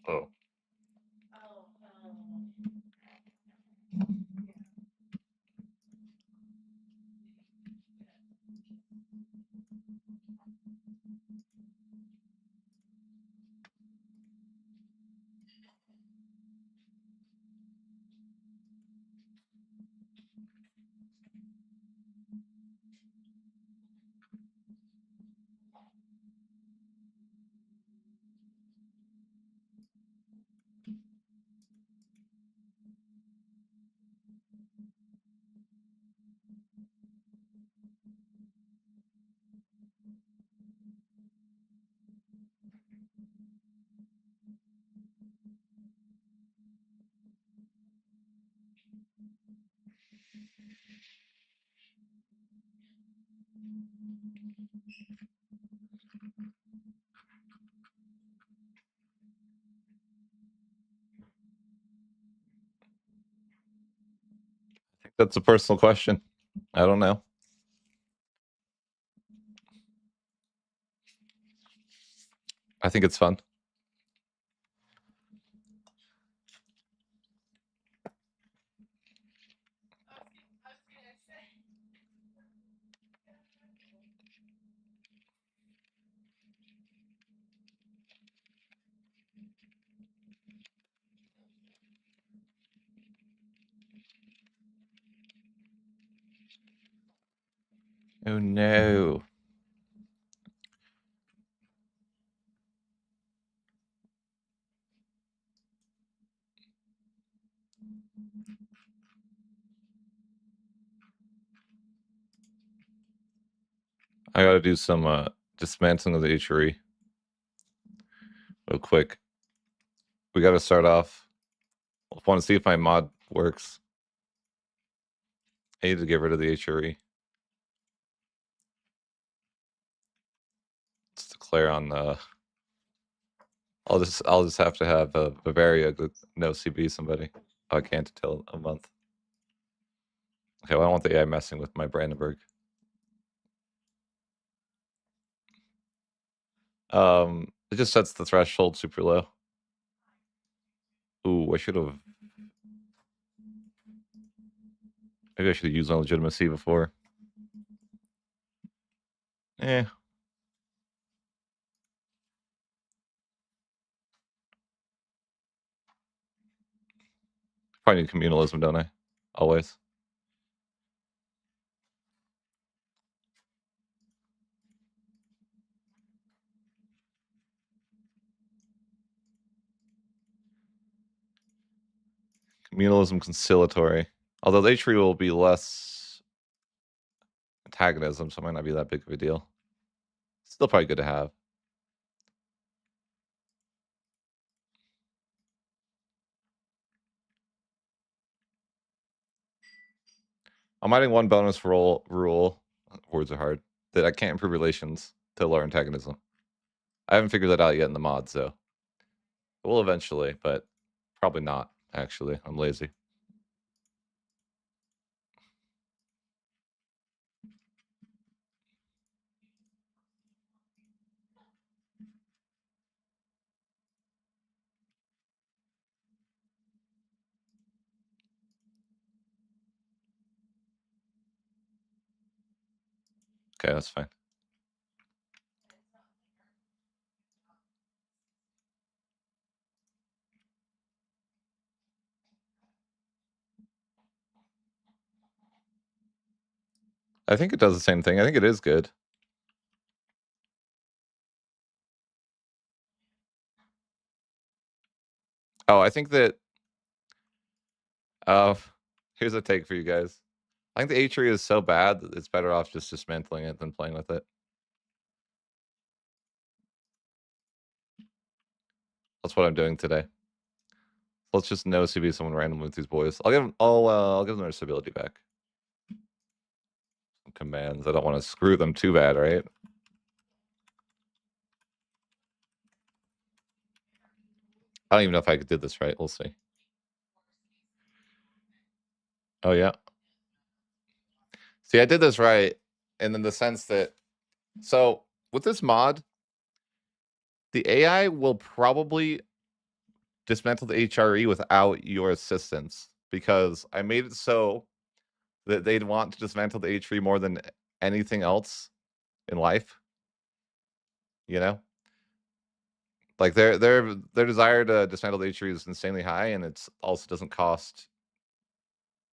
Oh. I think that's a personal question. I don't know. I think it's fun. Oh no. I gotta do some dismantling of the HRE real quick. We gotta start off. I want to see if my mod works. I need to get rid of the HRE. Let's declare on the. I'll just have to have a Bavaria no CB somebody. Oh, I can't until a month. Okay, well, I don't want the AI messing with my Brandenburg. It just sets the threshold super low. Ooh, I should have. Maybe I should have used my legitimacy before. Eh. Probably need communalism, don't I? Always. Communalism conciliatory. Although the HRE will be less antagonism, so it might not be that big of a deal. Still probably good to have. I'm adding one bonus rule. Words are hard. That I can't improve relations to lower antagonism. I haven't figured that out yet in the mods, though. It will eventually, but probably not, actually. I'm lazy. Okay, that's fine. I think it does the same thing. I think it is good. Oh, I think that uh here's a take for you guys. I think the H tree is so bad that it's better off just dismantling it than playing with it. That's what I'm doing today. Let's just no CB someone random with these boys. I'll give them their stability back. Some commands. I don't want to screw them too bad, right? I don't even know if I did this right. We'll see. Oh yeah. See, I did this right, and in the sense that so with this mod, the AI will probably dismantle the HRE without your assistance because I made it so that they'd want to dismantle the H tree more than anything else in life. You know, like their desire to dismantle the H tree is insanely high, and it's also doesn't cost.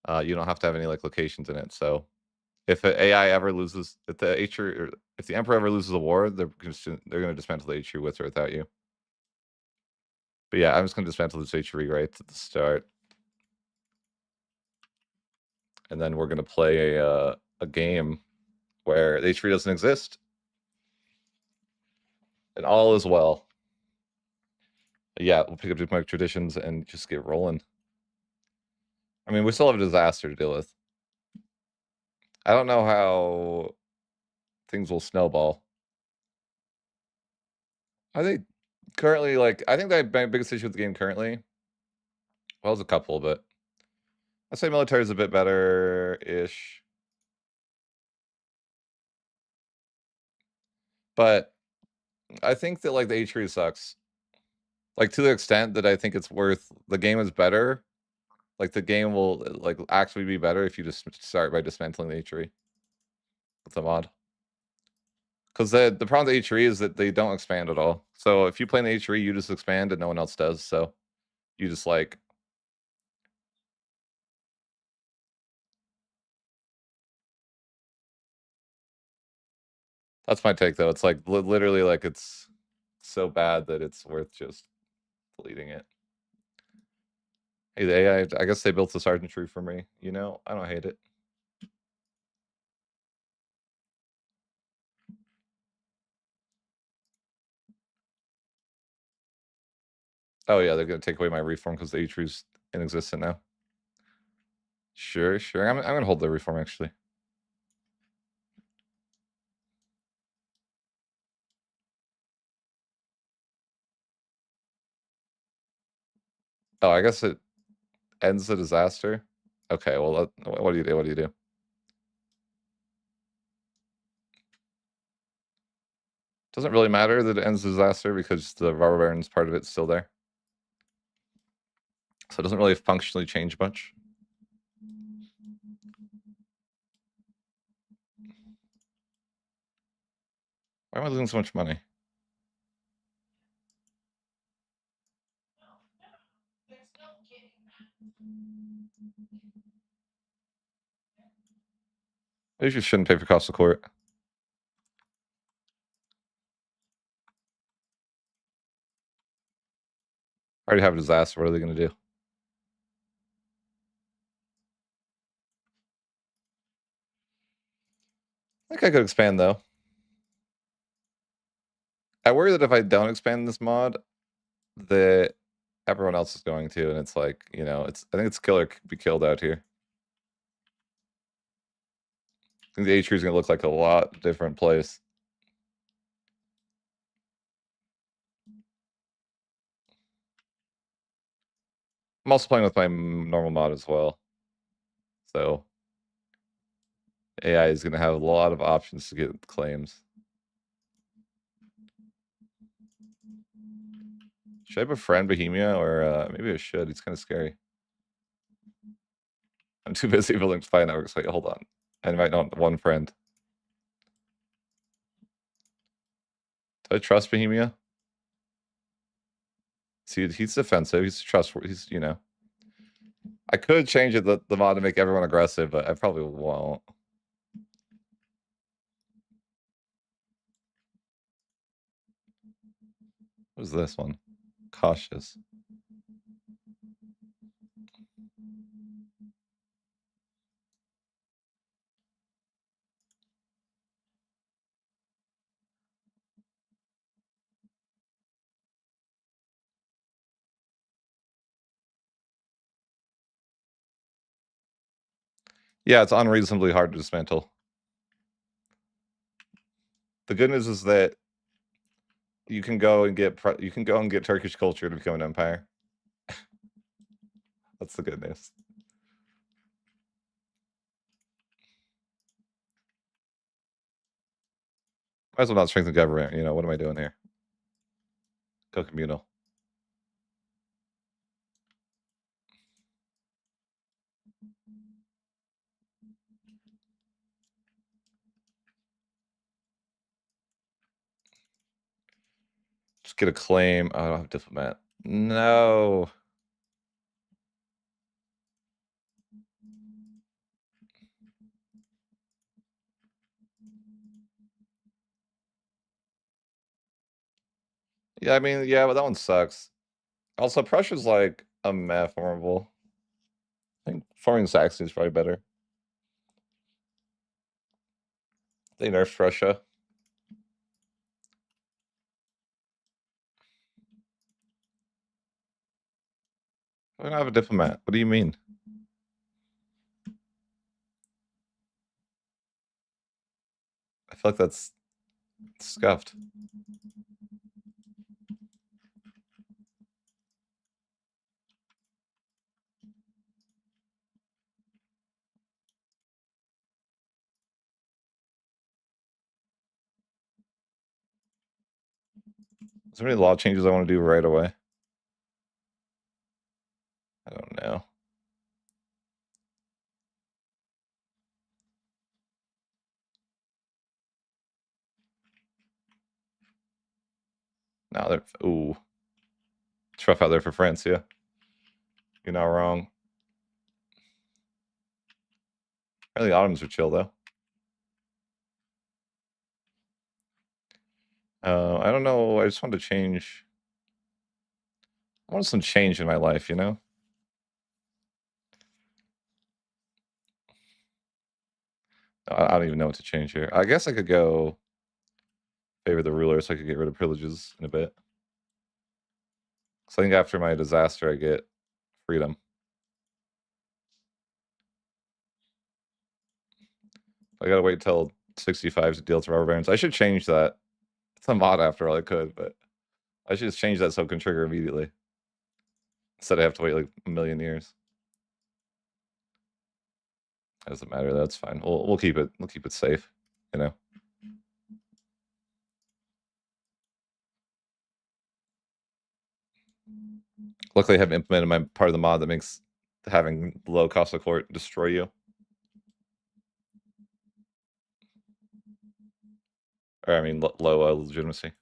You don't have to have any like locations in it. So if an AI ever loses, if the H tree, or if the Emperor ever loses a war, they're going to dismantle the H tree with or without you. But yeah, I'm just going to dismantle this H tree right at the start, and then we're going to play a game where the H tree doesn't exist, and all is well. Yeah, we'll pick up diplomatic traditions and just get rolling. I mean, we still have a disaster to deal with. I don't know how things will snowball. I think currently, like, I think my biggest issue with the game currently, well, there's a couple, but I'd say military is a bit better-ish. But I think that, like, the H tree sucks. Like, to the extent that I think it's worth, the game is better. Like, the game will, like, actually be better if you just start by dismantling the H tree with the mod. Because the problem with H3 is that they don't expand at all. So if you play in the H3, you just expand and no one else does. So you just like. That's my take though. It's like literally like it's so bad that it's worth just deleting it. Hey, the AI, I guess they built the sergeant tree for me. You know, I don't hate it. Oh yeah, they're gonna take away my reform because the H tree's inexistent now. Sure, sure. I'm gonna hold the reform actually. Oh, I guess it ends the disaster. Okay, well, what do you do? What do you do? Doesn't really matter that it ends the disaster because the Robber Baron's part of it's still there. So it doesn't really functionally change much. Why am I losing so much money? Maybe you shouldn't pay for cost of court. I already have a disaster. What are they going to do? I think I could expand though. I worry that if I don't expand this mod, that everyone else is going to, and it's like, you know, I think it's killer could be killed out here. I think the H tree is going to look like a lot different place. I'm also playing with my normal mod as well. So AI is going to have a lot of options to get claims. Should I befriend Bohemia, or maybe I should? It's kind of scary. I'm too busy building spy networks. Wait, hold on. I invite not one friend. Do I trust Bohemia? See, he's defensive. He's trustworthy. He's, you know. I could change it the mod to make everyone aggressive, but I probably won't. What is this one? Cautious. Yeah, it's unreasonably hard to dismantle. The good news is that you can go and get Turkish culture to become an empire. That's the good news. Might as well not strengthen government. You know, what am I doing here? Go communal. Just get a claim. Oh, I don't have diplomat. No. Yeah, I mean, yeah, but that one sucks. Also, Prussia's like a meh formable. I think forming Saxony is probably better. They nerfed Prussia. I don't have a diplomat. What do you mean? I feel like that's scuffed. Is there any law changes I want to do right away? I don't know. Now they're ooh. It's rough out there for France, yeah. You're not wrong. Apparently the Ottomans are chill though. I don't know. I just wanted to change. I want some change in my life, you know? I don't even know what to change here. I guess I could go favor the ruler so I could get rid of privileges in a bit. So I think after my disaster, I get freedom. I gotta wait till 65 to deal with robber barons. I should change that. It's a mod after all I could, but I should just change that so it can trigger immediately. Instead I have to wait like a million years. Doesn't matter, that's fine. We'll keep it safe, you know. Luckily I haven't implemented my part of the mod that makes having low cost of court destroy you. Or I mean low legitimacy.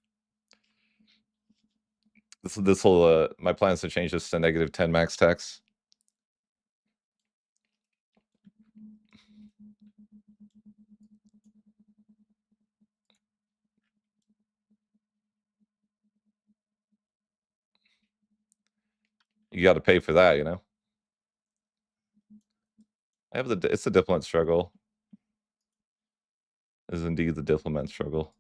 This will my plan is to change this to -10 max tax. You got to pay for that, you know. I have it's the diplomat struggle. Is indeed the diplomat struggle.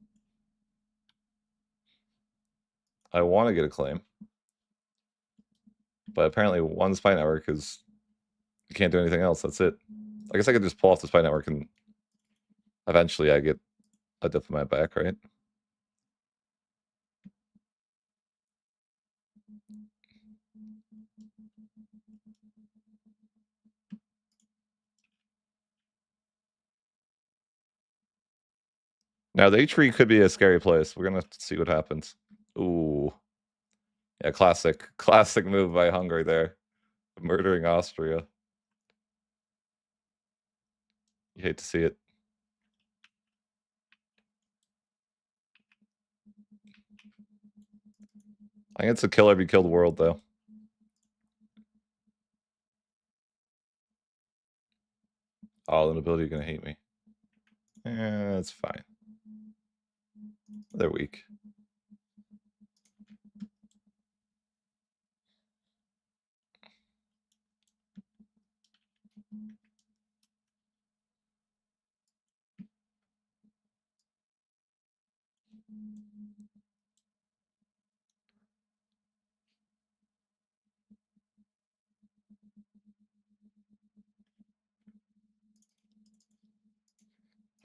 I want to get a claim, but apparently one spy network is you can't do anything else. That's it. I guess I could just pull off the spy network and eventually I get a diplomat back, right? Now the H tree could be a scary place. We're gonna see what happens. Ooh, yeah, classic move by Hungary there, murdering Austria. You hate to see it. I think it's a kill every killed world though. Oh, the nobility are gonna hate me. Yeah, that's fine. They're weak.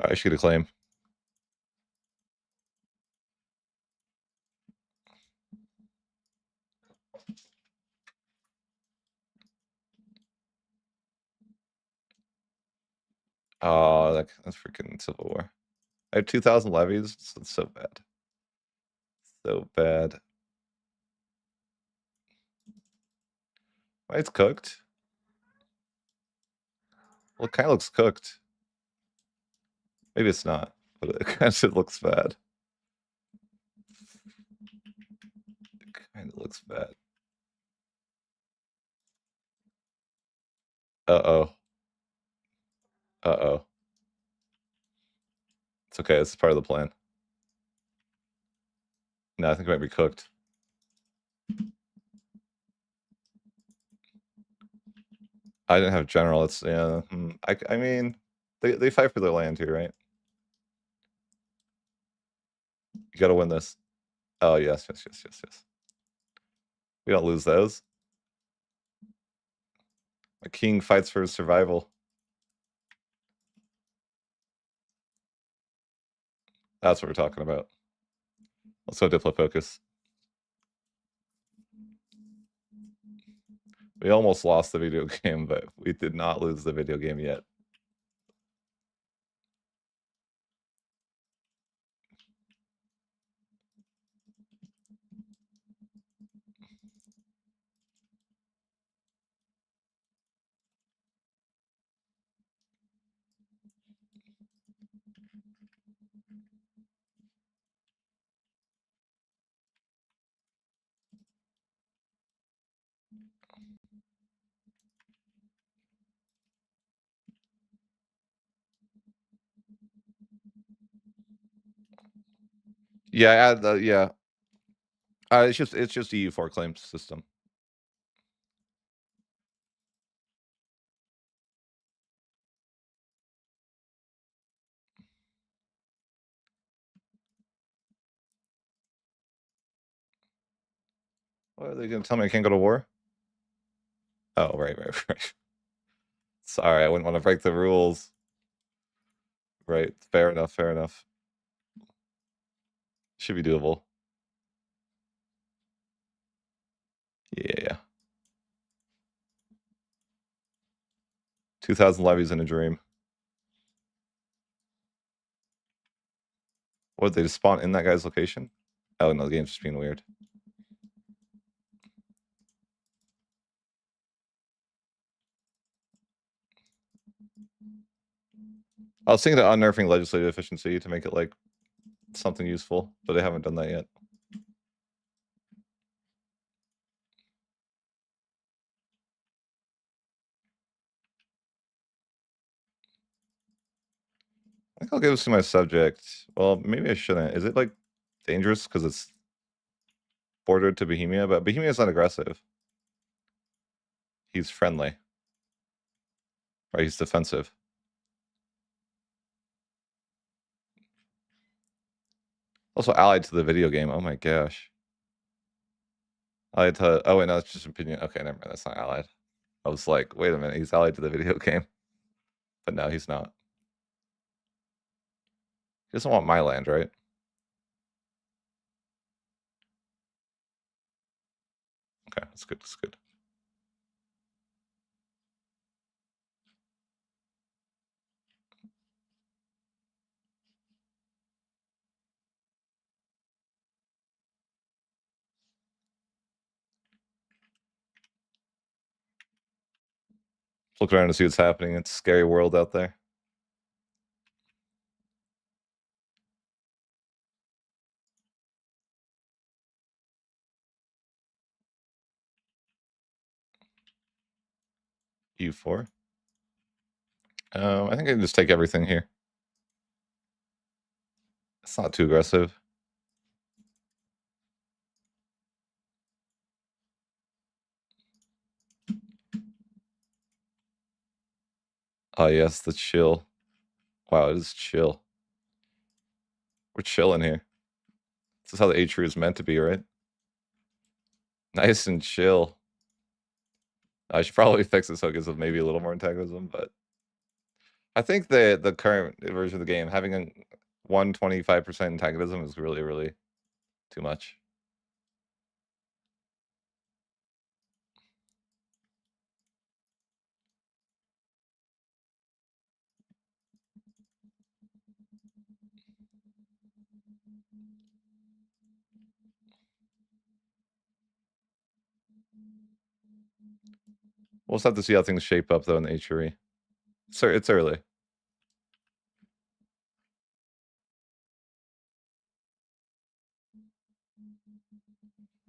I should get a claim. Oh, that's freaking Civil War. I have 2,000 levies. It's so bad. So bad. It's cooked. Well, it kind of looks cooked. Maybe it's not, but it kind of looks bad. It kind of looks bad. Uh-oh. Uh-oh. It's okay. It's part of the plan. No, I think it might be cooked. I didn't have general. It's yeah. I mean, they fight for their land here, right? You got to win this. Oh yes, yes, yes, yes, yes. We don't lose those. A king fights for his survival. That's what we're talking about. Let's go Diplo focus. We almost lost the video game, but we did not lose the video game yet. Yeah, yeah. It's just EU4 claims system. What are they gonna tell me I can't go to war? Oh, right, right, right. Sorry, I wouldn't want to break the rules. Right, fair enough, fair enough. Should be doable. Yeah. 2,000 levies in a dream. What, they just spawn in that guy's location? Oh no, the game's just being weird. I was thinking of unnerving legislative efficiency to make it like something useful, but they haven't done that yet. I think I'll give this to my subject. Well, maybe I shouldn't. Is it like dangerous because it's bordered to Bohemia? But Bohemia's not aggressive. He's friendly. Right, he's defensive. Also allied to the video game. Oh my gosh. Allied to, oh wait, no, that's just opinion. Okay, never mind. That's not allied. I was like, wait a minute, he's allied to the video game. But no, he's not. He doesn't want my land, right? Okay, that's good. That's good. Look around to see what's happening. It's a scary world out there. EU4. I think I can just take everything here. It's not too aggressive. Oh yes, the chill. Wow, it is chill. We're chilling here. This is how the H is meant to be, right? Nice and chill. I should probably fix this so it gives it maybe a little more antagonism, but I think the current version of the game having a 125% antagonism is really, really too much. We'll just have to see how things shape up though in the HRE. So it's early.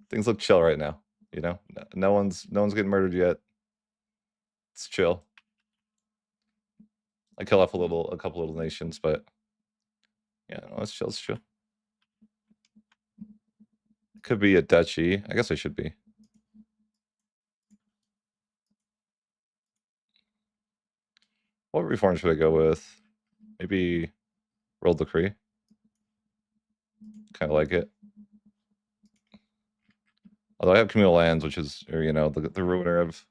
Things look chill right now. You know, no one's getting murdered yet. It's chill. I kill off a couple little nations, but yeah, no, it's chill. It's chill. Could be a duchy. I guess I should be. What reform should I go with? Maybe World Decree. Kind of like it. Although I have communal lands, which is, or, you know, the ruiner of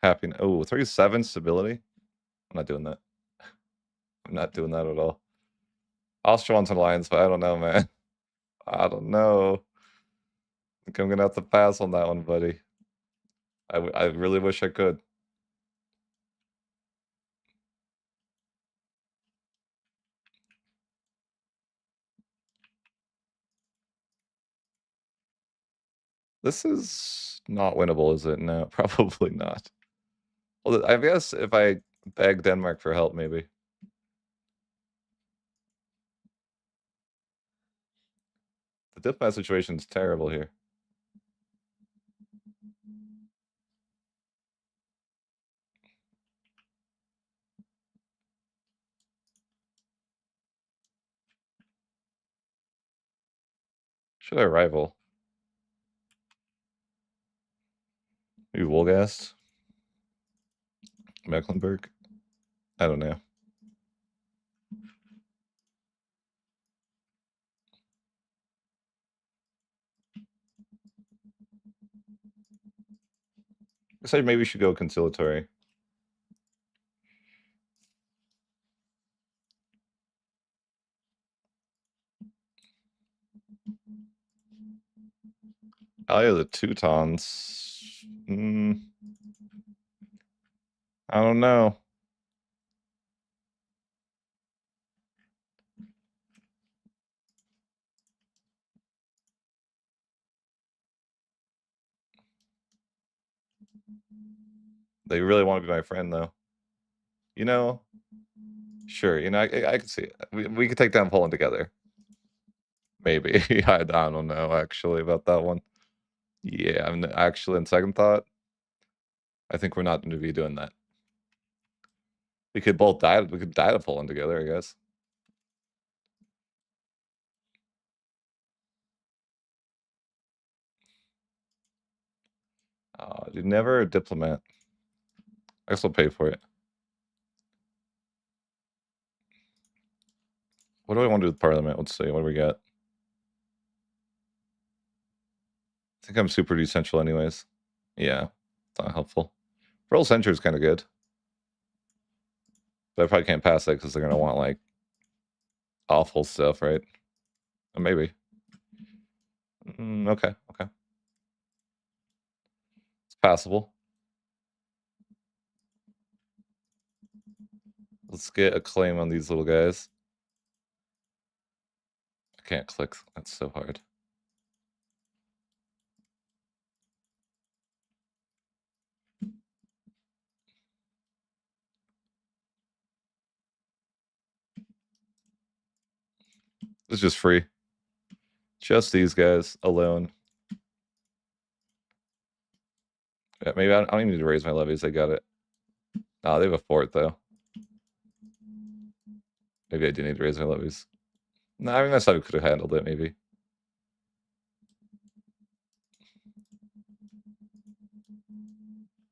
happiness. Oh, 37 stability. I'm not doing that. I'm not doing that at all. Austria wants an alliance, but I don't know, man. I don't know. I think I'm gonna have to pass on that one, buddy. I really wish I could. This is not winnable, is it? No, probably not. Well, I guess if I beg Denmark for help, maybe. The diplomat situation is terrible here. Should I rival? Maybe Wolgast? Mecklenburg? I don't know. I guess I maybe should go conciliatory. Ally of the Teutons. I don't know. They really want to be my friend, though. You know, sure. You know, I can see it. We could take down Poland together. Maybe. I don't know actually about that one. Yeah, I'm actually in second thought. I think we're not going to be doing that. We could both die. We could die to Poland together, I guess. Dude, never a diplomat. I guess I'll pay for it. What do I want to do with Parliament? Let's see. What do we got? I think I'm super decentral anyways. Yeah, it's not helpful. Roll Censure is kind of good. But I probably can't pass that because they're going to want, like, awful stuff, right? Or maybe. Okay, okay. It's passable. Let's get a claim on these little guys. I can't click. That's so hard. It's just free. Just these guys alone. Yeah, maybe I don't even need to raise my levies. I got it. Oh, they have a fort, though. Maybe I do need to raise my levies. No, I mean, that's how we could have handled it, maybe.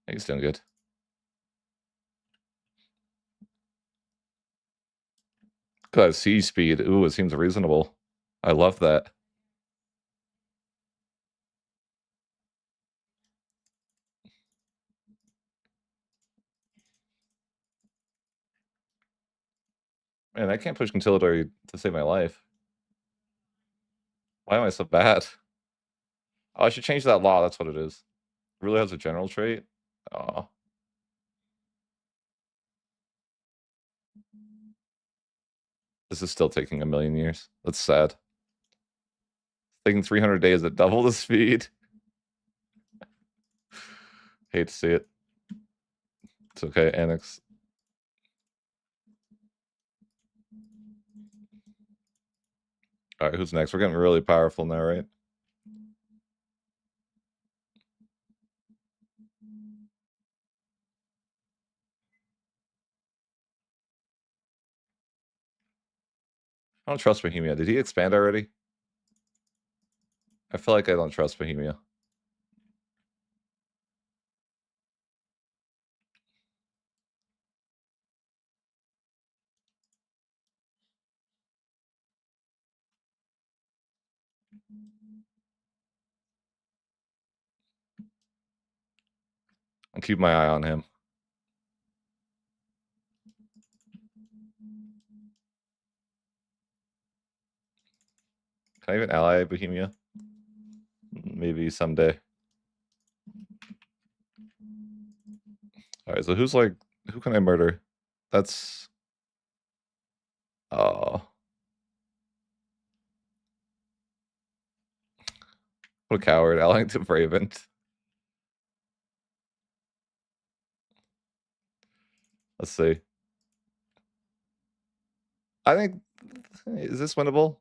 He's doing good. Got sea speed. Ooh, it seems reasonable. I love that. Man, I can't push conciliatory to save my life. Why am I so bad? Oh, I should change that law. That's what it is. Really has a general trait? Oh. This is still taking a million years. That's sad. It's taking 300 days at double the speed. Hate to see it. It's okay, annex. Alright, who's next? We're getting really powerful now, right? I don't trust Bohemia. Did he expand already? I feel like I don't trust Bohemia. I'll keep my eye on him. Can I even ally Bohemia? Maybe someday. Alright, so who's like, who can I murder? That's... Oh. What a coward, allying to Bravent. Let's see. I think... Is this winnable?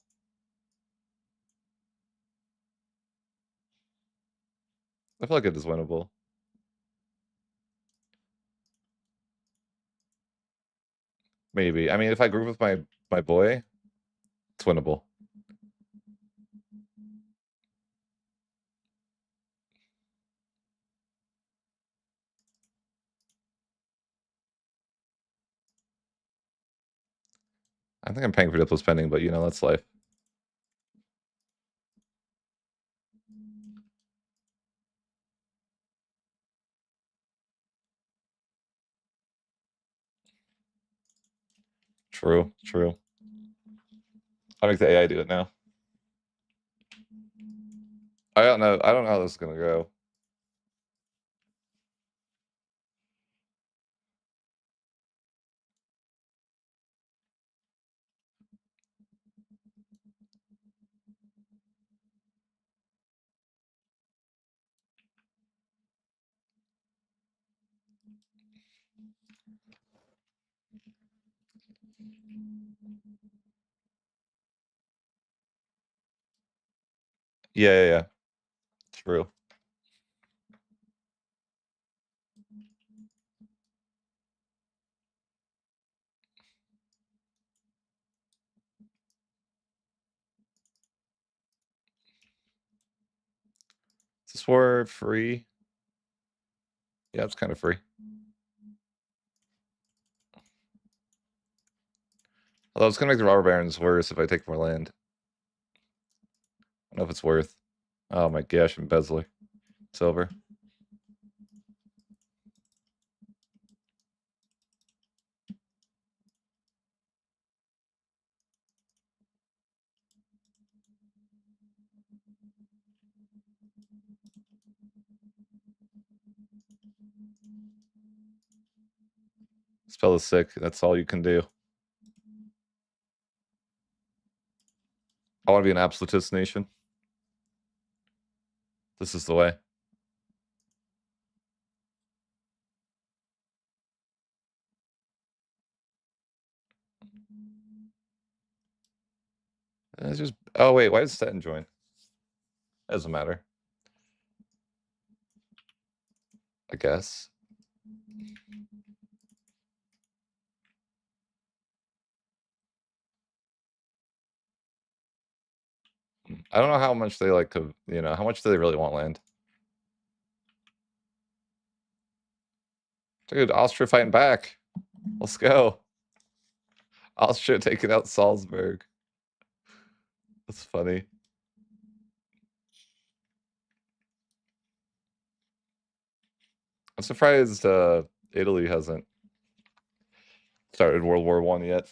I feel like it is winnable. Maybe. I mean, if I group with my boy, it's winnable. I think I'm paying for Diplo spending, but you know, that's life. True, true. I'll make the AI do it now. I don't know. I don't know how this is gonna go. Yeah. True. Is this war free? Yeah, it's kind of free. Although it's gonna make the robber barons worse if I take more land. I don't know if it's worth. Oh my gosh, embezzler. It's over. Spell is sick. That's all you can do. I want to be an absolutist nation. This is the way. It's just. Oh wait, why did Stettin join? Doesn't matter. I guess. I don't know how much they like to. You know, how much do they really want land? Dude, Austria fighting back. Let's go. Austria taking out Salzburg. That's funny. I'm surprised Italy hasn't started World War I yet.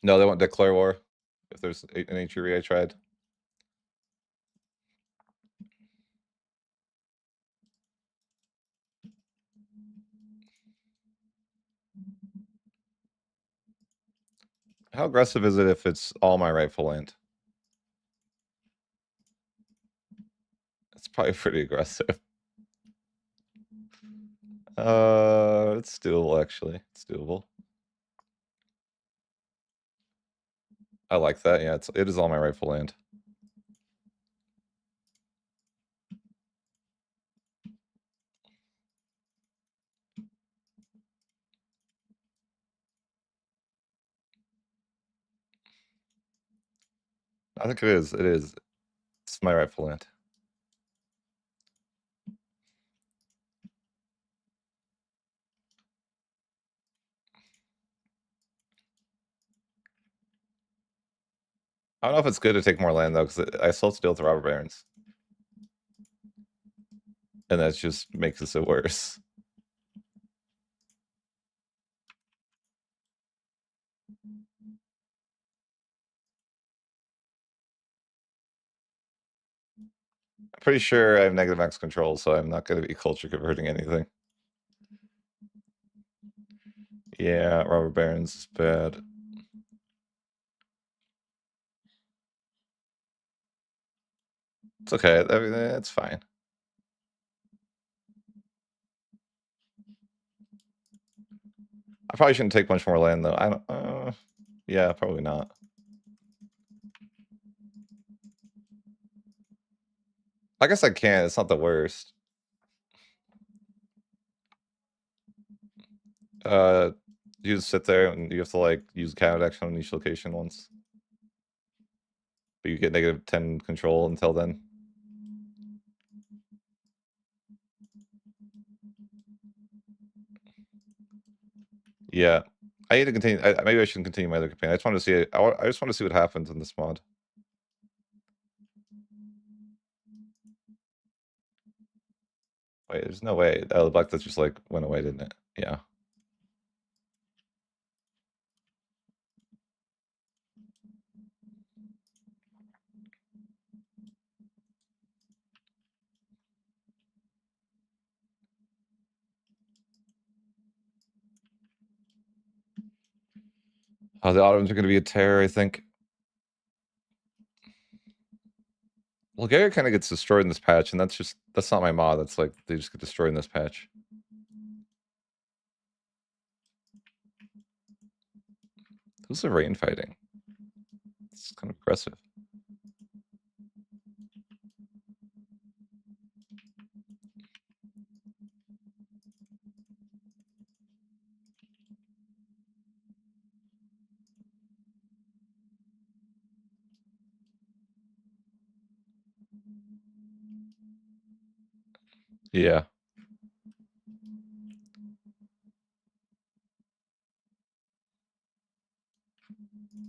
No, they won't declare war if there's an HURE tried. How aggressive is it if it's all my rightful land? It's probably pretty aggressive. It's doable actually. It's doable. I like that. Yeah, it is all my rightful land. I think it is. It is. It's my rightful land. I don't know if it's good to take more land though, because I still have to deal with the robber barons, and that just makes it so worse. I'm pretty sure I have negative max control, so I'm not going to be culture converting anything. Yeah, robber barons is bad. It's okay. I mean, it's fine. I probably shouldn't take much more land though. I don't. Yeah, probably not. I guess I can. It's not the worst. You just sit there and you have to like use counter action on each location once, but you get negative 10 control until then. Yeah, I need to continue. Maybe I shouldn't continue my other campaign. I just want to see it. I just want to see what happens in this mod. Wait, there's no way. Oh, the black that just like went away, didn't it? Yeah. Oh, the Ottomans are going to be a terror, I think. Bulgaria kind of gets destroyed in this patch, and that's not my mod. That's like they just get destroyed in this patch. Who's the rain fighting? It's kind of aggressive. Yeah.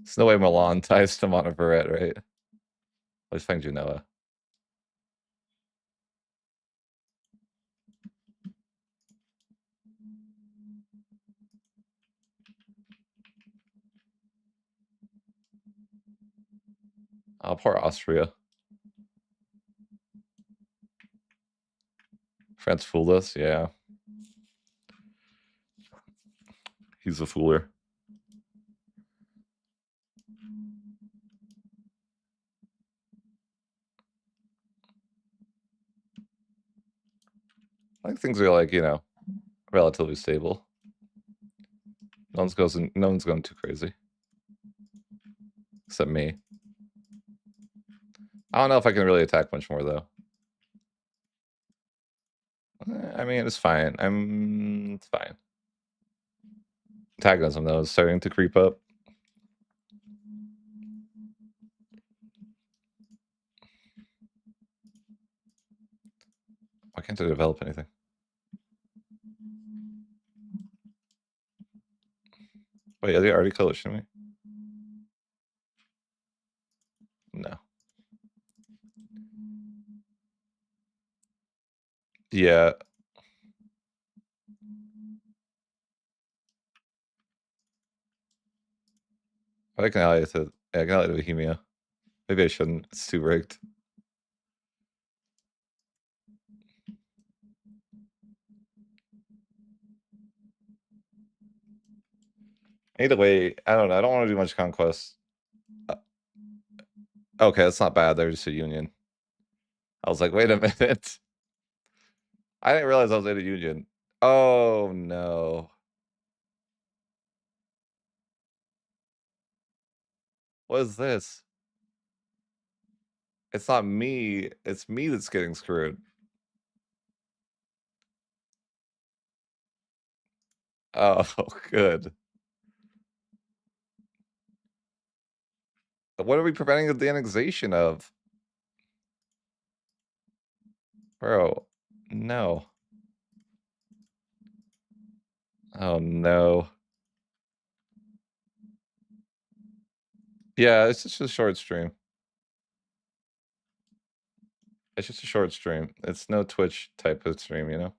There's no way Milan ties to Monteveret, right? Let's find Genoa. Oh, poor Austria. France fooled us, yeah. He's a fooler. I think things are like, relatively stable. No one's going too crazy. Except me. I don't know if I can really attack much more though. I mean, it's fine. It's fine. Antagonism, though, is starting to creep up. Why can't I develop anything? Wait, are they already coalitioning me? No. Yeah. I can ally to. Yeah, I can ally to Bohemia. Maybe I shouldn't. It's too rigged. Either way, I don't know. I don't want to do much conquest. Okay, that's not bad. They're just a union. I was like, wait a minute. I didn't realize I was in a union. Oh no. What is this? It's not me. It's me that's getting screwed. Oh, good. What are we preventing the annexation of? Bro, no. Oh no. Yeah, it's just a short stream. It's just a short stream. It's no Twitch type of stream, you know?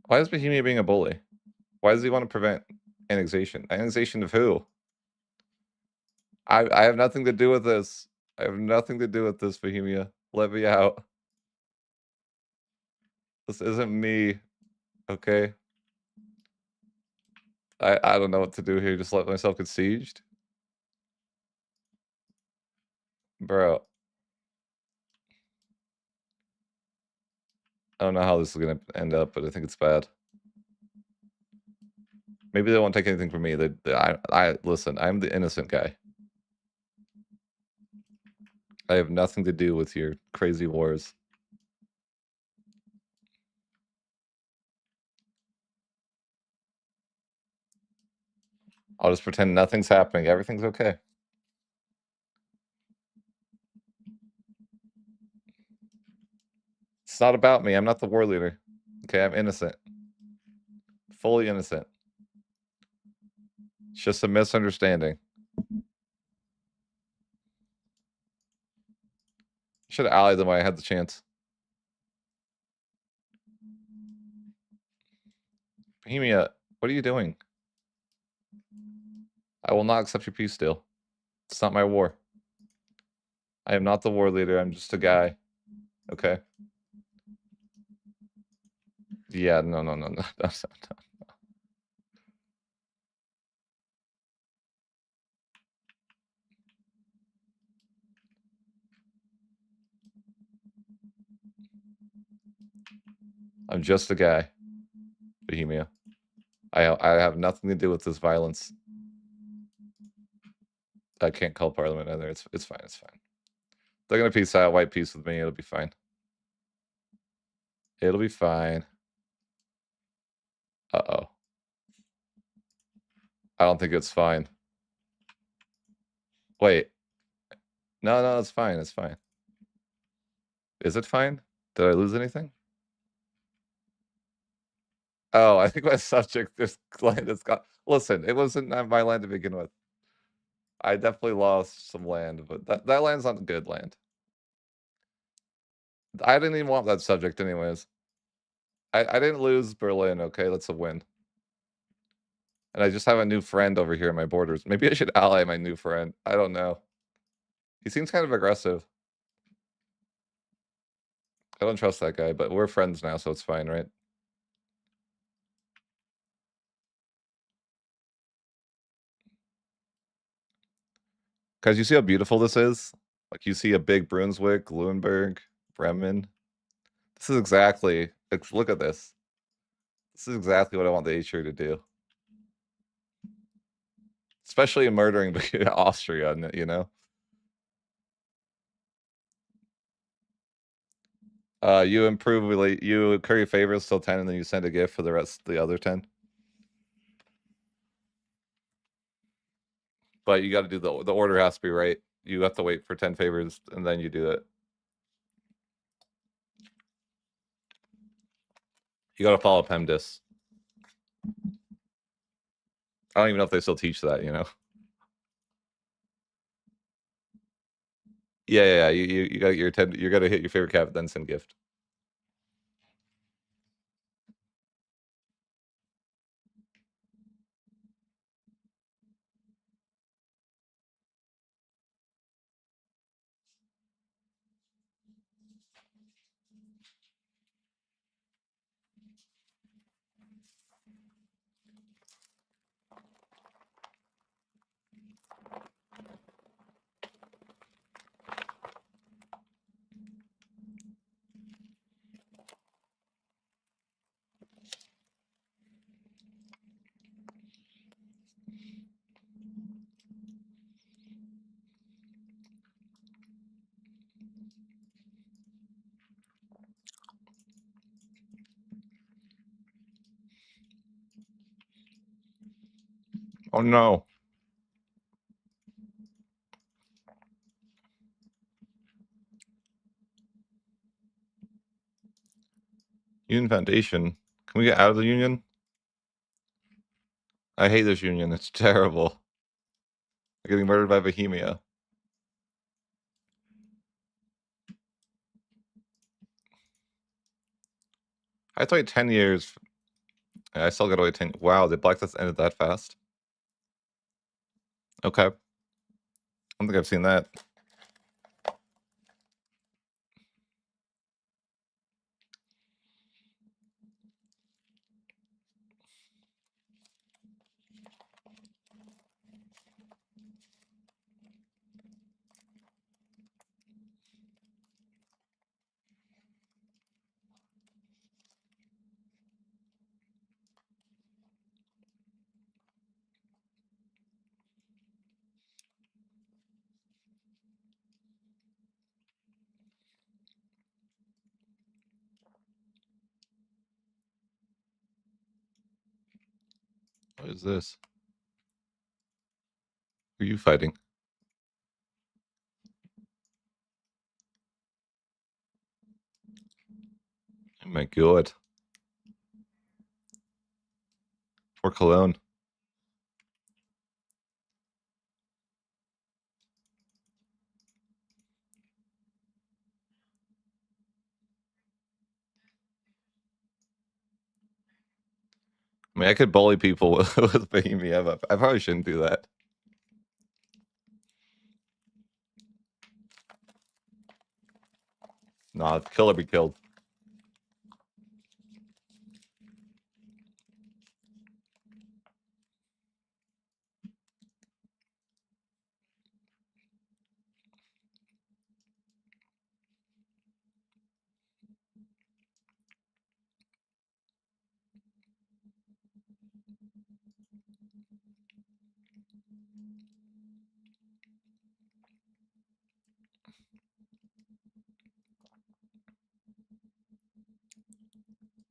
Why is Bohemia being a bully? Why does he want to prevent annexation? Annexation of who? I have nothing to do with this. I have nothing to do with this, Bohemia. Let me out. This isn't me. Okay. I don't know what to do here. Just let myself get sieged? Bro. I don't know how this is gonna end up, but I think it's bad. Maybe they won't take anything from me. I listen, I'm the innocent guy. I have nothing to do with your crazy wars. I'll just pretend nothing's happening. Everything's okay. It's not about me. I'm not the war leader. Okay, I'm innocent. Fully innocent. It's just a misunderstanding. Should have allied them when I had the chance. Bohemia, what are you doing? I will not accept your peace deal. It's not my war. I am not the war leader. I'm just a guy. Okay? Yeah, no, no, no, no, no, no. I'm just a guy. Bohemia. I have nothing to do with this violence. I can't call parliament either. It's fine. It's fine. They're gonna peace out, white peace with me. It'll be fine. It'll be fine. Uh-oh. I don't think it's fine. Wait. No, no, it's fine. It's fine. Is it fine? Did I lose anything? Oh, I think my subject, this land has got. Listen, it wasn't my land to begin with. I definitely lost some land, but that land's not good land. I didn't even want that subject anyways. I didn't lose Berlin, okay? That's a win. And I just have a new friend over here in my borders. Maybe I should ally my new friend. I don't know. He seems kind of aggressive. I don't trust that guy, but we're friends now, so it's fine, right? Because you see how beautiful this is? Like, you see a big Brunswick, Luenberg, Bremen. This is exactly, look at this. This is exactly what I want the HRE to do. Especially in murdering Austria, you know? You improve you curry favors till 10, and then you send a gift for the rest the other 10. But you got to do the order has to be right. You have to wait for 10 favors, and then you do it. You got to follow PEMDAS. I don't even know if they still teach that, you know? Yeah. You got your 10. You got to hit your favorite cap, then send gift. Oh no. Union Foundation. Can we get out of the union? I hate this union. It's terrible. I'm getting murdered by Bohemia. I have to wait 10 years. I still gotta wait 10. Wow, the Black Death ended that fast. Okay. I don't think I've seen that. What is this? Who are you fighting? Oh my god. Poor Cologne. I mean, I could bully people with Bohemia, but I probably shouldn't do that. Nah, kill or be killed.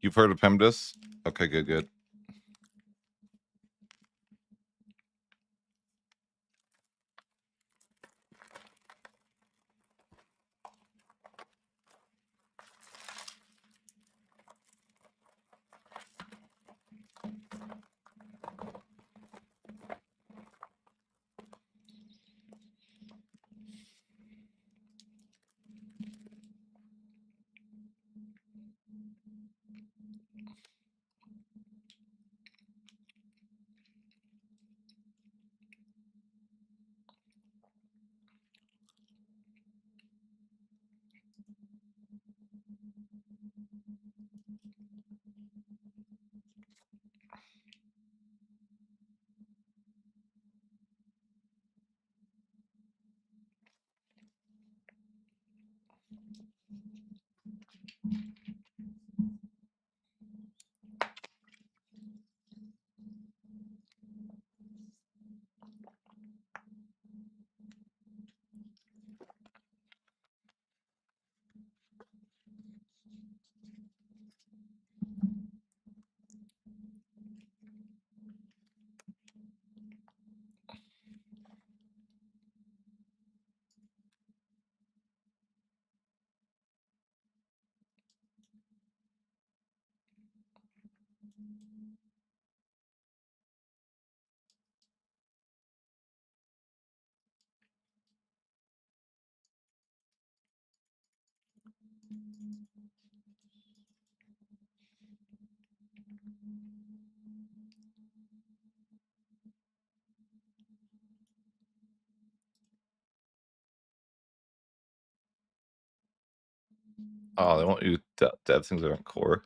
You've heard of PEMDAS? Okay, good. Oh, they want you to have things that aren't core.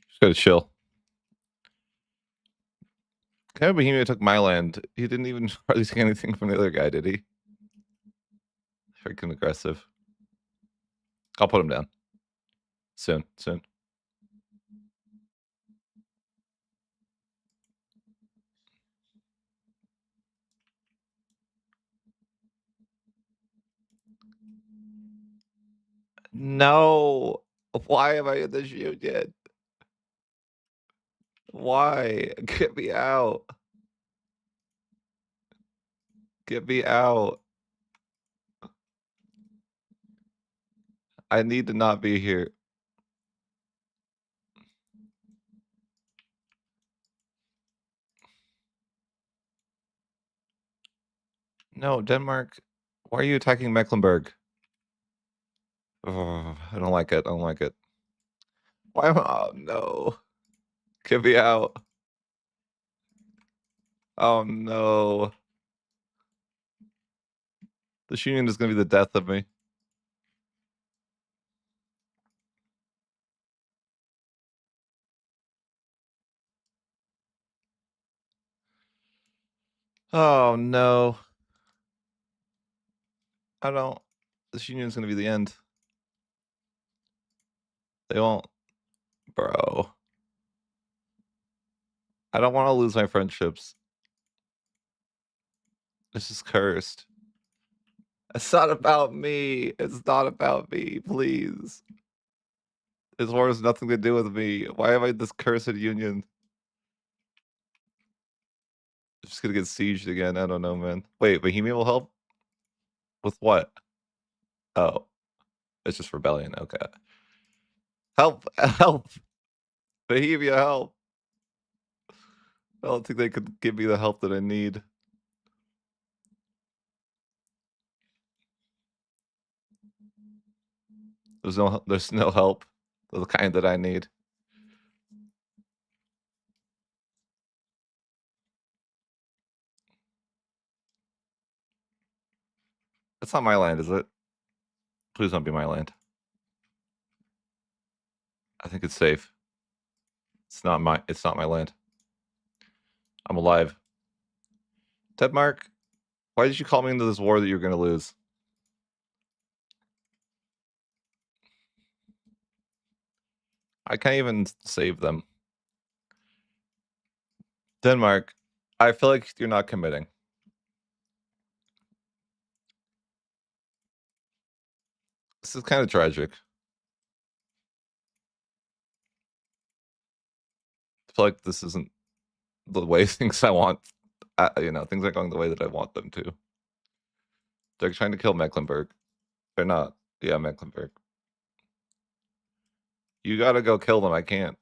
Just gotta chill. Kind of Bohemia took my land. He didn't even hardly take anything from the other guy, did he? Freaking aggressive. I'll put him down. Soon. No. Why am I in this union? Why? Get me out. Get me out. I need to not be here. No, Denmark. Why are you attacking Mecklenburg? Oh, I don't like it. I don't like it. Why am I? Oh, no. Get me out. Oh, no. This union is going to be the death of me. Oh, no. I don't. This union is going to be the end. They won't. Bro. I don't want to lose my friendships. This is cursed. It's not about me. It's not about me, please. This war has nothing to do with me. Why am I in this cursed union? I'm just gonna get sieged again. I don't know, man. Wait, Bohemia will help? With what? Oh. It's just rebellion. Okay. Help! Help! Bohemia, help! I don't think they could give me the help that I need. There's no help. The kind that I need. It's not my land, is it? Please don't be my land. I think it's safe. It's not my land. I'm alive. Denmark, why did you call me into this war that you're gonna lose? I can't even save them. Denmark, I feel like you're not committing. This is kind of tragic. I feel like this isn't the way things I want. Things aren't going the way that I want them to. They're trying to kill Mecklenburg. They're not. Yeah, Mecklenburg. You gotta go kill them. I can't.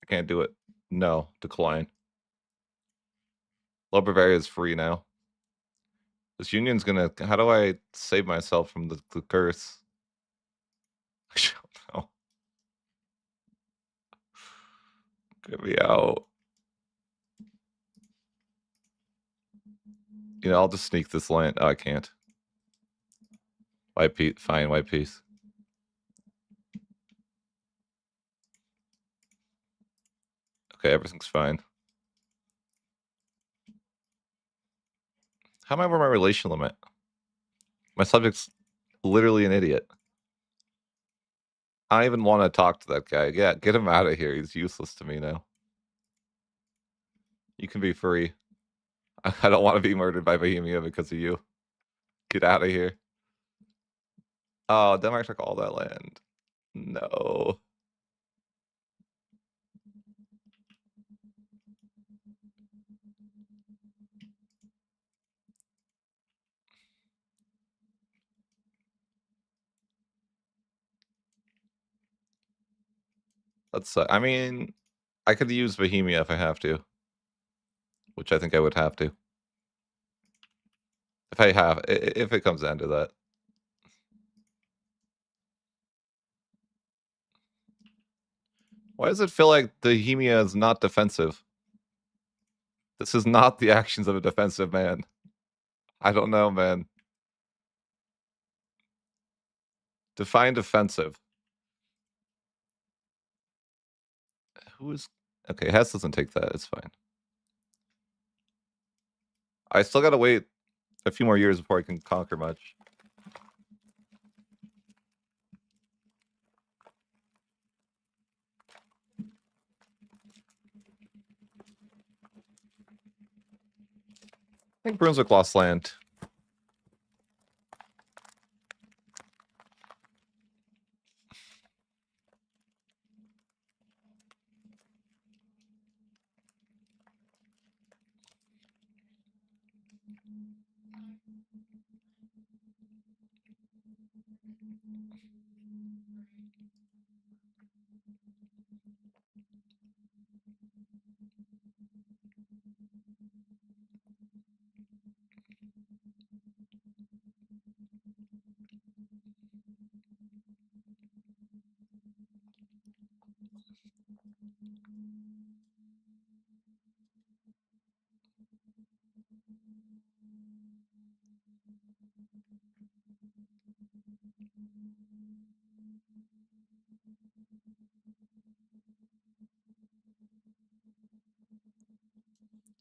I can't do it. No, decline. Lower Bavaria is free now. This union's gonna. How do I save myself from the curse? I don't know. Get me out. I'll just sneak this land. Oh, I can't. White piece. Fine, white piece. Okay, everything's fine. How am I over my relation limit? My subject's literally an idiot. I don't even want to talk to that guy. Yeah, get him out of here. He's useless to me now. You can be free. I don't want to be murdered by Bohemia because of you. Get out of here. Oh, Denmark took all that land. No. That's. I mean, I could use Bohemia if I have to, which I think I would have to. If it comes down to that. Why does it feel like Bohemia is not defensive? This is not the actions of a defensive man. I don't know, man. Define defensive. Who is... Okay, Hess doesn't take that. It's fine. I still gotta wait a few more years before I can conquer much. I think Brunswick lost land.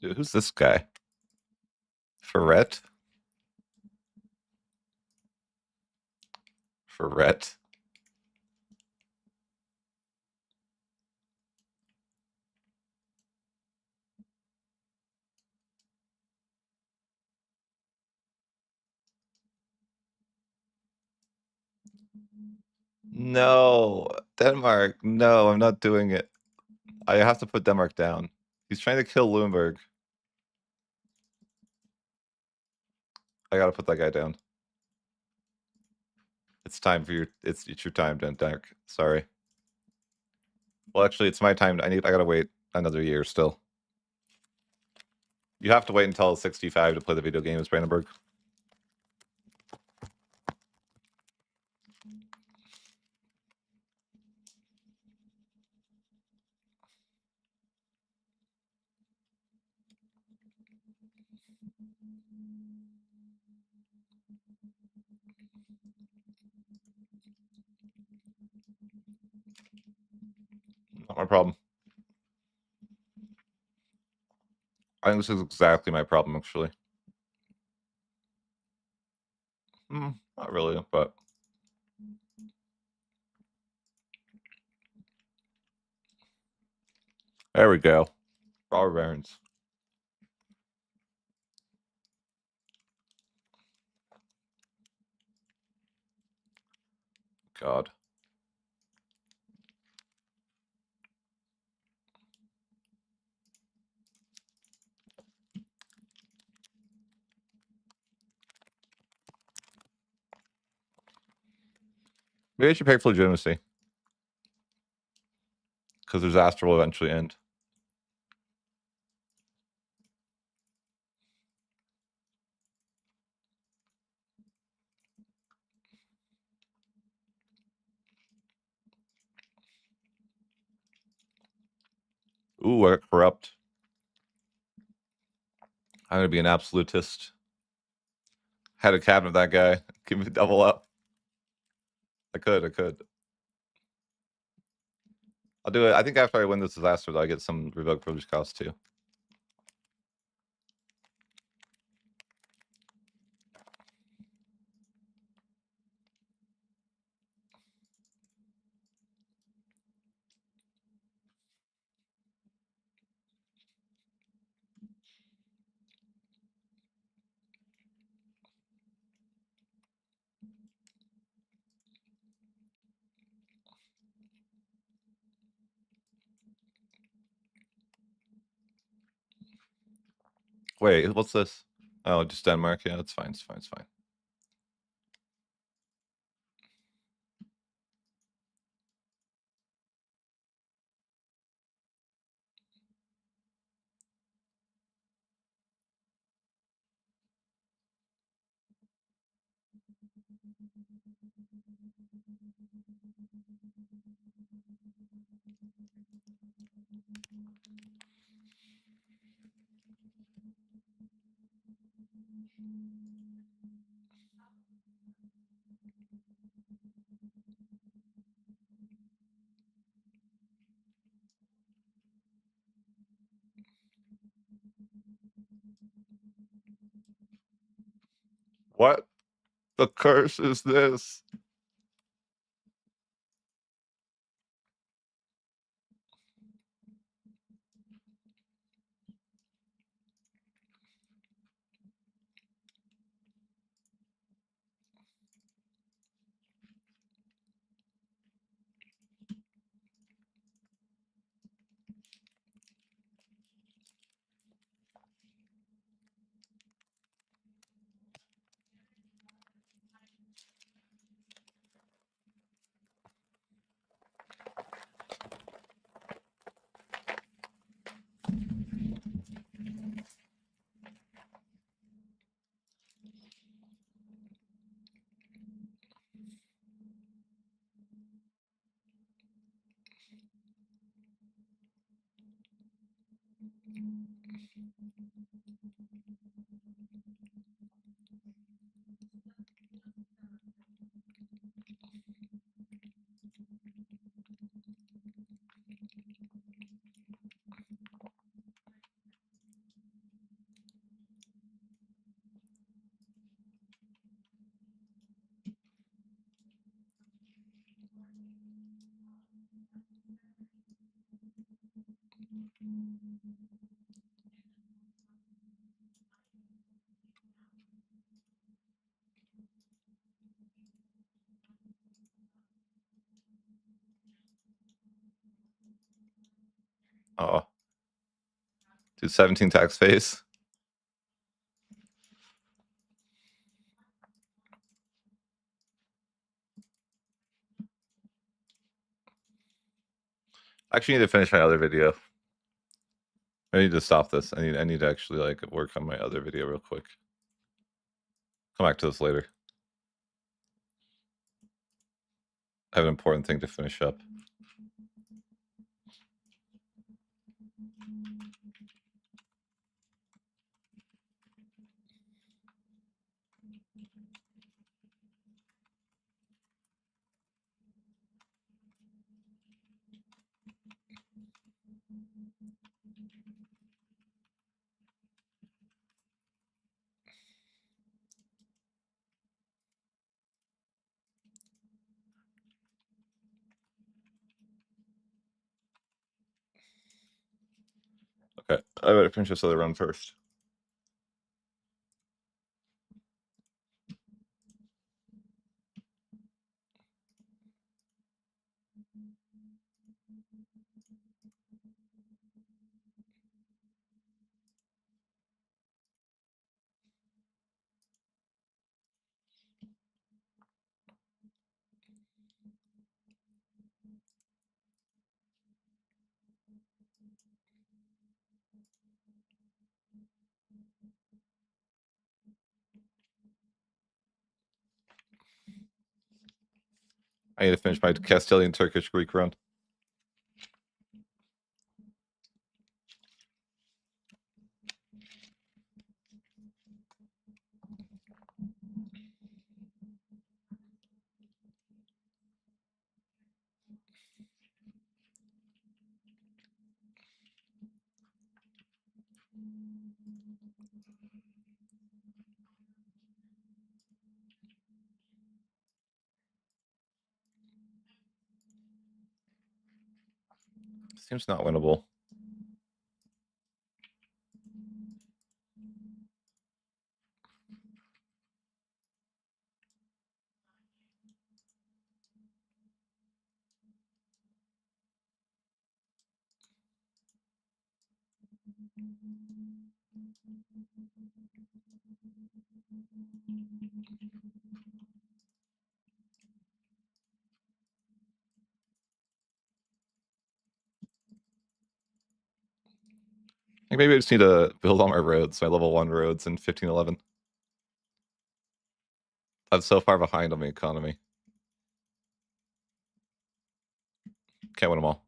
Dude, who's this guy? Ferret? Ferret? No. Denmark. No, I'm not doing it. I have to put Denmark down. He's trying to kill Luneburg. I gotta put that guy down. It's time for your... It's your time, Denmark. Sorry. Well, actually, it's my time. I gotta wait another year still. You have to wait until 65 to play the video games, Brandenburg. Not my problem. I think this is exactly my problem, actually. Not really, but... There we go. Robber Barons. God. Maybe I should pick for legitimacy. Because disaster will eventually end. Ooh, I got corrupt. I'm gonna be an absolutist. Had a cabinet that guy. Give me double up. I could. I'll do it. I think after I win this disaster, though, I get some revoked privilege costs too. Wait, what's this? Oh, just Denmark. Yeah, it's fine. It's fine. It's fine. What the curse is this? Oh, dude, 17 tax phase. I actually need to finish my other video. I need to stop this. I need to actually like work on my other video real quick. Come back to this later. I have an important thing to finish up. Okay, I better finish this other run first. I need to finish my Castilian, Turkish, Greek run. Seems not winnable. think maybe I just need to build all my roads, my level 1 roads in 1511. I'm so far behind on the economy. Can't win them all.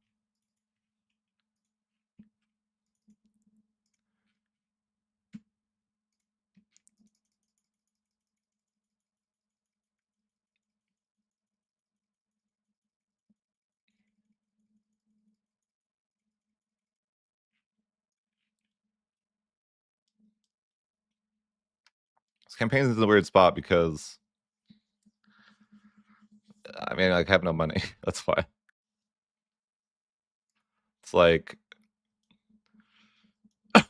This campaign is in a weird spot because I mean, like, I have no money. That's why. It's like I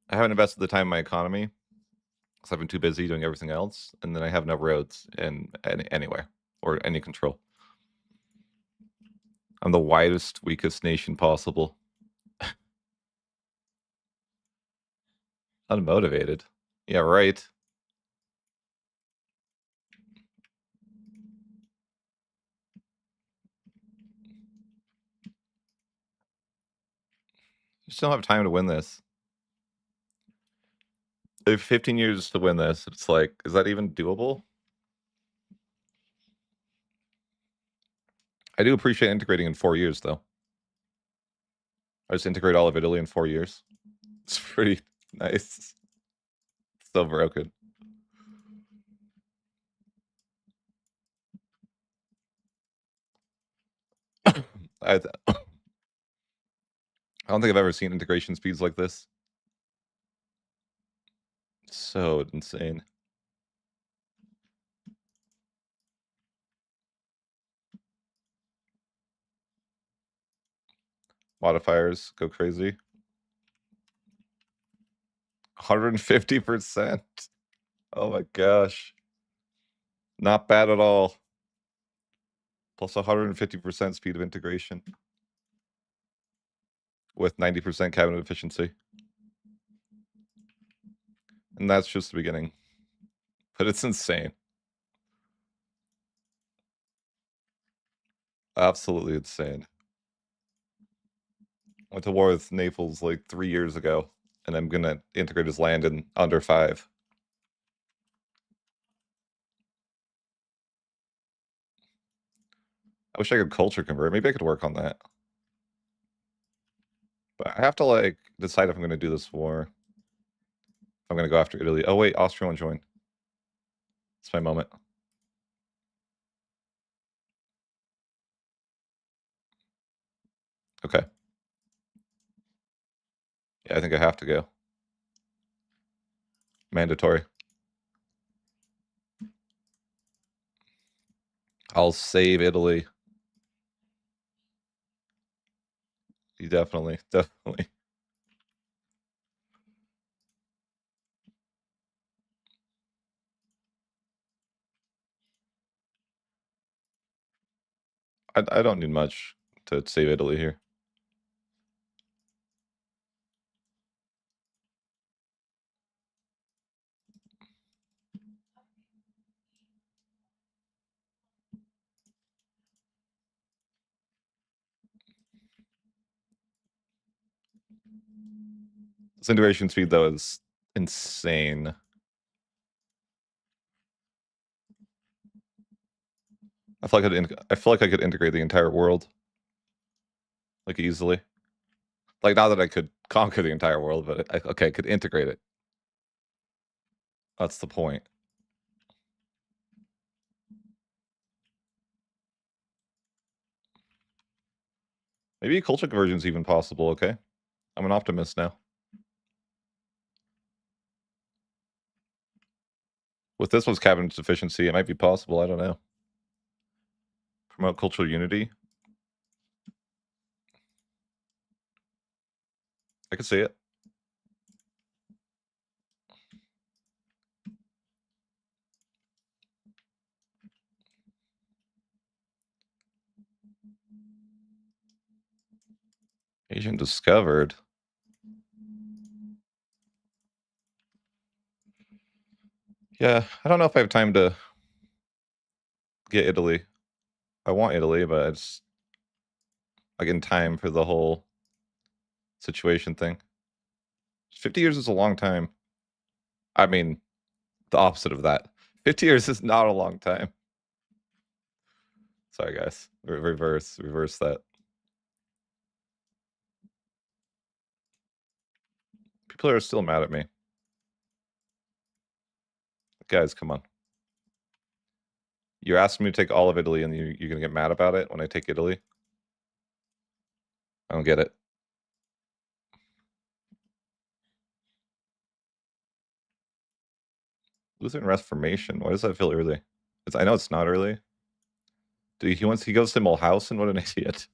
haven't invested the time in my economy because I've been too busy doing everything else, and then I have no roads in anywhere or any control. I'm the widest, weakest nation possible. Unmotivated. Yeah, right. Just don't have time to win this. I have 15 years to win this. It's like, is that even doable? I do appreciate integrating in 4 years, though. I just integrate all of Italy in 4 years. It's pretty nice. So broken. I don't think I've ever seen integration speeds like this. So insane. Modifiers go crazy. 150%. Oh my gosh. Not bad at all. Plus 150% speed of integration with 90% cabinet efficiency. And that's just the beginning. But it's insane. Absolutely insane. Went to war with Naples like 3 years ago, and I'm gonna integrate his land in under 5. I wish I could culture convert. Maybe I could work on that. But I have to like decide if I'm gonna do this war. I'm gonna go after Italy. Oh wait, Austria won't join. It's my moment. Okay. Yeah, I think I have to go. Mandatory. I'll save Italy. You definitely, definitely. I don't need much to save Italy here. This integration speed though is insane. I feel like I could integrate the entire world like easily. Like not that I could conquer the entire world, but okay, I could integrate it. That's the point. Maybe culture conversion is even possible. Okay, I'm an optimist now. With this one's cabinet deficiency, it might be possible. I don't know. Promote cultural unity. I could see it. Agent discovered. Yeah, I don't know if I have time to get Italy. I want Italy, but it's like in time for the whole situation thing. 50 years is a long time. I mean, the opposite of that. 50 years is not a long time. Sorry, guys. Reverse that. People are still mad at me. Guys, come on. You're asking me to take all of Italy and you're going to get mad about it when I take Italy? I don't get it. Lutheran Reformation. Why does that feel early? I know it's not early. Dude, he goes to Mulhausen. What an idiot.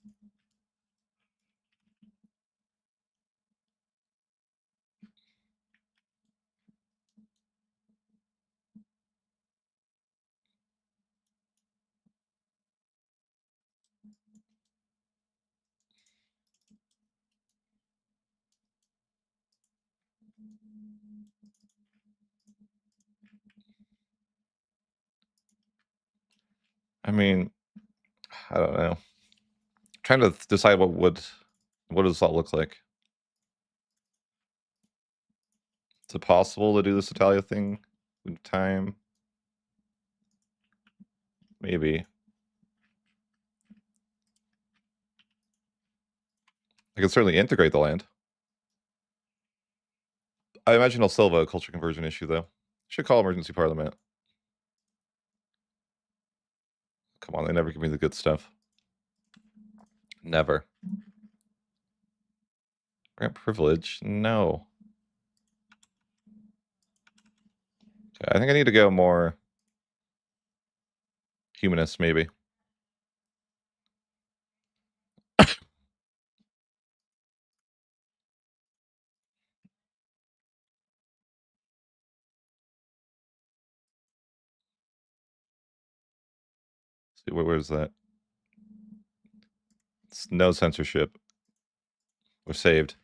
I mean, I don't know. Trying to decide what does that look like? Is it possible to do this Italia thing in time? Maybe. I can certainly integrate the land. I imagine I'll still have a culture conversion issue, though. Should call emergency parliament. Come on, they never give me the good stuff. Never. Grant privilege? No. Okay, I think I need to go more humanist, maybe. See, where's that? It's no censorship. We're saved.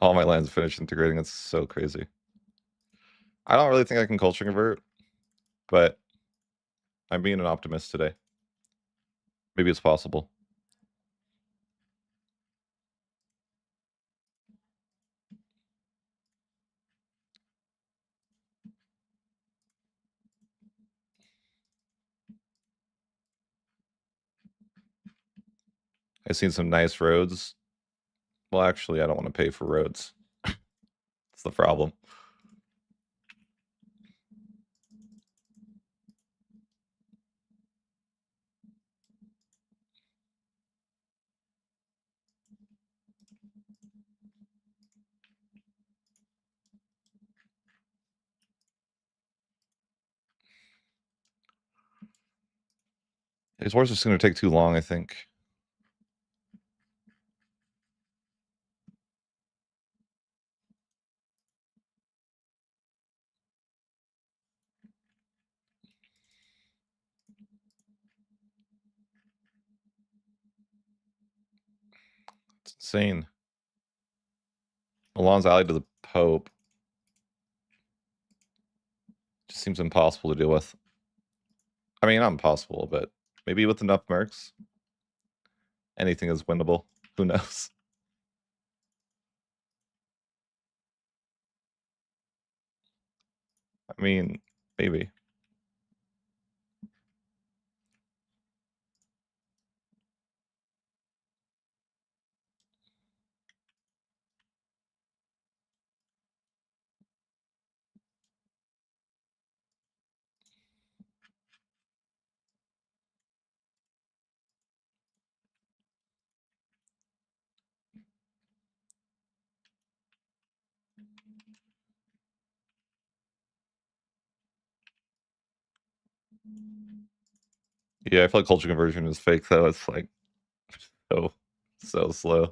All my lands finished integrating. It's so crazy. I don't really think I can culture convert, but I'm being an optimist today. Maybe it's possible. I've seen some nice roads. Well, actually, I don't want to pay for roads. That's the problem. These wars are just going to take too long, I think. It's insane. Milan's allied to the Pope. Just seems impossible to deal with. I mean, not impossible, but maybe with enough mercs, anything is winnable. Who knows? I mean, maybe. Yeah, I feel like culture conversion is fake, though. It's like so slow.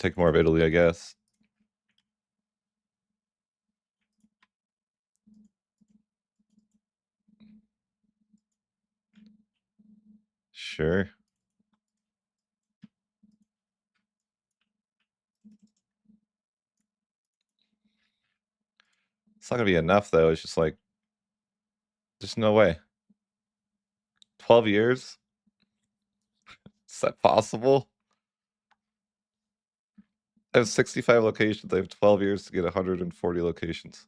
Take more of Italy, I guess. Sure. It's not gonna be enough though. It's just like, there's no way. 12 years? Is that possible? I have 65 locations. I have 12 years to get 140 locations.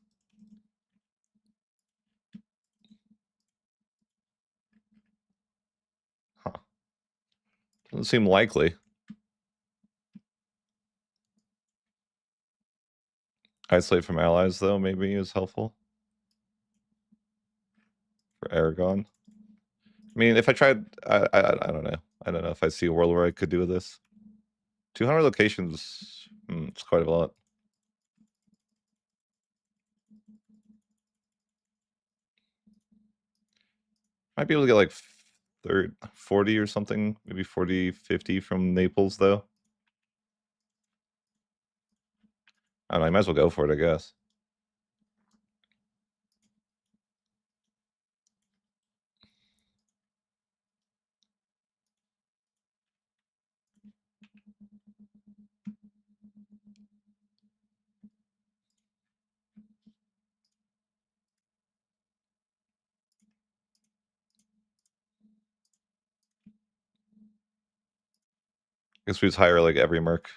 Huh. Doesn't seem likely. Isolate from allies, though, maybe is helpful. For Aragon. I mean, if I tried, I don't know. I don't know if I see a world where I could do this. 200 locations, it's quite a lot. Might be able to get like 40 or something, maybe 40, 50 from Naples, though. I don't know, I might as well go for it, I guess. I guess we just hire like every merc.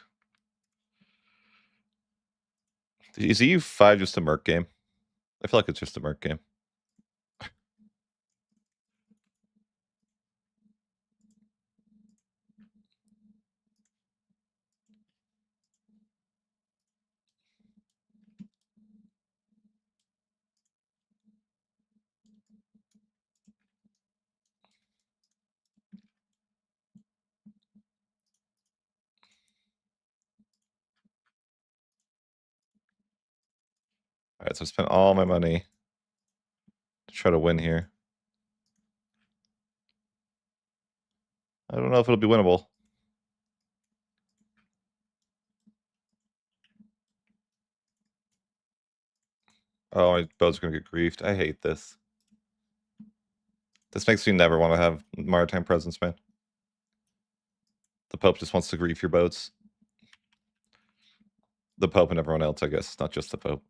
Is EU5 just a merc game? I feel like it's just a merc game. All right, so I spent all my money to try to win here. I don't know if it'll be winnable. Oh, my boat's gonna get griefed. I hate this. This makes me never want to have maritime presence, man. The Pope just wants to grief your boats. The Pope and everyone else, I guess, not just the Pope.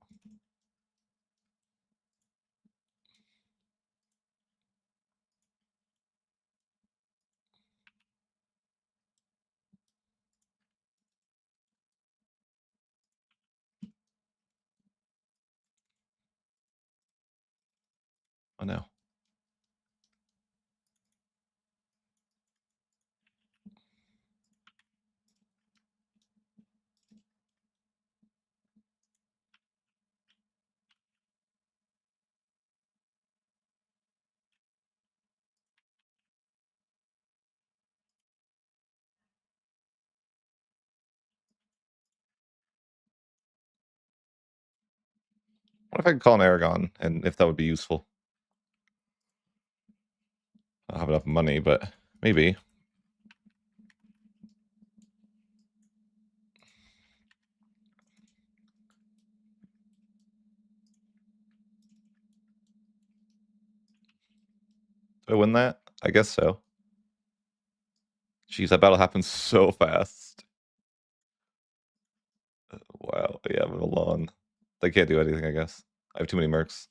Oh no. What if I could call an Aragon, and if that would be useful? I don't have enough money, but maybe. Did I win that? I guess so. Jeez, that battle happened so fast. Wow. Yeah, Milan. They can't do anything, I guess. I have too many mercs.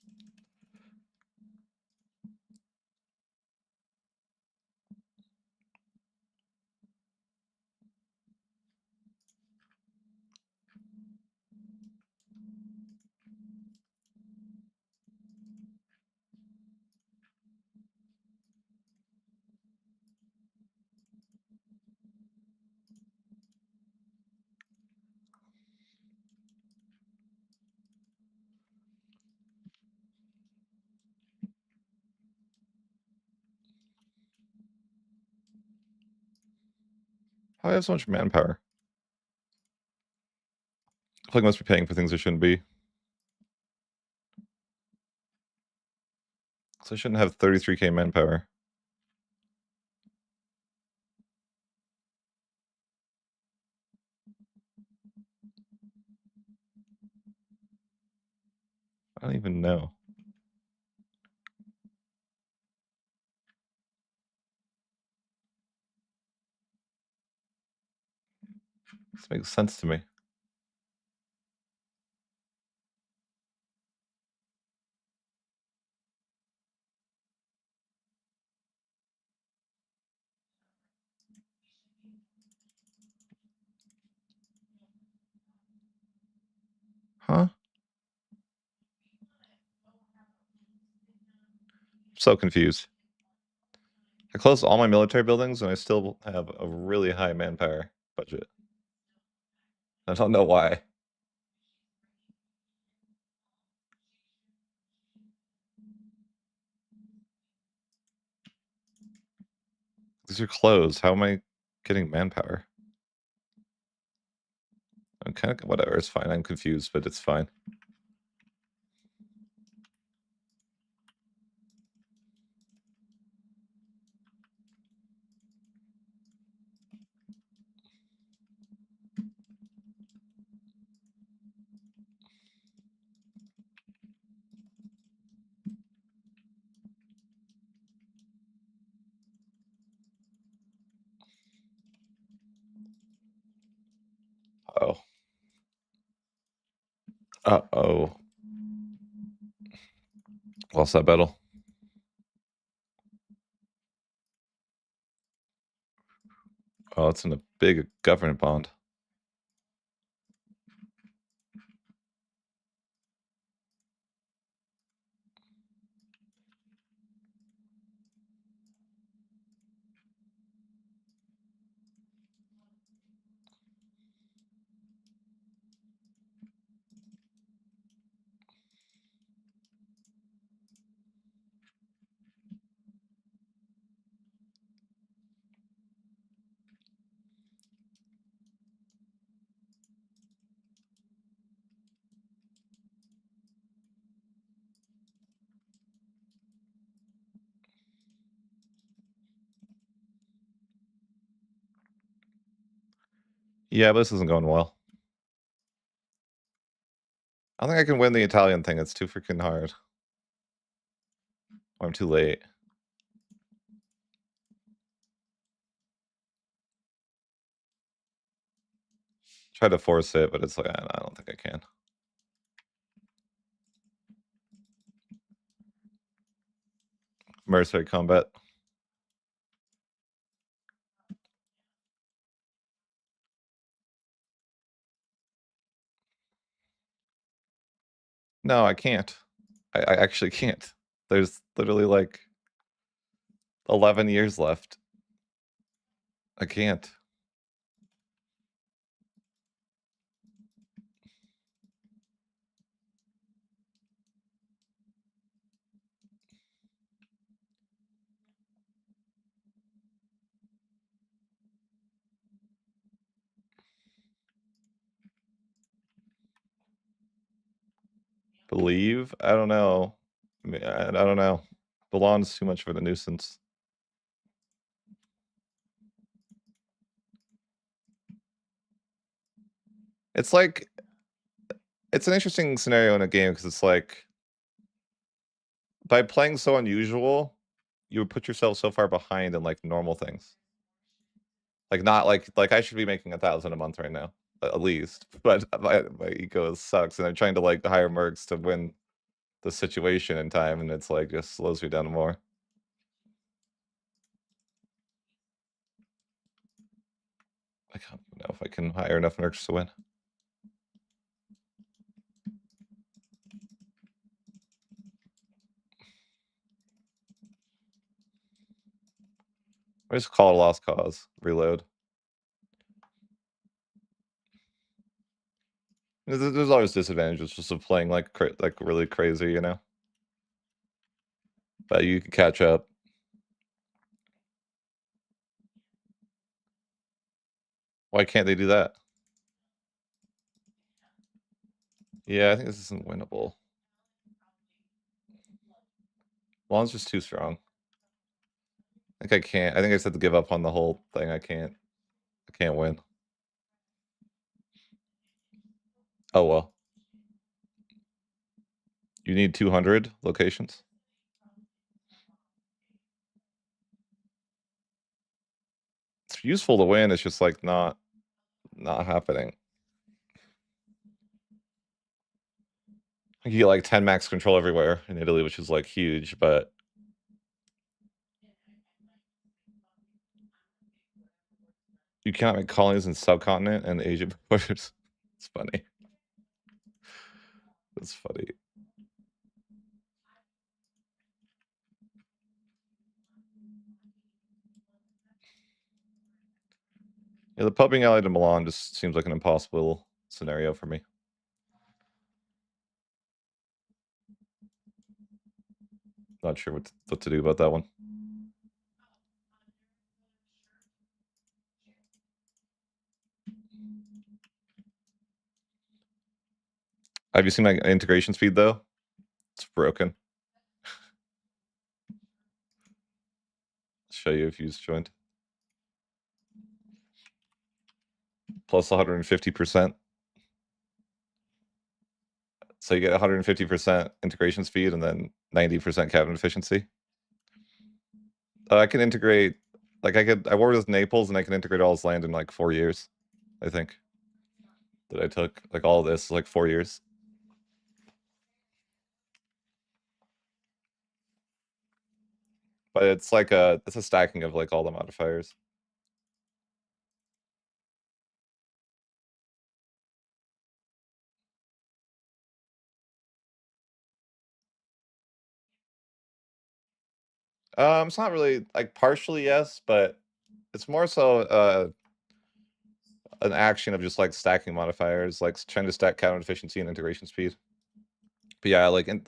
How do I have so much manpower? I feel like I must be paying for things I shouldn't be. So I shouldn't have 33k manpower. I don't even know. This makes sense to me. Huh? So confused. I closed all my military buildings and I still have a really high manpower budget. I don't know why. These are closed. How am I getting manpower? I'm kind of whatever. It's fine. I'm confused, but it's fine. Oh. Uh-oh. Lost that battle. Oh, it's in a big government bond. Yeah, but this isn't going well. I don't think I can win the Italian thing. It's too freaking hard. Or I'm too late. Try to force it, but it's like, I don't think I can. Mercenary combat. No, I can't. I actually can't. There's literally like 11 years left. I can't. Believe? I don't know. I don't know. Belong's too much of a nuisance. It's like it's an interesting scenario in a game because it's like by playing so unusual, you would put yourself so far behind in like normal things. Like not like I should be making 1,000 a month right now, at least. But my ego sucks, and I'm trying to like hire mercs to win the situation in time, and it's like just slows me down more. I don't know if I can hire enough mercs to win. I just call it a lost cause. Reload. There's always disadvantages just of playing like really crazy, you know. But you can catch up. Why can't they do that? Yeah, I think this isn't winnable. Lon's just too strong. I think I can't. I think I just have to give up on the whole thing. I can't. I can't win. Oh well. You need 200 locations. It's useful to win. It's just like not happening. You get like 10 max control everywhere in Italy, which is like huge, but you cannot make colonies in subcontinent and Asia borders. It's funny. It's funny. Yeah, the pub being allied to Milan just seems like an impossible scenario for me. Not sure what to do about that one. Have you seen my integration speed though? It's broken. I'll show you if you joined. Plus 150%. So you get 150% integration speed and then 90% cabinet efficiency. I can integrate, like I worked with Naples and I can integrate all his land in like 4 years, I think. That I took, like all of this, like 4 years. But it's like it's a stacking of like all the modifiers. It's not really like partially yes, but it's more so an action of just like stacking modifiers, like trying to stack cabinet efficiency and integration speed. But yeah, I think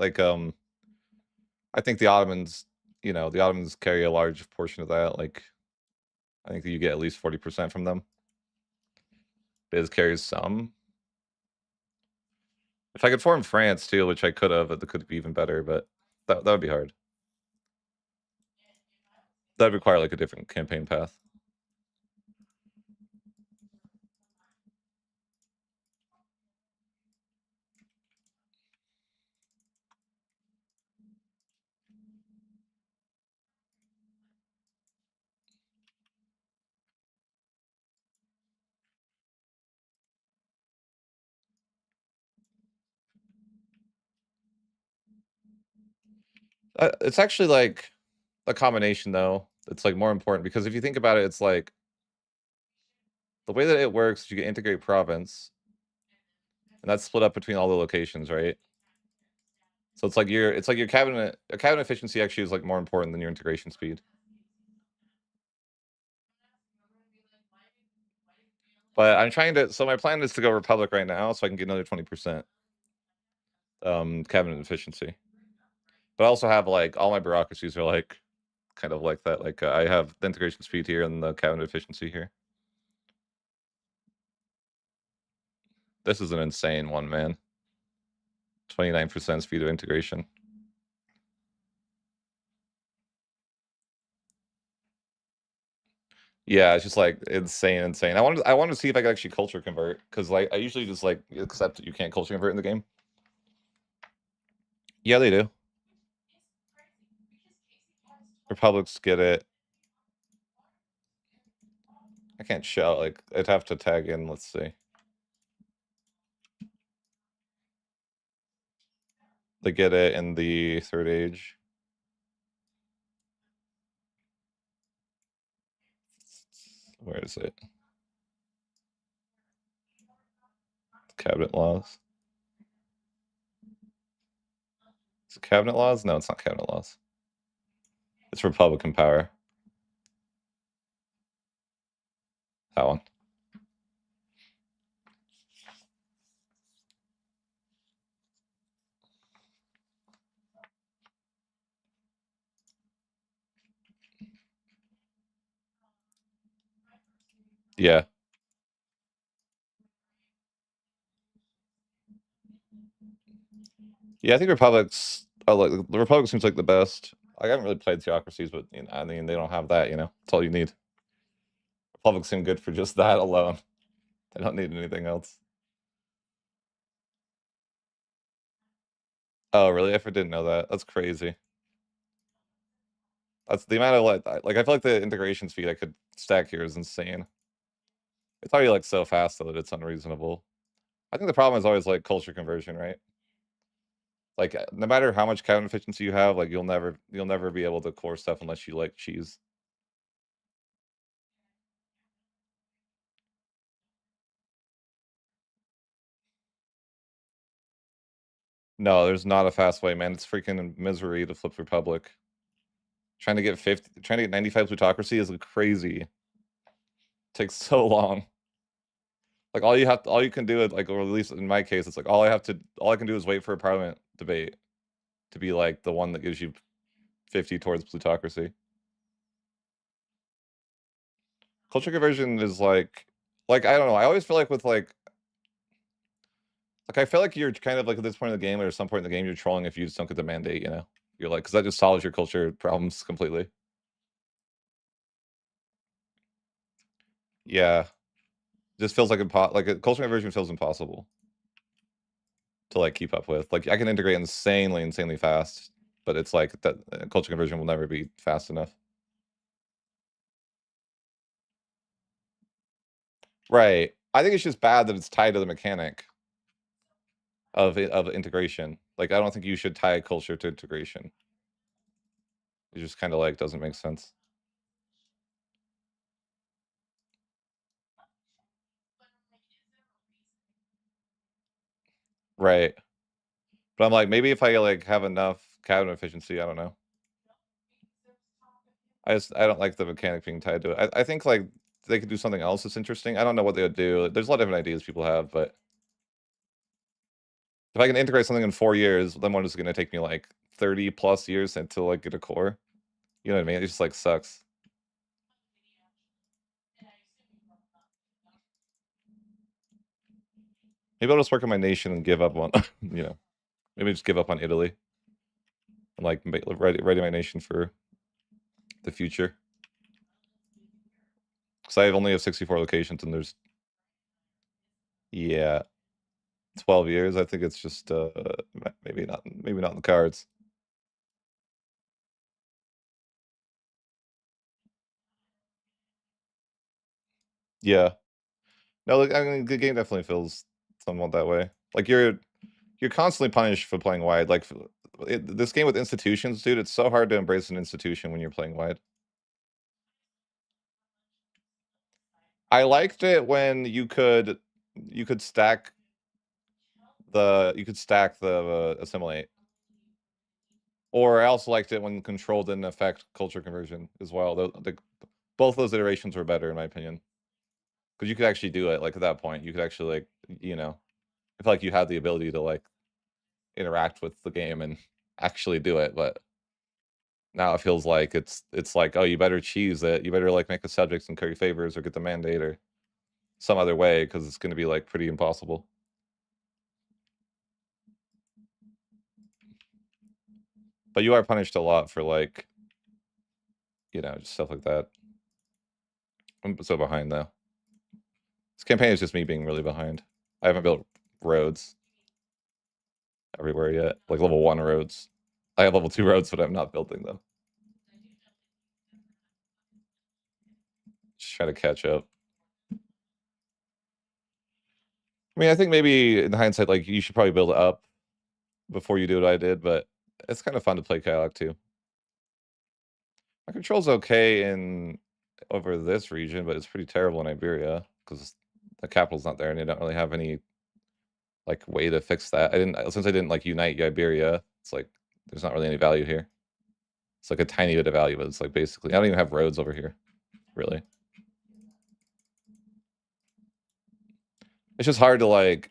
the Ottomans, the Ottomans carry a large portion of that. Like I think that you get at least 40% from them. Biz carries some. If I could form France too, which I could have, it could be even better, but that would be hard. That'd require like a different campaign path. It's actually like a combination though. It's like more important because if you think about it, it's like the way that it works is you can integrate province, and that's split up between all the locations, right? So it's like your cabinet efficiency actually is like more important than your integration speed. But I'm trying to. So my plan is to go Republic right now, so I can get another 20% cabinet efficiency. But I also have like all my bureaucracies are like kind of like that. Like I have the integration speed here and the cabinet efficiency here. This is an insane one, man. 29% speed of integration. Yeah, it's just like insane. I wanted to see if I could actually culture convert because like I usually just like accept that you can't culture convert in the game. Yeah, they do. Republics get it. I can't show like I'd have to tag in. Let's see. They get it in the Third Age. Where is it? Cabinet laws. Is it cabinet laws? No, it's not cabinet laws. It's Republican power. That one. Yeah. Yeah, I think Republics. Oh, look, the Republic seems like the best. I haven't really played theocracies, but I mean, they don't have that. That's all you need. Republics seem good for just that alone. They don't need anything else. Oh, really? I didn't know that. That's crazy. That's the amount of like I feel like the integration speed I could stack here is insane. It's already like so fast though that it's unreasonable. I think the problem is always like culture conversion, right? Like no matter how much cabinet efficiency you have, like you'll never be able to core stuff unless you like cheese. No, there's not a fast way, man. It's freaking misery to flip Republic. Trying to get 95 plutocracy is crazy. Takes so long. Like all you can do is like, or at least in my case, it's like all I can do is wait for a parliament debate to be like the one that gives you 50 towards plutocracy. Culture conversion is like I don't know. I always feel like with like I feel like you're kind of like at this point in the game or at some point in the game you're trolling if you just don't get the mandate, you know? You're like, because that just solves your culture problems completely. Yeah. Just feels like like a culture conversion feels impossible to like keep up with. Like I can integrate insanely fast, but it's like that culture conversion will never be fast enough. Right. I think it's just bad that it's tied to the mechanic of integration. Like I don't think you should tie culture to integration. It just kind of like doesn't make sense. Right. But I'm like, maybe if I like have enough cabinet efficiency, I don't know. I don't like the mechanic being tied to it. I think like they could do something else that's interesting. I don't know what they would do. There's a lot of different ideas people have, but if I can integrate something in 4 years, then what is it going to take me like 30 plus years until like get a core? You know what I mean? It just like sucks. Maybe I'll just work on my nation and give up on, you know, maybe just give up on Italy and like ready my nation for the future. Because I only have 64 locations and there's, yeah, 12 years. I think it's just maybe not in the cards. Yeah. No, look, I mean, the game definitely feels somewhat that way. Like you're constantly punished for playing wide. Like this game with institutions, dude, it's so hard to embrace an institution when you're playing wide. I liked it when you could stack the assimilate. Or I also liked it when control didn't affect culture conversion as well. Both those iterations were better in my opinion. Because you could actually do it, like at that point, you could actually like, you know, I feel like you had the ability to like interact with the game and actually do it, but now it feels like it's like, oh, you better cheese it. You better like make the subjects and curry favors or get the mandate or some other way because it's going to be like pretty impossible. But you are punished a lot for like, you know, just stuff like that. I'm so behind though. This campaign is just me being really behind. I haven't built roads everywhere yet, like level 1 roads. I have level 2 roads, but I'm not building them. Just try to catch up. I mean, I think maybe in hindsight, like you should probably build it up before you do what I did, but it's kind of fun to play kayak too. My control's okay in over this region, but it's pretty terrible in Iberia because the capital's not there and they don't really have any like way to fix that. Since I didn't like unite Iberia, it's like there's not really any value here. It's like a tiny bit of value, but it's like basically I don't even have roads over here, really. It's just hard to like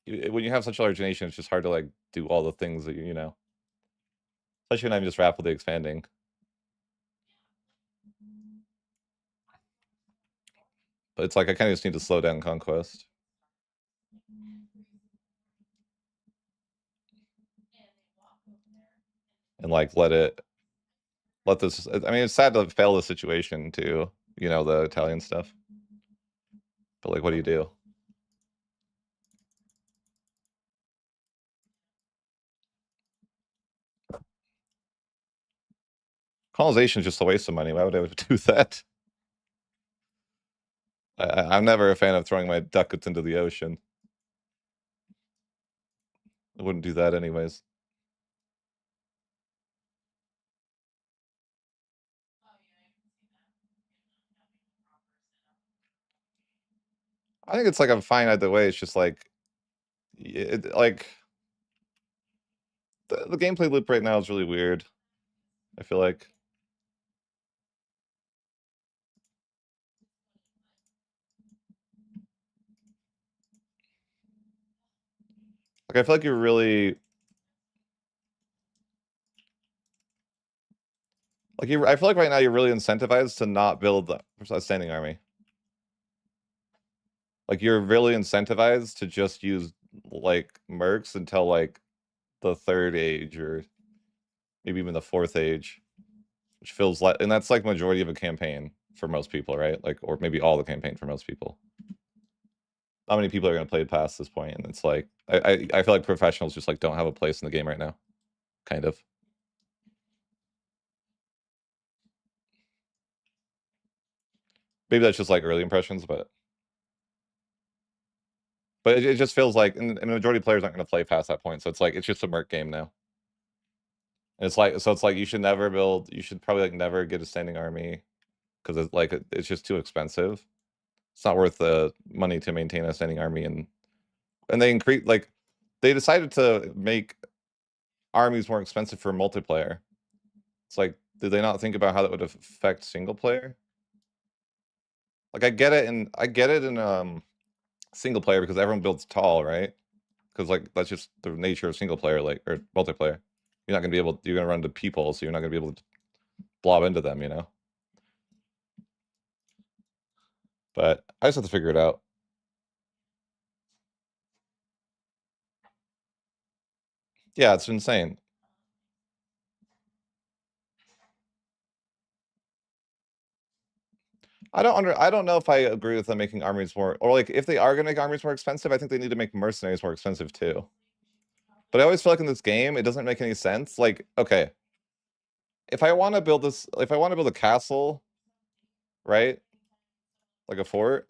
when you have such a large nation, it's just hard to like do all the things that you know. Especially when I'm just rapidly expanding. But it's like I kind of just need to slow down conquest and like let this. I mean, it's sad to fail the situation too. You know, the Italian stuff. But like, what do you do? Colonization is just a waste of money. Why would I do that? I'm never a fan of throwing my ducats into the ocean. I wouldn't do that anyways. I think it's like I'm fine either way. It's just like, like the gameplay loop right now is really weird. I feel like. Like I feel like you're really like you. I feel like right now you're really incentivized to not build a standing army. Like you're really incentivized to just use like mercs until like the third age or maybe even the fourth age, which feels like, and that's like majority of a campaign for most people, right? Like, or maybe all the campaign for most people. Not many people are going to play it past this point, and it's like I feel like professionals just like don't have a place in the game right now, kind of. Maybe that's just like early impressions, but it just feels like, and the majority of players aren't going to play past that point, so it's like it's just a merc game now. And it's like, so it's like you should never build. You should probably like never get a standing army because it's like it's just too expensive. It's not worth the money to maintain a standing army, and they increase like they decided to make armies more expensive for multiplayer. It's like, did they not think about how that would affect single player? Like I get it in single player because everyone builds tall, right? Because like that's just the nature of single player, like, or multiplayer. You're not gonna be able. You're gonna run into people, so you're not gonna be able to blob into them, you know. But I just have to figure it out. Yeah, it's insane. I don't know if I agree with them making armies more, or like if they are gonna make armies more expensive, I think they need to make mercenaries more expensive too. But I always feel like in this game, it doesn't make any sense. Like, okay, if I want to build this, if I want to build a castle, right? Like a fort,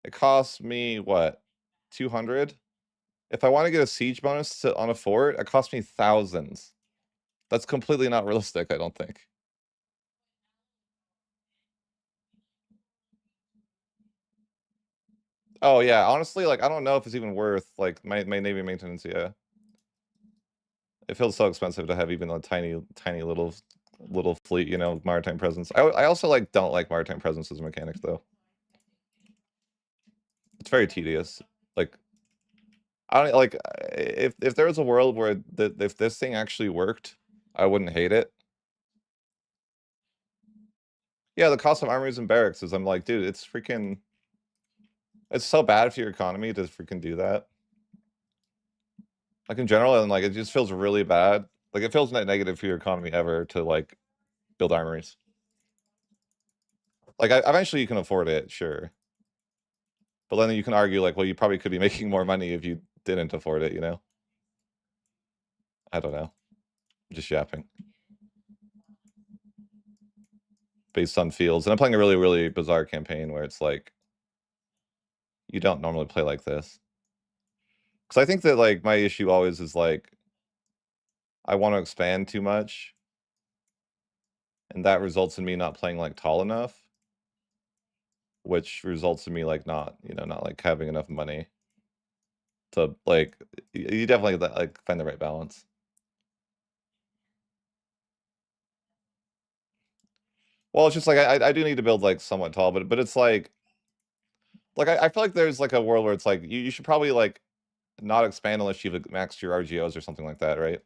it costs me what, 200? If I want to get a siege bonus on a fort, it costs me thousands. That's completely not realistic, I don't think. Oh yeah, honestly, like I don't know if it's even worth like my navy maintenance. Yeah, it feels so expensive to have even a tiny little fleet. You know, maritime presence. I also like don't like maritime presence as a mechanic though. It's very tedious. Like I don't like if there was a world where if this thing actually worked, I wouldn't hate it. Yeah, the cost of armies and barracks is, I'm like, dude, it's freaking, it's so bad for your economy to freaking do that. Like in general, and like it just feels really bad. Like it feels negative for your economy ever to like build armories. Like eventually you can afford it, sure. But then you can argue like, well, you probably could be making more money if you didn't afford it, you know? I don't know. I'm just yapping. Based on fields. And I'm playing a really bizarre campaign where it's like you don't normally play like this. Because I think that like my issue always is like I want to expand too much, and that results in me not playing like tall enough, which results in me like not, you know, not like having enough money to like you definitely like find the right balance. Well, it's just like I do need to build like somewhat tall, but it's like I feel like there's like a world where it's like you should probably like not expand unless you've maxed your RGOs or something like that, right?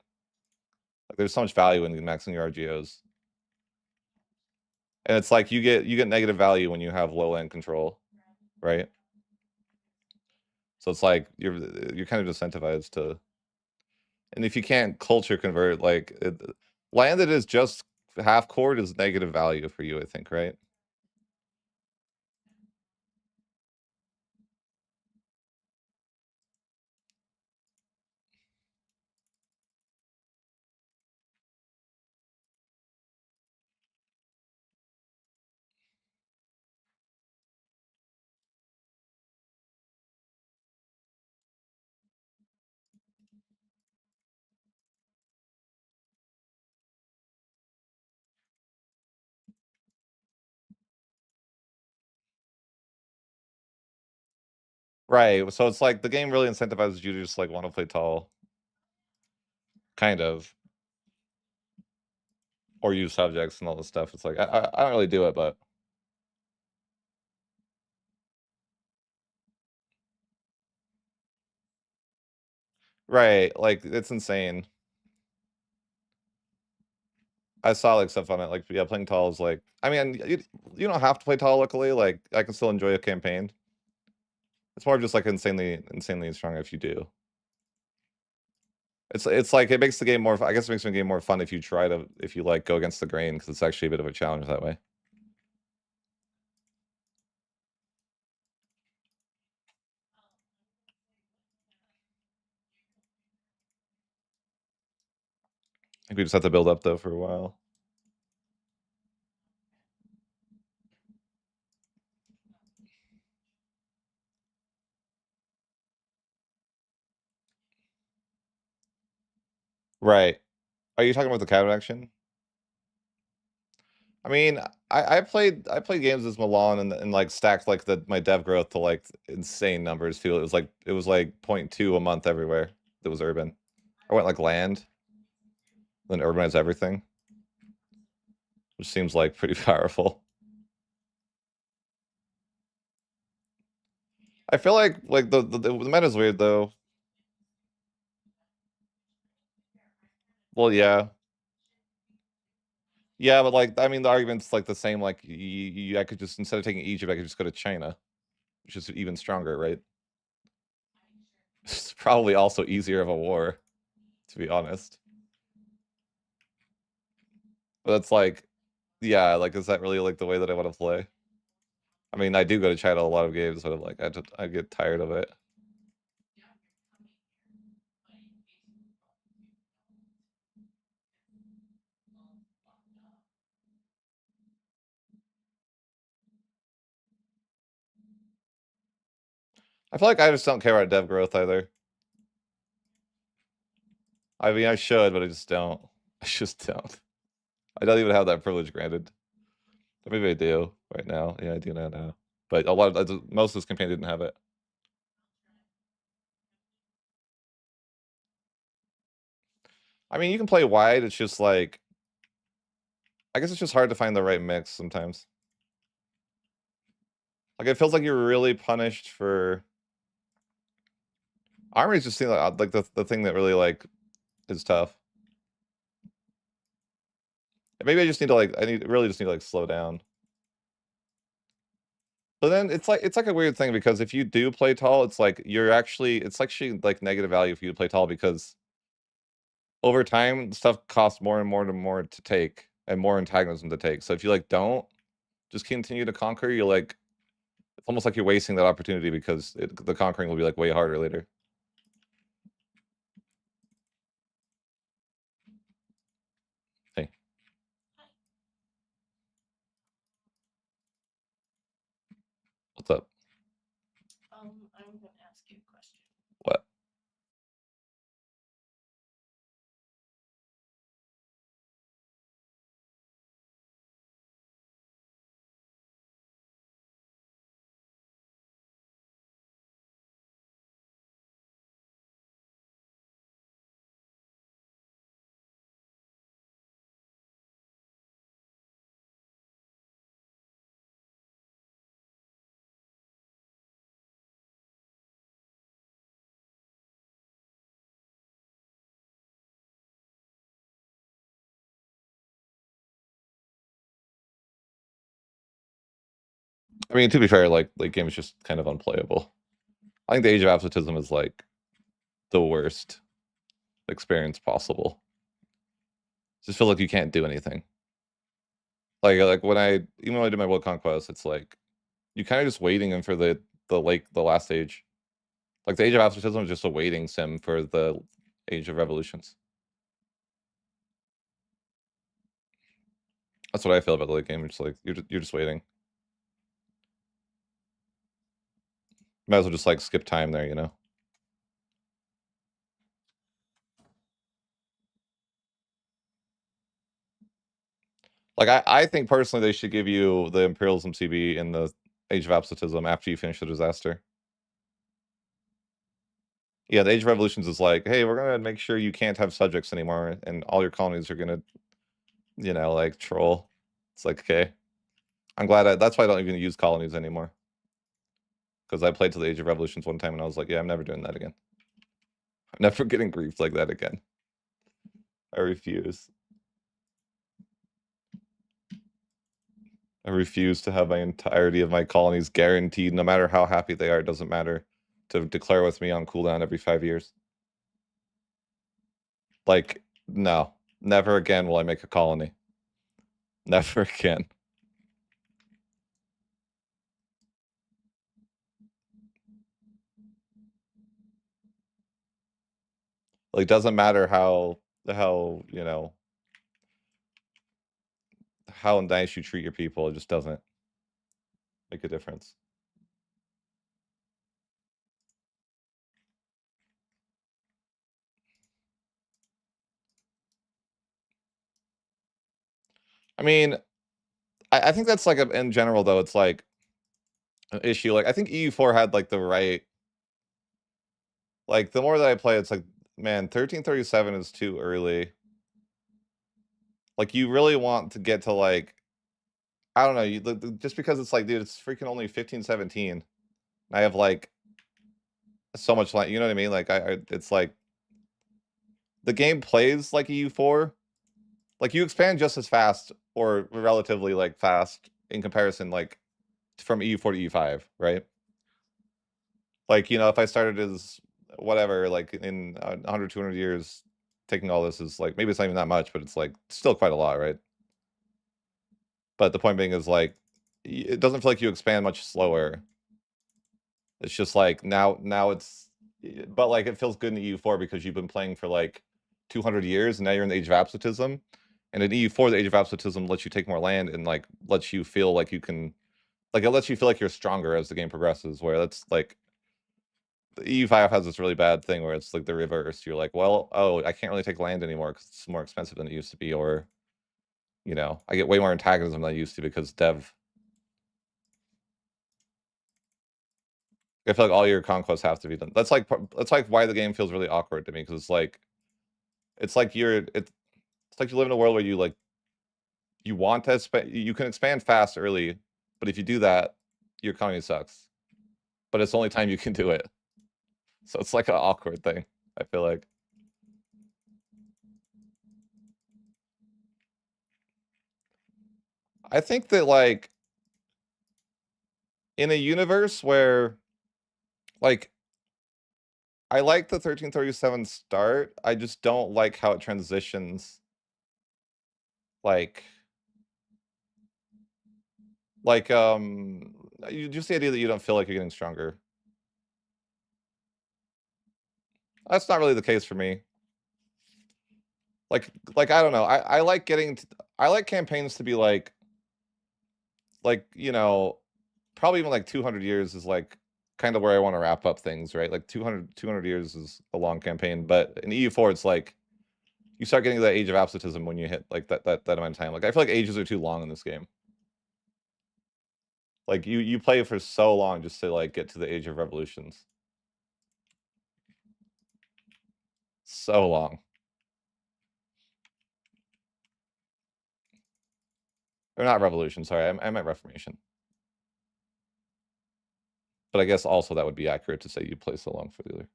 Like there's so much value in maxing your RGOs. And it's like you get negative value when you have low end control, right? So it's like you're kind of disincentivized to, and if you can't culture convert, like land that is just half court is negative value for you, I think, right? Right. So it's like the game really incentivizes you to just like want to play tall, kind of, or use subjects and all this stuff. It's like I don't really do it, but right, like it's insane. I saw like stuff on it, like yeah, playing tall is like. I mean, you don't have to play tall. Luckily, like I can still enjoy a campaign. It's more just like insanely strong if you do. It's like it makes the game more. I guess it makes the game more fun if you try to if you like go against the grain because it's actually a bit of a challenge that way. I think we just have to build up though for a while. Right. Are you talking about the cabinet action? I mean, I played games as Milan and like stacked like my dev growth to like insane numbers too. It was like 0.2 a month everywhere that was urban. I went like land, then urbanized everything, which seems like pretty powerful. I feel like the meta's weird though. Well, yeah. Yeah, but like I mean the argument's like the same, like I could just instead of taking Egypt, I could just go to China, which is even stronger, right? It's probably also easier of a war, to be honest. But it's like, yeah, like is that really like the way that I want to play? I mean, I do go to China a lot of games, but I'm like I get tired of it. I feel like I just don't care about dev growth either. I mean, I should, but I just don't. I just don't. I don't even have that privilege granted. Maybe I do right now. Yeah, I do now. But a lot of most of this campaign didn't have it. I mean, you can play wide. It's just like I guess it's just hard to find the right mix sometimes. Like it feels like you're really punished for armories. Just seem like the thing that really like is tough. Maybe I just need to like really just need to like slow down. But then it's like a weird thing because if you do play tall, it's like it's actually like negative value for you to play tall because over time stuff costs more and more and more to take and more antagonism to take. So if you like don't just continue to conquer, you're like it's almost like you're wasting that opportunity because the conquering will be like way harder later. Hey, what's up? What? I mean, to be fair, like late game is just kind of unplayable. I think the Age of Absolutism is like the worst experience possible. Just feel like you can't do anything. Like when even when I did my world conquest, it's like you kind of just waiting for the last age. Like the Age of Absolutism is just a waiting sim for the Age of Revolutions. That's what I feel about the late game. It's like you're just waiting. Might as well just like skip time there, you know. Like I think personally they should give you the Imperialism CB in the Age of Absolutism after you finish the disaster. Yeah, the Age of Revolutions is like, hey, we're gonna make sure you can't have subjects anymore, and all your colonies are gonna, like troll. It's like, okay. I'm glad that's why I don't even use colonies anymore. Because I played to the Age of Revolutions one time and I was like, yeah, I'm never doing that again. I'm never getting griefed like that again. I refuse. I refuse to have my entirety of my colonies guaranteed, no matter how happy they are, it doesn't matter, to declare with me on cooldown every 5 years. Like, no. Never again will I make a colony. Never again. Like, doesn't matter how how nice you treat your people, it just doesn't make a difference. I mean, I think that's like in general though, it's like an issue. Like I think EU4 had like the right, like the more that I play, it's like, man, 1337 is too early. Like you really want to get to like, I don't know, just because it's like, dude, it's freaking only 1517. I have like so much like, you know what I mean? Like it's like the game plays like EU4. Like you expand just as fast or relatively like fast in comparison, like from EU4 to EU5, right? Like, if I started as whatever, like in 100, 200 years, taking all this is like, maybe it's not even that much, but it's like still quite a lot, right? But the point being is like, it doesn't feel like you expand much slower. It's just like now it's, but like it feels good in EU4 because you've been playing for like 200 years and now you're in the Age of Absolutism. And in EU4, the Age of Absolutism lets you take more land and like lets you feel like you can, like it lets you feel like you're stronger as the game progresses, where that's like, the EU5 has this really bad thing where it's like the reverse. You're like, well, oh, I can't really take land anymore because it's more expensive than it used to be, or I get way more antagonism than I used to because dev. I feel like all your conquests have to be done. That's like why the game feels really awkward to me, because it's like you live in a world where you want to you can expand fast early, but if you do that, your economy sucks. But it's the only time you can do it. So it's like an awkward thing, I feel like. I think that like in a universe where like I like the 1337 start, I just don't like how it transitions. Like just the idea that you don't feel like you're getting stronger. That's not really the case for me. Like I don't know. I like I like campaigns to be like probably even like 200 years is like kind of where I want to wrap up things, right? Like 200 years is a long campaign, but in EU4 it's like you start getting to that Age of Absolutism when you hit like that amount of time. Like I feel like ages are too long in this game. Like you play for so long just to like get to the Age of Revolutions. So long. Or not Revolution, sorry, I meant Reformation. But I guess also that would be accurate to say you play so long for the other.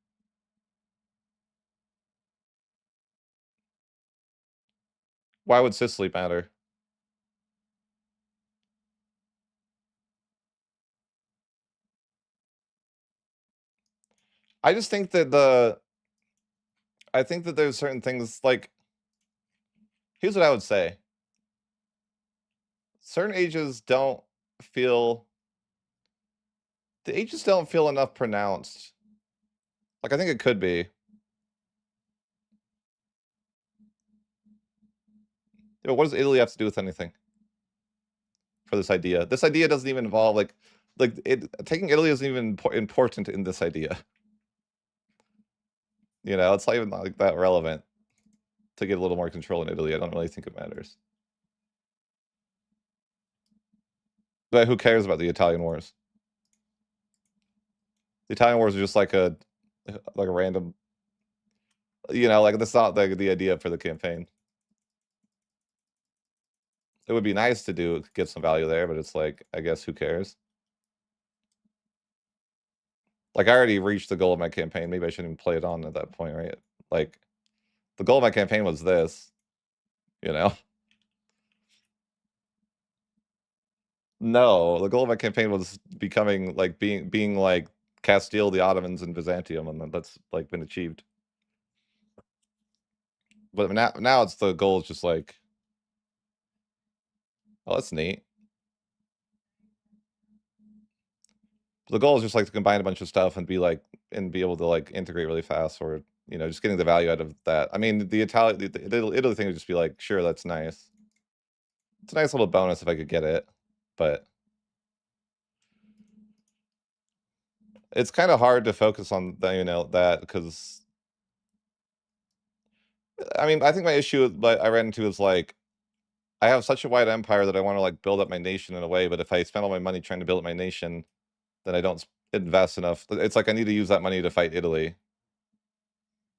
Why would Sicily matter? I just think that I think that there's certain things like, here's what I would say. Certain ages don't feel, the ages don't feel enough pronounced. Like I think it could be. But what does Italy have to do with anything for this idea? This idea doesn't even involve like taking Italy isn't even important in this idea. It's not even like that relevant to get a little more control in Italy. I don't really think it matters. But who cares about the Italian wars? The Italian wars are just like like a random, you know, like that's not the idea for the campaign. It would be nice to do get some value there, but it's like, I guess who cares? Like I already reached the goal of my campaign. Maybe I shouldn't even play it on at that point, right? Like the goal of my campaign was this, you know? No, the goal of my campaign was becoming like being like Castile, the Ottomans, and Byzantium, and that's like been achieved. But now it's the goal is just like, oh, that's neat. The goal is just like to combine a bunch of stuff and be like and be able to like integrate really fast, or you know, just getting the value out of that. I mean, the Italy thing would just be like, sure, that's nice. It's a nice little bonus if I could get it, but it's kind of hard to focus on the, you know, that because I mean, I think my issue that I ran into is like I have such a wide empire that I want to like build up my nation in a way, but if I spend all my money trying to build up my nation, then I don't invest enough. It's like I need to use that money to fight Italy.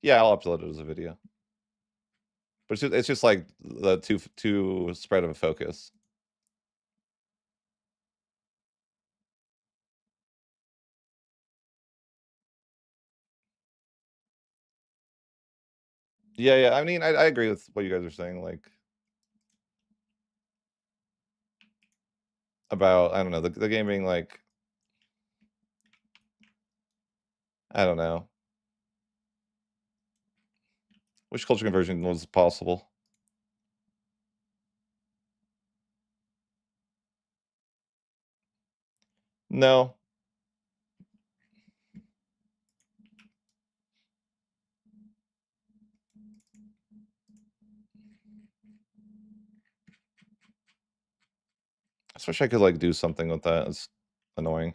Yeah, I'll upload it as a video. But it's just like the too spread of a focus. Yeah, yeah. I mean, I agree with what you guys are saying, like about I don't know the game being like I don't know. Which culture conversion was possible? No, I just wish I could like do something with that. It's annoying.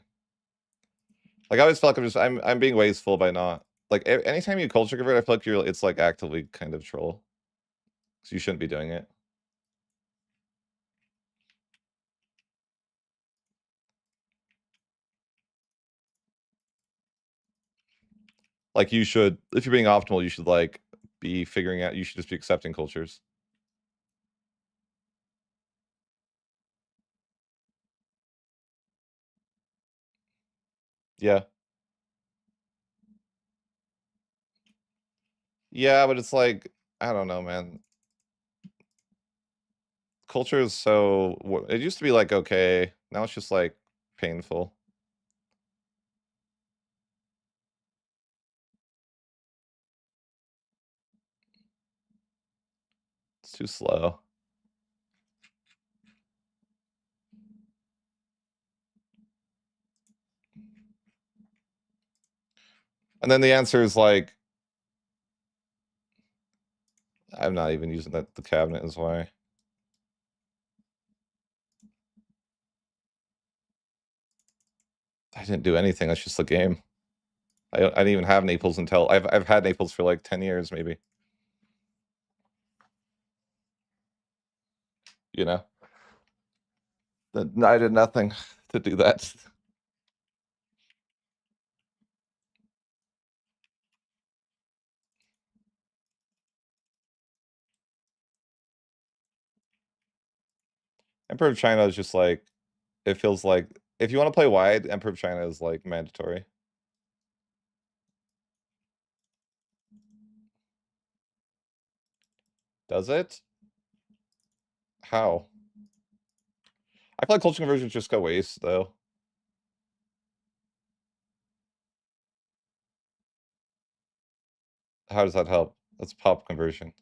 Like I always feel like I'm being wasteful by not like anytime you culture convert, I feel like it's like actively kind of troll. So you shouldn't be doing it. Like you should, if you're being optimal, you should like be figuring out. You should just be accepting cultures. Yeah, yeah, but it's like I don't know, man. Culture is so. It used to be like okay, now it's just like painful. It's too slow. And then the answer is like, I'm not even using that. The cabinet is why. I didn't do anything. That's just the game. I didn't even have Naples until I've had Naples for like 10 years, maybe. You know, I did nothing to do that. Emperor of China is just like it feels like if you want to play wide, Emperor of China is like mandatory. Does it? How? I feel like culture conversions just go waste though. How does that help? That's pop conversion.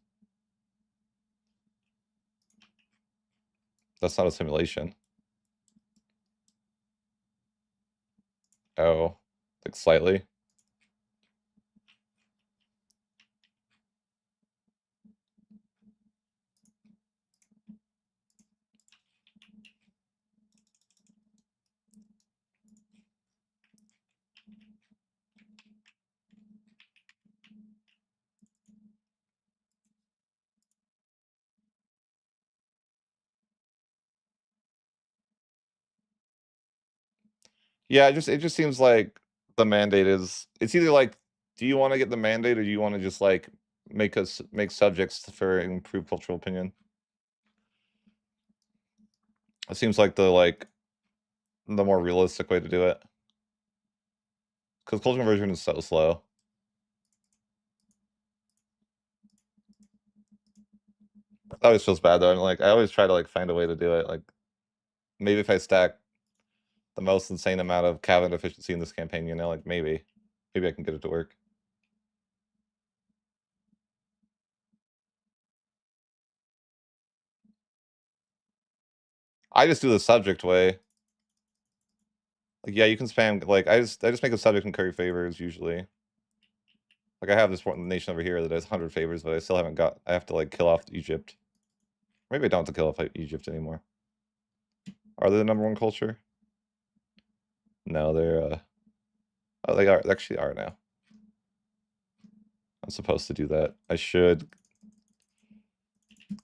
That's not a simulation. Oh, like slightly. Yeah, it just seems like the mandate is it's either like Do you want to get the mandate, or do you want to just like make subjects for improved cultural opinion? It seems like the more realistic way to do it, because cultural conversion is so slow. It always feels bad though, and like I always try to like find a way to do it. Like maybe if I stack the most insane amount of cabinet efficiency in this campaign, you know, like maybe I can get it to work. I just do the subject way. Like, yeah, you can spam, like, I just make a subject and curry favors, usually. Like, I have this one nation over here that has 100 favors, but I still haven't got, I have to, like, kill off Egypt. Maybe I don't have to kill off Egypt anymore. Are they the #1 culture? No, they're, oh, they actually are now. I'm supposed to do that. I should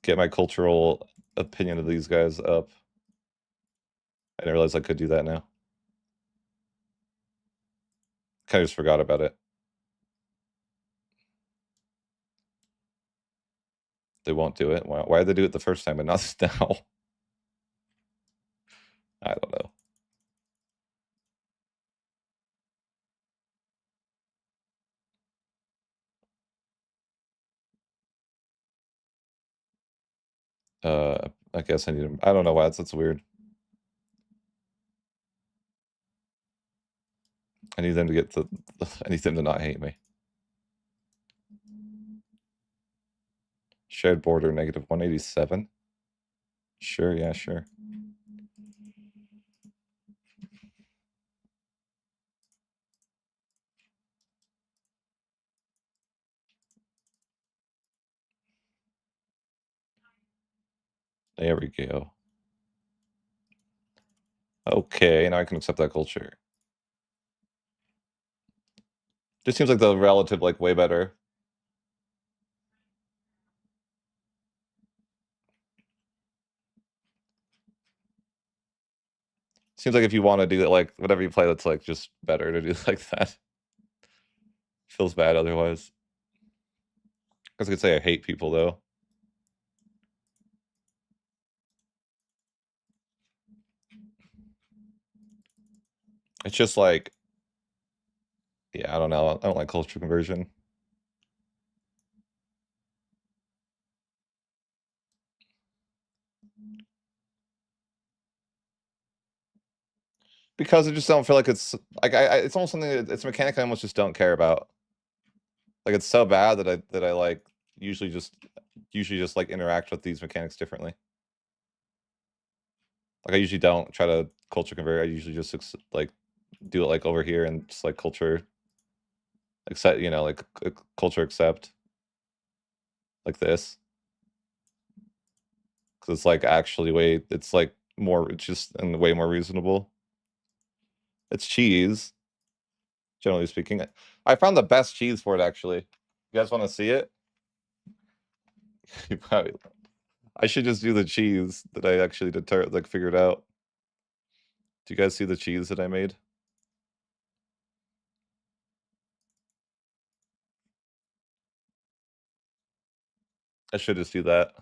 get my cultural opinion of these guys up. I didn't realize I could do that now. Kind of just forgot about it. They won't do it. Why did they do it the first time but not now? I don't know. I guess I need them. I don't know why that's weird. I need them to get the. I need them to not hate me. Shared border -187. Sure, yeah, sure. There we go. Okay, now I can accept that culture. Just seems like the relative, like, way better. Seems like if you want to do it, like, whatever you play, that's, like, just better to do like that. Feels bad otherwise. I was gonna say I hate people, though. It's just like, yeah, I don't know. I don't like culture conversion. Because I just don't feel like it's, like, it's almost something that it's a mechanic I almost just don't care about. Like, it's so bad that I like, usually just like, interact with these mechanics differently. Like, I usually don't try to culture convert, I usually just, like, do it, like, over here and just, like, culture accept, you know, like, culture accept. Like this. Because it's, like, actually way it's, like, more, it's just and way more reasonable. It's cheese, generally speaking. I found the best cheese for it, actually. You guys wanna see it? You probably I should just do the cheese that I actually figured out. Do you guys see the cheese that I made? I should just do that.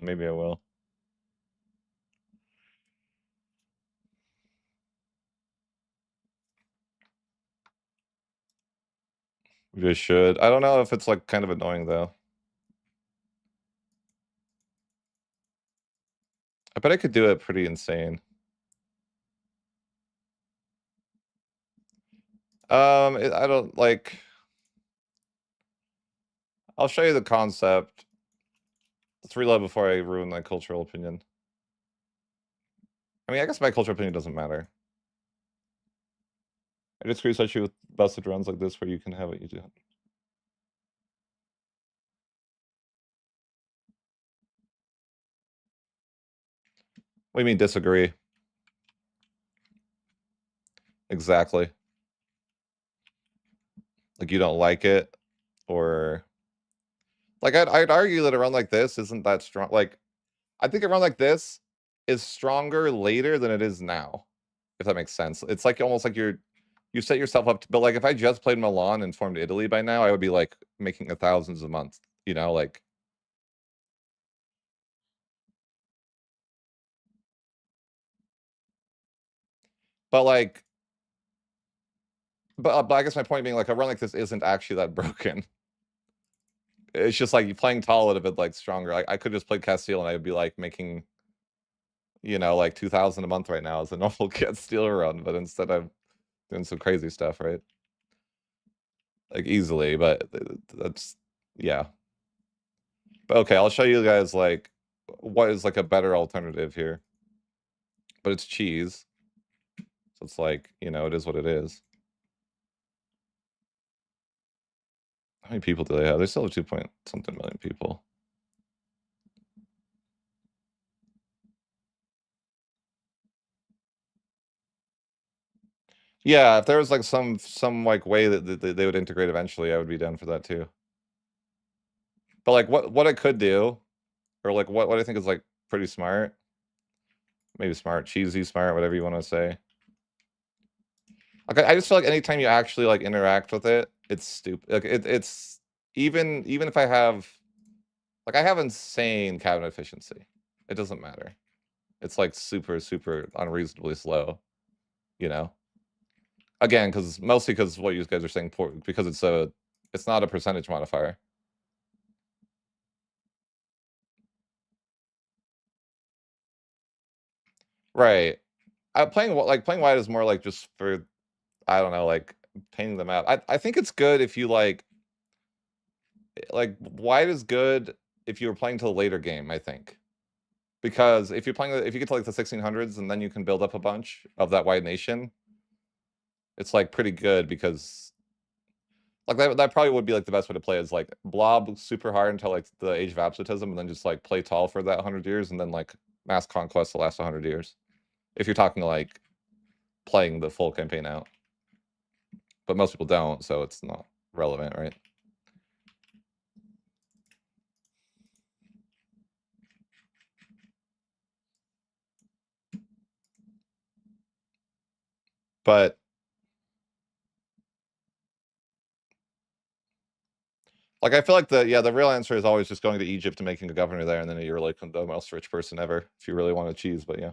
Maybe I will. Maybe I should. I don't know if it's, like, kind of annoying, though. I bet I could do it pretty insane. I don't, like, I'll show you the concept. Let's reload before I ruin my cultural opinion. I mean, I guess my cultural opinion doesn't matter. I just screwed you with busted runs like this where you can have what you do. What do you mean disagree? Exactly. Like, you don't like it, or like, I'd argue that a run like this isn't that strong. Like, I think a run like this is stronger later than it is now, if that makes sense. It's like almost like you're You set yourself up to, but like if I just played Milan and formed Italy by now, I would be like making thousands a month, you know, like. But like, but I guess my point being like a run like this isn't actually that broken. It's just like you playing tall would have been like stronger. Like I could just play Castile and I'd be like making, you know, like 2,000 a month right now as a normal Castile run, but instead I'm doing some crazy stuff, right? Like easily, but that's yeah. But okay, I'll show you guys like what is like a better alternative here. But it's cheese. So it's like, you know, it is what it is. How many people do they have? They still have 2 point something million people. Yeah, if there was like some like way that they would integrate eventually, I would be down for that too. But like what I could do, or like what I think is like pretty smart, maybe smart, cheesy smart, whatever you want to say. Like I just feel like anytime you actually like interact with it, it's stupid. Like it's even if I have like I have insane cabinet efficiency, it doesn't matter. It's like super unreasonably slow, you know. Again, because mostly because what you guys are saying, because it's not a percentage modifier. Right. Playing white is more like just for, I don't know, like painting them out. I think it's good if you like white is good if you were playing to a later game, I think. Because if you get to like the 1600s and then you can build up a bunch of that white nation, it's like pretty good because like that probably would be like the best way to play is like blob super hard until like the age of absolutism and then just like play tall for that 100 years and then like mass conquest the last 100 years. If you're talking like playing the full campaign out. But most people don't, so it's not relevant, right? But like I feel like the real answer is always just going to Egypt and making a governor there, and then you're like the most rich person ever if you really want to cheese. But yeah.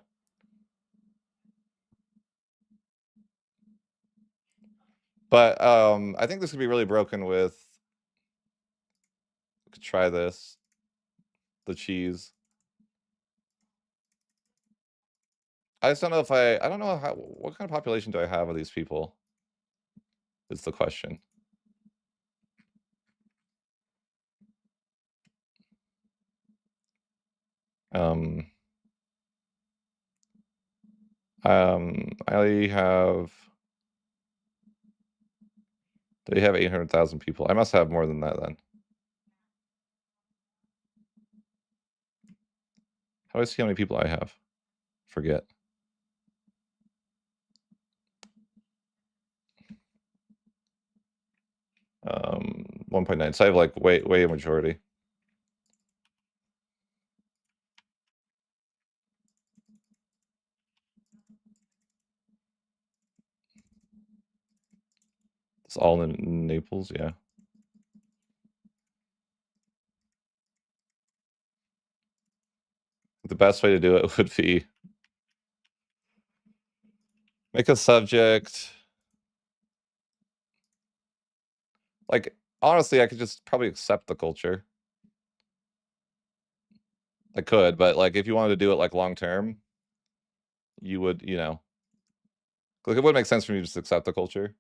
But I think this could be really broken with. Could try this. The cheese. I just don't know if I don't know what kind of population do I have of these people? Is the question. Um, I have. They have 800,000 people. I must have more than that then. How do I see how many people I have? Forget. 1.9. So I have like way a majority. It's all in Naples, yeah. The best way to do it would be make a subject. Like, honestly, I could just probably accept the culture. I could, but like if you wanted to do it like long term, you would, you know. Like it would make sense for me to just accept the culture.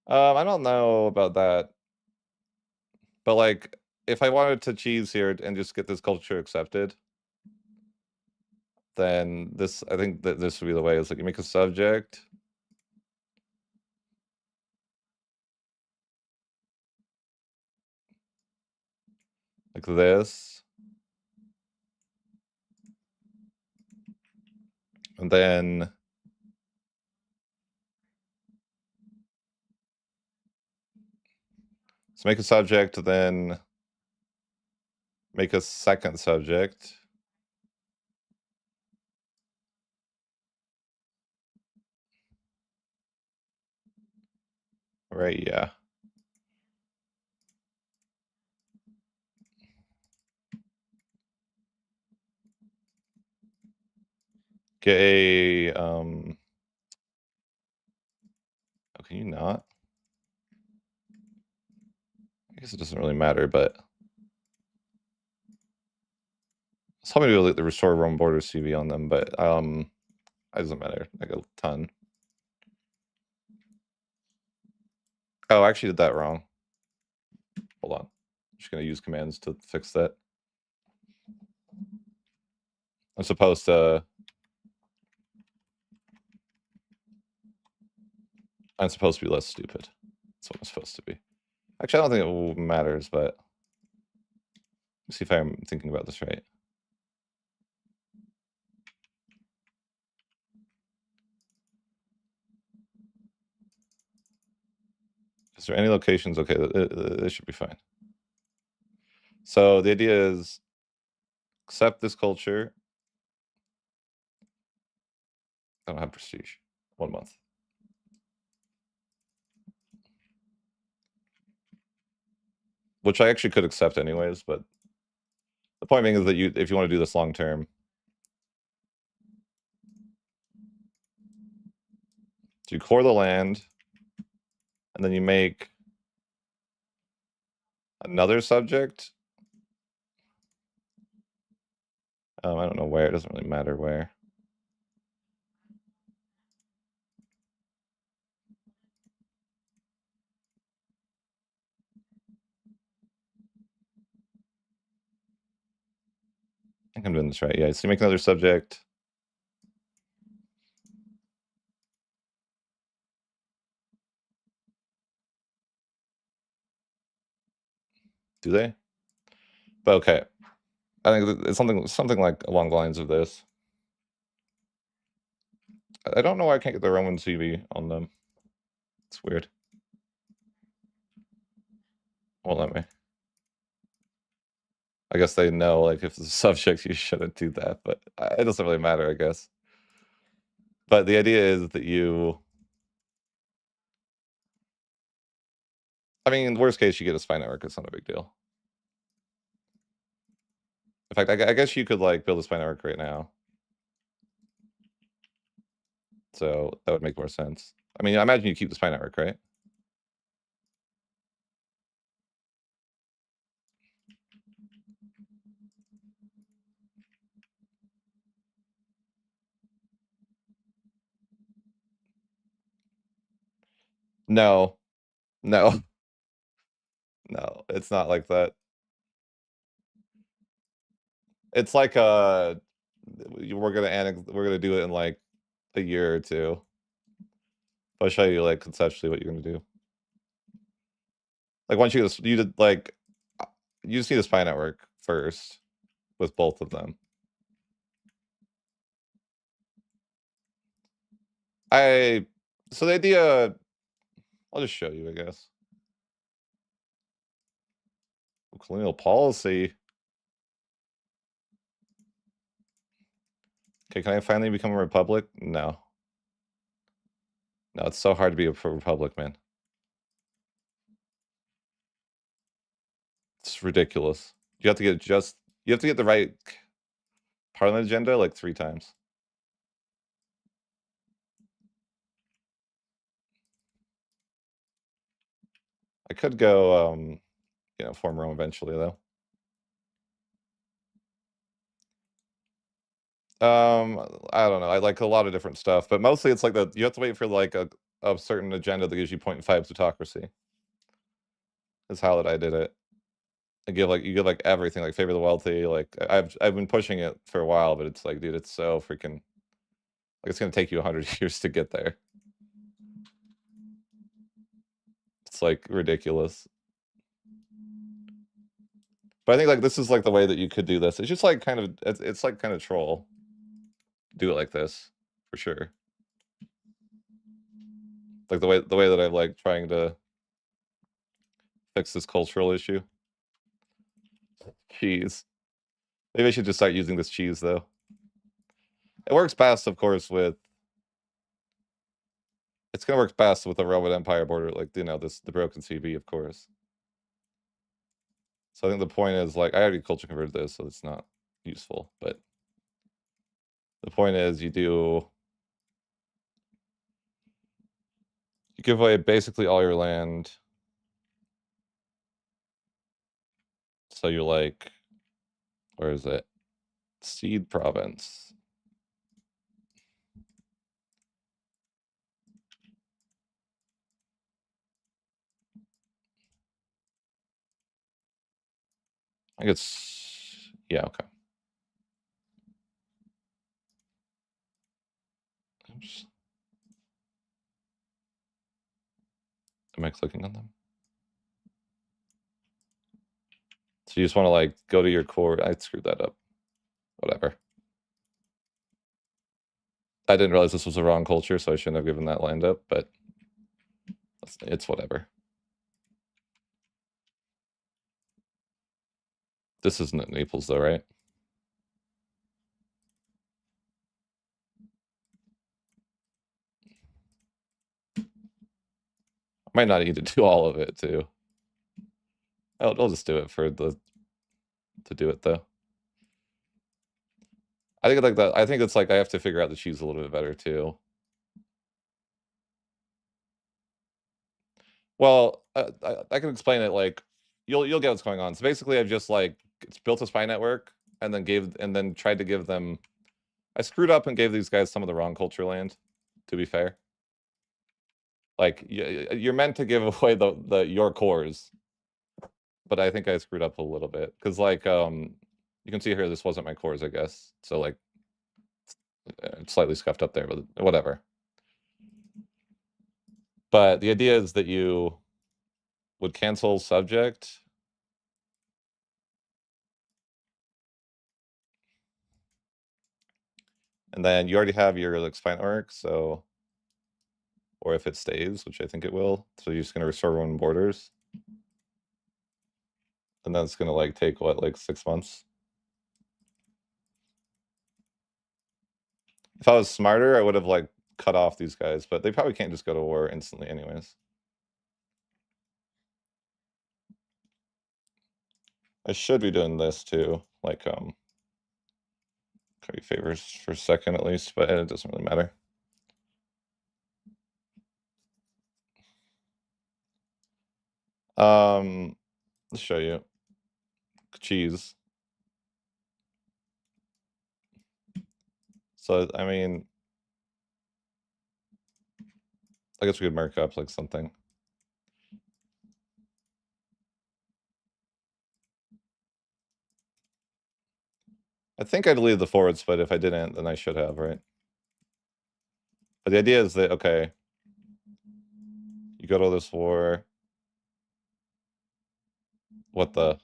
I don't know about that. But like if I wanted to cheese here and just get this culture accepted, then I think that this would be the way. It's like you make a subject. Like this. And then so make a subject, then make a second subject. Right, yeah. Get a, oh, can you not? I guess it doesn't really matter, but it's probably do the restore Rome border CV on them, but it doesn't matter. Like a ton. Oh, I actually did that wrong. Hold on. I'm just gonna use commands to fix that. I'm supposed to be less stupid. That's what I'm supposed to be. Actually, I don't think it matters, but let's see if I'm thinking about this right. Is there any locations? Okay, it should be fine. So the idea is accept this culture. I don't have prestige. 1 month. Which I actually could accept anyways, but the point being is that if you want to do this long term, so you core the land, and then you make another subject. I don't know where. It doesn't really matter where. I think I'm doing this right. Yeah, so you make another subject. Do they? But okay. I think it's something like along the lines of this. I don't know why I can't get the Roman CV on them. It's weird. Won't let me. I guess they know, like, if it's a subject, you shouldn't do that, but it doesn't really matter, I guess. But the idea is that I mean, worst case, you get a spy network. It's not a big deal. In fact, I guess you could, like, build a spy network right now. So that would make more sense. I mean, I imagine you keep the spy network, right? No. No. No, it's not like that. It's like, we're gonna do it in, like, a year or 2. I'll show you, like, conceptually what you're gonna do. Like, once you did, like, you just need a spy network first with both of them. So the idea, I'll just show you, I guess. Colonial policy. Okay, can I finally become a republic? No. No, it's so hard to be a republic, man. It's ridiculous. You have to get the right parliament agenda like 3 times. I could go, form Rome eventually, though. I don't know. I like a lot of different stuff, but mostly it's like you have to wait for like a certain agenda that gives you 0.5 plutocracy. Is how that I did it. You give like everything, like favor the wealthy. Like I've been pushing it for a while, but it's like, dude, it's so freaking like it's gonna take you 100 years to get there. It's like ridiculous. But I think like this is like the way that you could do this. It's just like kind of it's like kind of troll. Do it like this for sure. Like the way that I'm like trying to fix this cultural issue. Cheese. Maybe I should just start using this cheese though. It works best, of course, with It's gonna work best with a Roman Empire border, like, you know, the broken CB, of course. So I think the point is, like, I already culture converted this, so it's not useful, but the point is you give away basically all your land. So you're like, where is it? Seed province. I think it's, yeah, okay. Oops. Am I clicking on them? So you just want to like go to your core. I screwed that up. Whatever. I didn't realize this was the wrong culture, so I shouldn't have given that land up, but it's whatever. This isn't Naples though, right? I might not need to do all of it too. I'll just do it to do it though. I think like that. I think it's like I have to figure out the cheese a little bit better too. Well, I can explain it. Like you'll get what's going on. So basically, I've just like it's built a spy network and then tried to give them. I screwed up and gave these guys some of the wrong culture land. To be fair, like you're meant to give away the your cores, but I think I screwed up a little bit because like you can see here this wasn't my cores, I guess. So like it's slightly scuffed up there, but whatever. But the idea is that you would cancel subject. And then you already have your like spine arc, so or if it stays, which I think it will, so you're just gonna restore one borders. And then it's gonna like take what, like 6 months? If I was smarter, I would have like cut off these guys, but they probably can't just go to war instantly anyways. I should be doing this too, like curry favors for a second at least, but it doesn't really matter. Let's show you. Cheese. So I mean, I guess we could mark up like something. I think I'd leave the forwards, but if I didn't, then I should have, right? But the idea is that, okay, you go to this war. What the?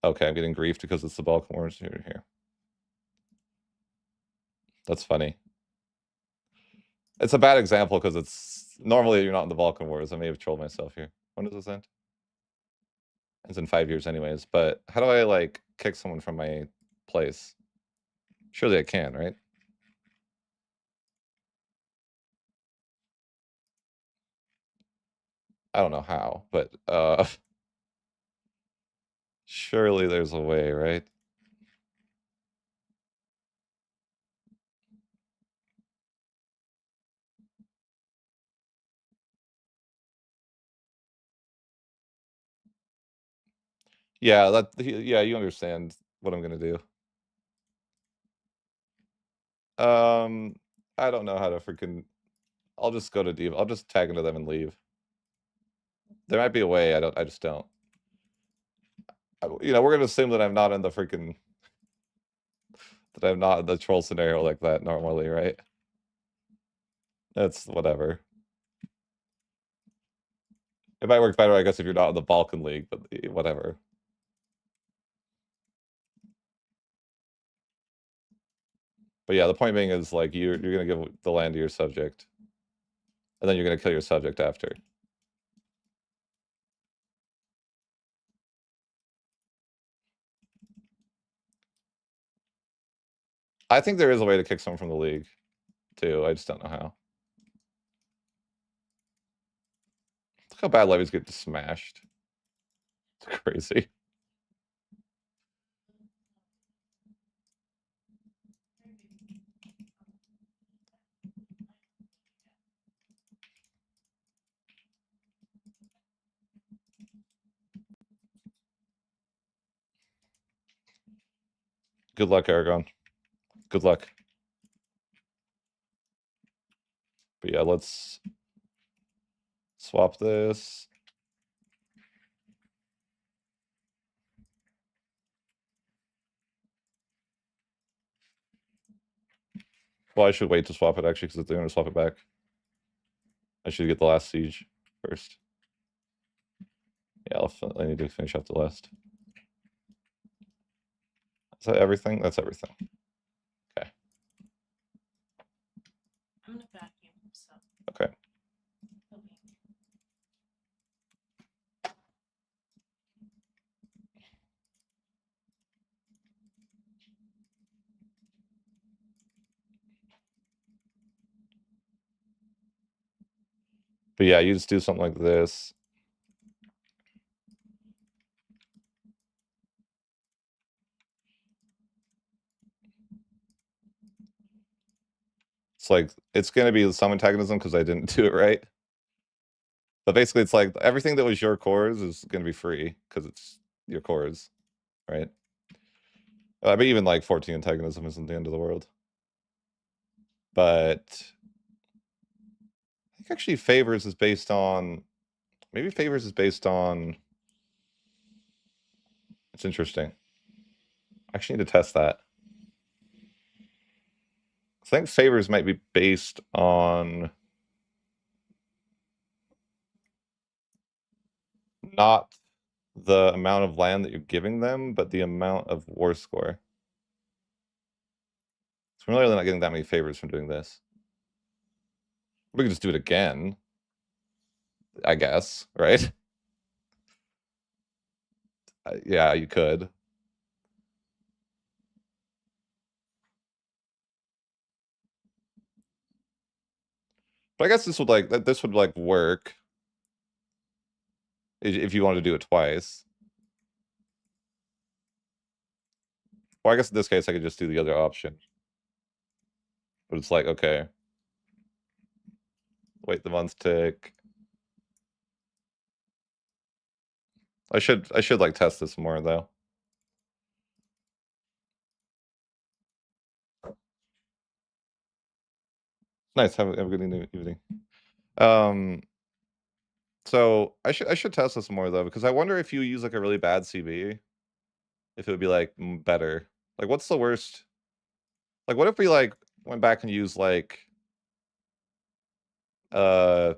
Okay, I'm getting griefed because it's the Balkan Wars here. That's funny. It's a bad example because it's normally you're not in the Balkan Wars. I may have trolled myself here. When does this end? It's in 5 years anyways, but how do I like kick someone from my place? Surely I can, right? I don't know how, but surely there's a way, right? Yeah, yeah, you understand what I'm gonna do. I don't know how to freaking. I'll just go to Diva. I'll just tag into them and leave. There might be a way. I just don't. You know, we're gonna assume that I'm not in the freaking that I'm not in the troll scenario like that normally, right? That's whatever. It might work better, I guess, if you're not in the Balkan League, but whatever. But yeah, the point being is like you're gonna give the land to your subject, and then you're gonna kill your subject after. I think there is a way to kick someone from the league, too. I just don't know how. Look how bad levies get smashed. It's crazy. Good luck, Aragon. Good luck. But yeah, let's swap this. Well, I should wait to swap it, actually, because they're going to swap it back. I should get the last siege first. Yeah, I need to finish off the last. Is that everything? That's everything. Okay. I'm gonna vacuum stuff. Okay. But yeah, you just do something like this. It's like, it's going to be some antagonism because I didn't do it right. But basically, it's like everything that was your cores is going to be free because it's your cores, right? But even like 14 antagonism isn't the end of the world. But I think actually favors is based on, maybe favors is based on, it's interesting. I actually need to test that. I think favors might be based on not the amount of land that you're giving them, but the amount of war score. So we're really not getting that many favors from doing this. We could just do it again, I guess, right? Yeah, you could. But I guess this would like work if you want to do it twice. Well, I guess in this case I could just do the other option. But it's like, okay. Wait, the months tick. I should like test this more though. Nice, have a good evening. So I should test this more though, because I wonder if you use like a really bad CB, if it would be like better. Like what's the worst? Like what if we like went back and used like I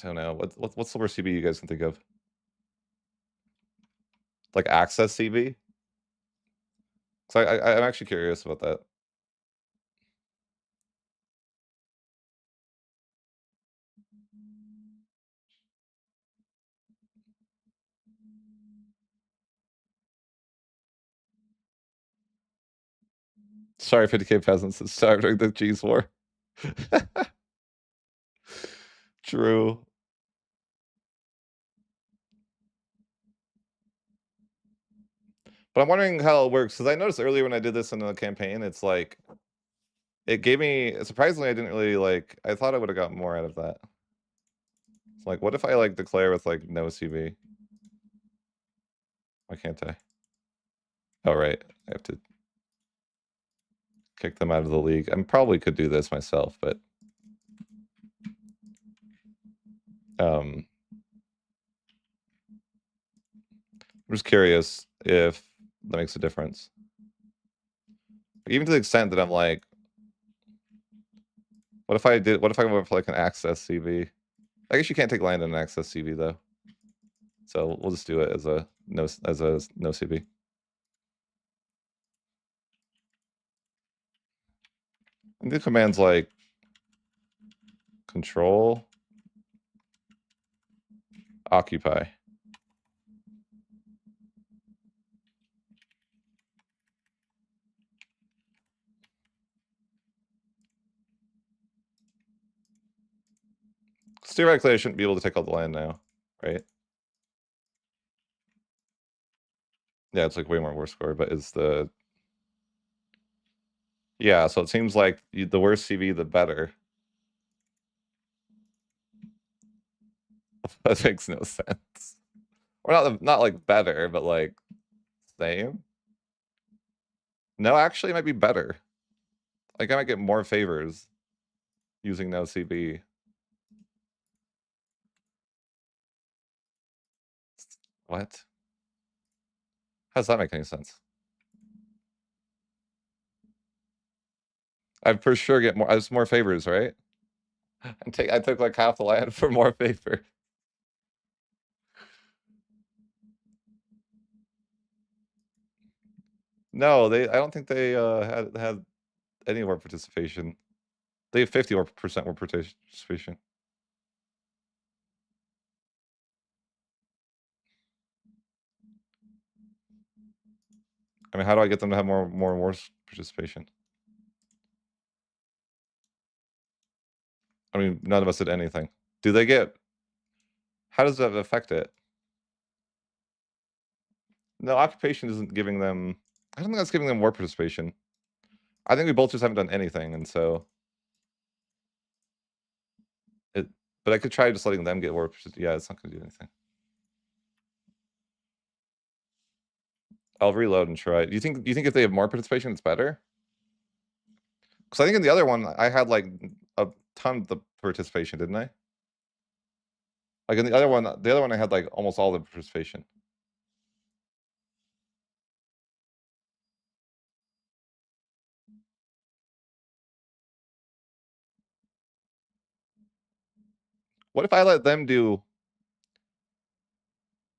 don't know, what's the worst CB you guys can think of? Like access CB? So I'm actually curious about that. Sorry, 50K peasants that starved during the cheese war. True. But I'm wondering how it works, because I noticed earlier when I did this in the campaign, it's like, it gave me, surprisingly, I didn't really like, I thought I would have got more out of that. It's like, what if I like declare with like no CB? Why can't I? Oh, right. I have to kick them out of the league. I probably could do this myself, but I'm just curious if that makes a difference. Even to the extent that I'm like, what if I went for like an access CB? I guess you can't take land in an access CB though. So we'll just do it as a no CB. And the command's like control, occupy. So theoretically, I shouldn't be able to take all the land now, right? Yeah, it's like way more war score, but is the... Yeah, so it seems like the worse CV, the better. That makes no sense. Or not like better, but like same. No, actually, it might be better. Like I might get more favors using no CB. What? How does that make any sense? I for sure get more. I have more favors, right? I took like half the land for more favor. No, I don't think they had any more participation. They have 50% more participation. I mean, how do I get them to have more participation? I mean, none of us did anything. Do they get... How does that affect it? No, occupation isn't giving them... I don't think that's giving them more participation. I think we both just haven't done anything, and so... But I could try just letting them get more... Yeah, it's not going to do anything. I'll reload and try. Do you think if they have more participation, it's better? Because I think in the other one, I had like a ton of the participation, didn't I? Like in the other one, I had like almost all the participation. What if I let them do...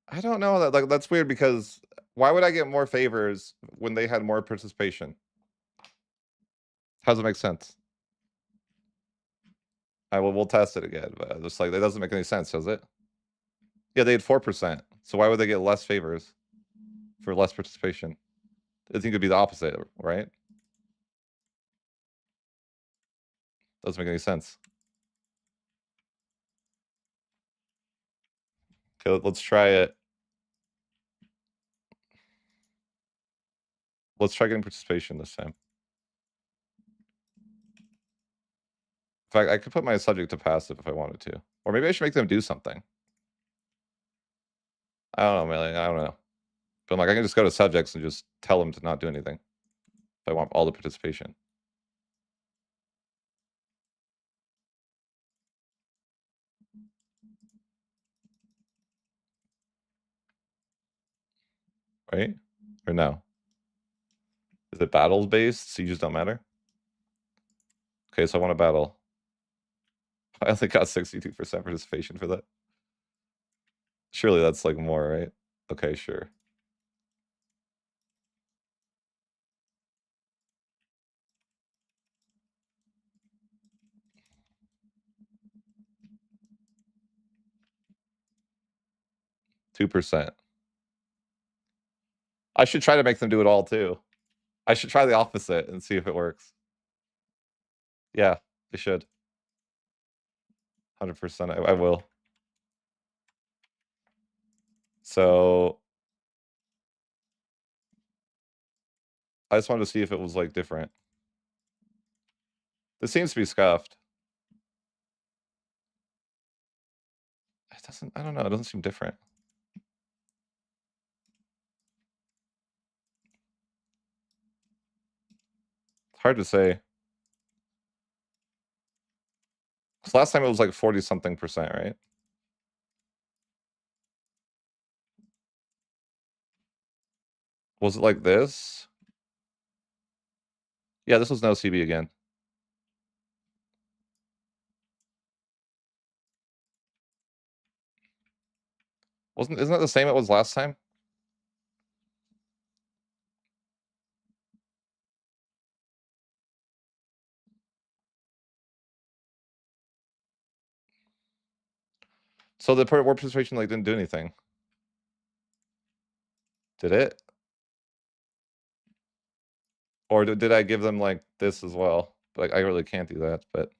I don't know. That's weird because why would I get more favors when they had more participation? How does it make sense? We'll test it again, but just like that doesn't make any sense, does it? Yeah, they had 4%. So why would they get less favors for less participation? I think it'd be the opposite, right? Doesn't make any sense. Okay, let's try it. Let's try getting participation this time. In fact, I could put my subject to passive if I wanted to. Or maybe I should make them do something. I don't know, man. I don't know. But I'm like, I can just go to subjects and just tell them to not do anything. If I want all the participation. Right? Or no? Is it battles based? Sieges don't matter? Okay, so I want a battle. I only got 62% participation for that. Surely that's like more, right? Okay, sure. %2. I should try to make them do it all too. I should try the opposite and see if it works. Yeah, they should. 100%. I will. So I just wanted to see if it was like different. This seems to be scuffed. It doesn't, I don't know, it doesn't seem different. It's hard to say. Because last time it was like 40 something percent, right? Was it like this? Yeah, this was no CB again. Isn't that the same it was last time? So the war participation like didn't do anything. Did it? Or did I give them like this as well? Like I really can't do that, but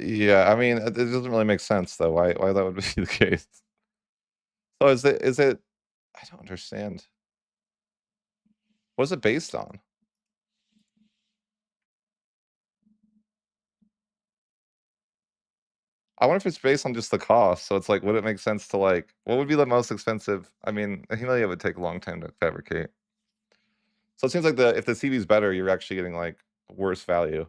Yeah, I mean, it doesn't really make sense though. Why that would be the case? So is it? I don't understand. What is it based on? I wonder if it's based on just the cost. So it's like, would it make sense to like, what would be the most expensive? I mean, a Himalaya would take a long time to fabricate. So it seems like if the CV is better, you're actually getting like worse value.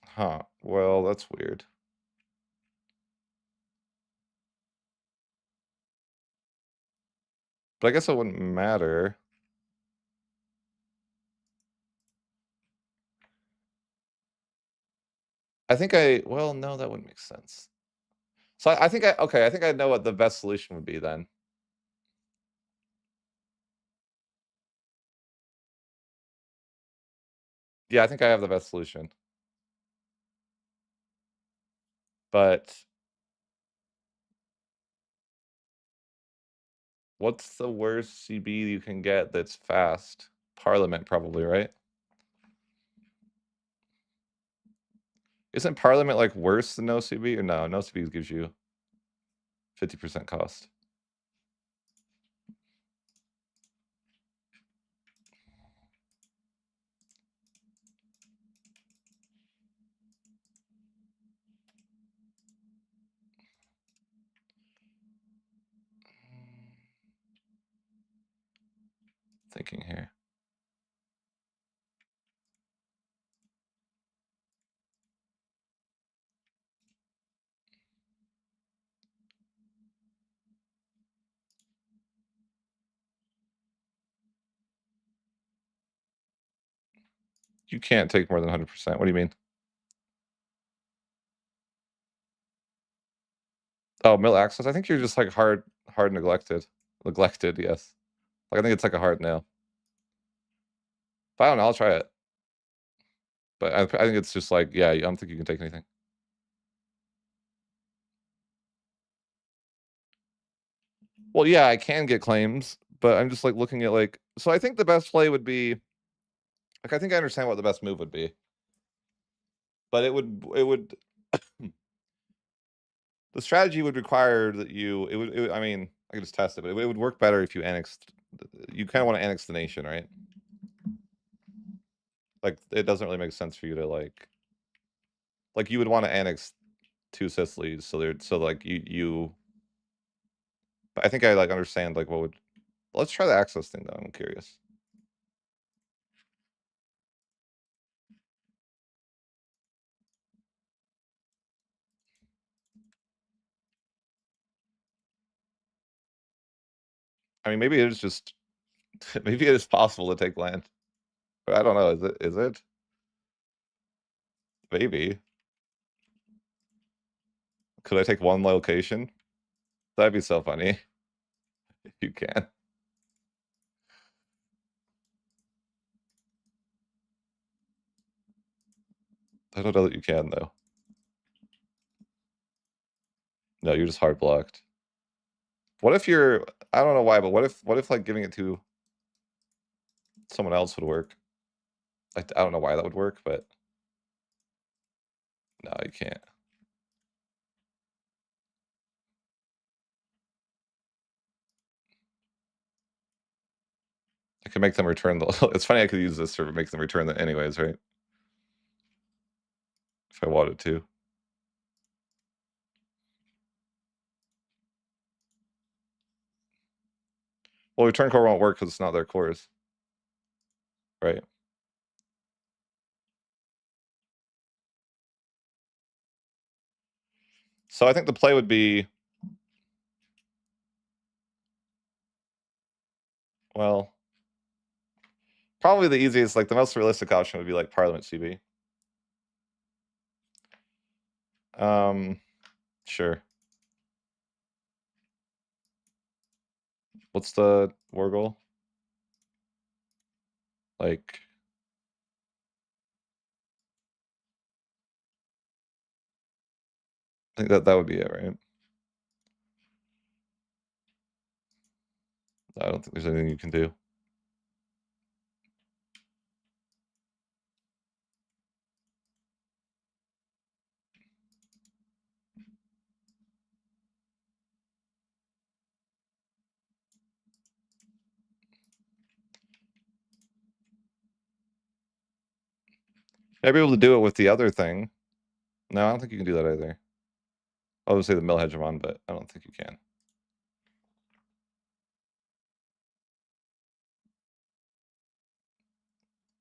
Huh. Well, that's weird. But I guess it wouldn't matter. Well, no, that wouldn't make sense. So I think okay, I think I know what the best solution would be then. Yeah, I think I have the best solution. But what's the worst CB you can get that's fast? Parliament, probably, right? Isn't Parliament like worse than no CB? Or no, no CB gives you 50% cost. Thinking here. You can't take more than 100%. What do you mean? Oh, mill access. I think you're just like hard neglected. Neglected, yes. Like I think it's like a hard no. But I don't know, I'll try it. But I think it's just like, yeah, I don't think you can take anything. Well, yeah, I can get claims, but I'm just like looking at like, so I think the best play would be like, I think I understand what the best move would be, but it would the strategy would require that I mean, I could just test it, but it would work better if you annexed. You kind of want to annex the nation, right? Like it doesn't really make sense for you to like you would want to annex two Sicilies, so like you. But I think I like understand like what would. Let's try the access thing though. I'm curious. I mean, maybe it is just maybe it is possible to take land, but I don't know. Is it? Is it? Maybe. Could I take one location? That'd be so funny. If you can. I don't know that you can though. No, you're just hard blocked. What if you're? I don't know why, but what if like giving it to someone else would work? I don't know why that would work, but no, you can't. I could make them return the. It's funny I could use this to make them return that anyways, right? If I wanted to. Well, return core won't work because it's not their cores, right? So I think the play would be, well, probably the easiest, like the most realistic option would be like Parliament CB. Sure. What's the war goal? Like, I think that would be it, right? I don't think there's anything you can do. I'd be able to do it with the other thing. No, I don't think you can do that either. I would say the mill hegemon, but I don't think you can.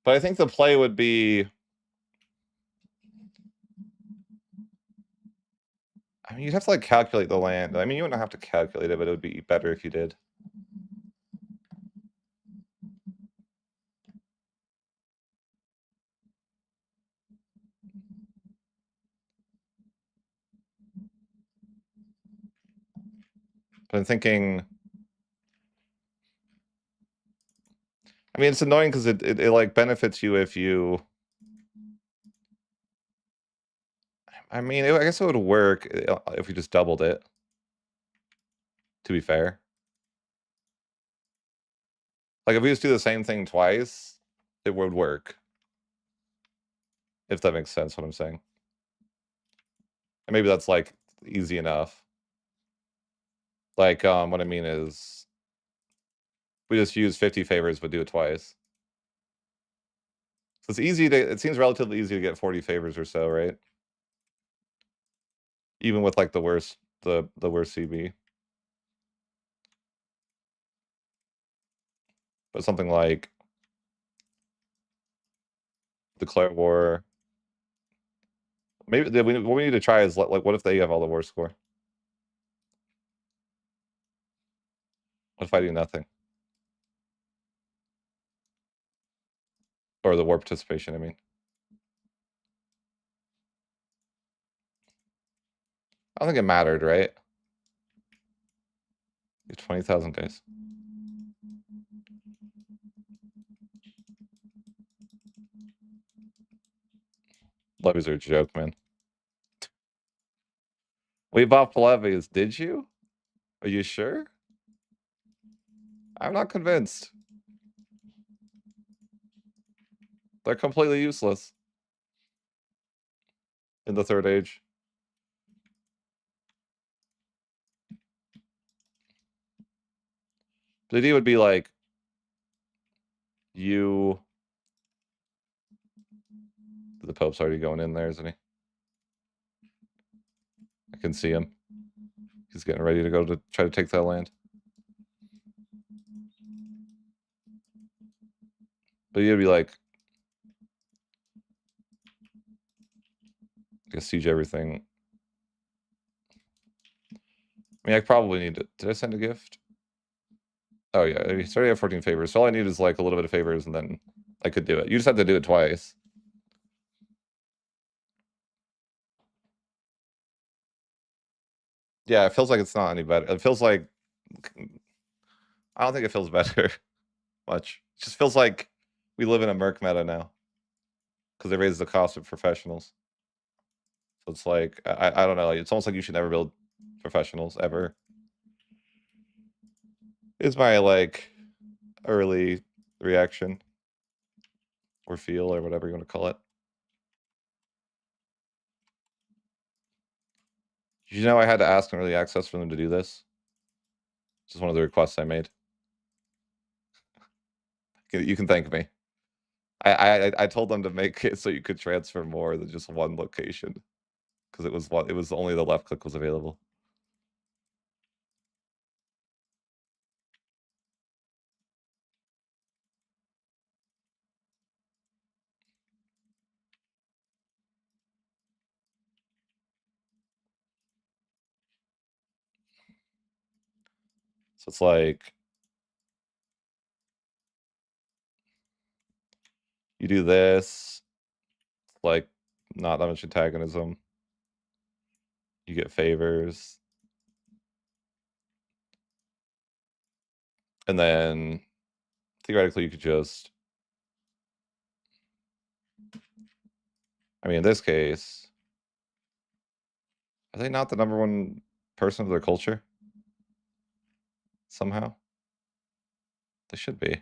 But I think the play would be... I mean, you'd have to like calculate the land. I mean, you wouldn't have to calculate it, but it would be better if you did. But I'm thinking... I mean, it's annoying because it like benefits you if you... I mean, I guess it would work if we just doubled it. To be fair. Like, if we just do the same thing twice, it would work. If that makes sense, what I'm saying. And maybe that's, like, easy enough. Like, what I mean is... we just use 50 favors, but do it twice. So it's easy to... it seems relatively easy to get 40 favors or so, right? Even with, like, the worst CB. But something like... declare war... maybe what we need to try is, like, what if they have all the war score? What if I do nothing? Or the war participation, I mean. I don't think it mattered, right? 20,000 guys. Levies are a joke, man. We bought levies, did you? Are you sure? I'm not convinced. They're completely useless. In the third age. The idea would be like... you... the Pope's already going in there, isn't he? I can see him. He's getting ready to go to try to take that land. But you'd be like... I guess siege everything. I mean, I probably need to... did I send a gift? Oh yeah, he's already have 14 favors. So all I need is like a little bit of favors and then I could do it. You just have to do it twice. Yeah, it feels like it's not any better. It feels like... I don't think it feels better much. It just feels like we live in a merc meta now. Because they raised the cost of professionals. So it's like, I don't know, it's almost like you should never build professionals, ever. Is my, like, early reaction. Or feel, or whatever you want to call it. You know I had to ask in early access for them to do this? This is one of the requests I made. You can thank me. I told them to make it so you could transfer more than just one location. Because it was only the left click was available. So it's like... you do this, like, not that much antagonism. You get favors. And then, theoretically, you could just... I mean, in this case... are they not the #1 person of their culture? Somehow? They should be.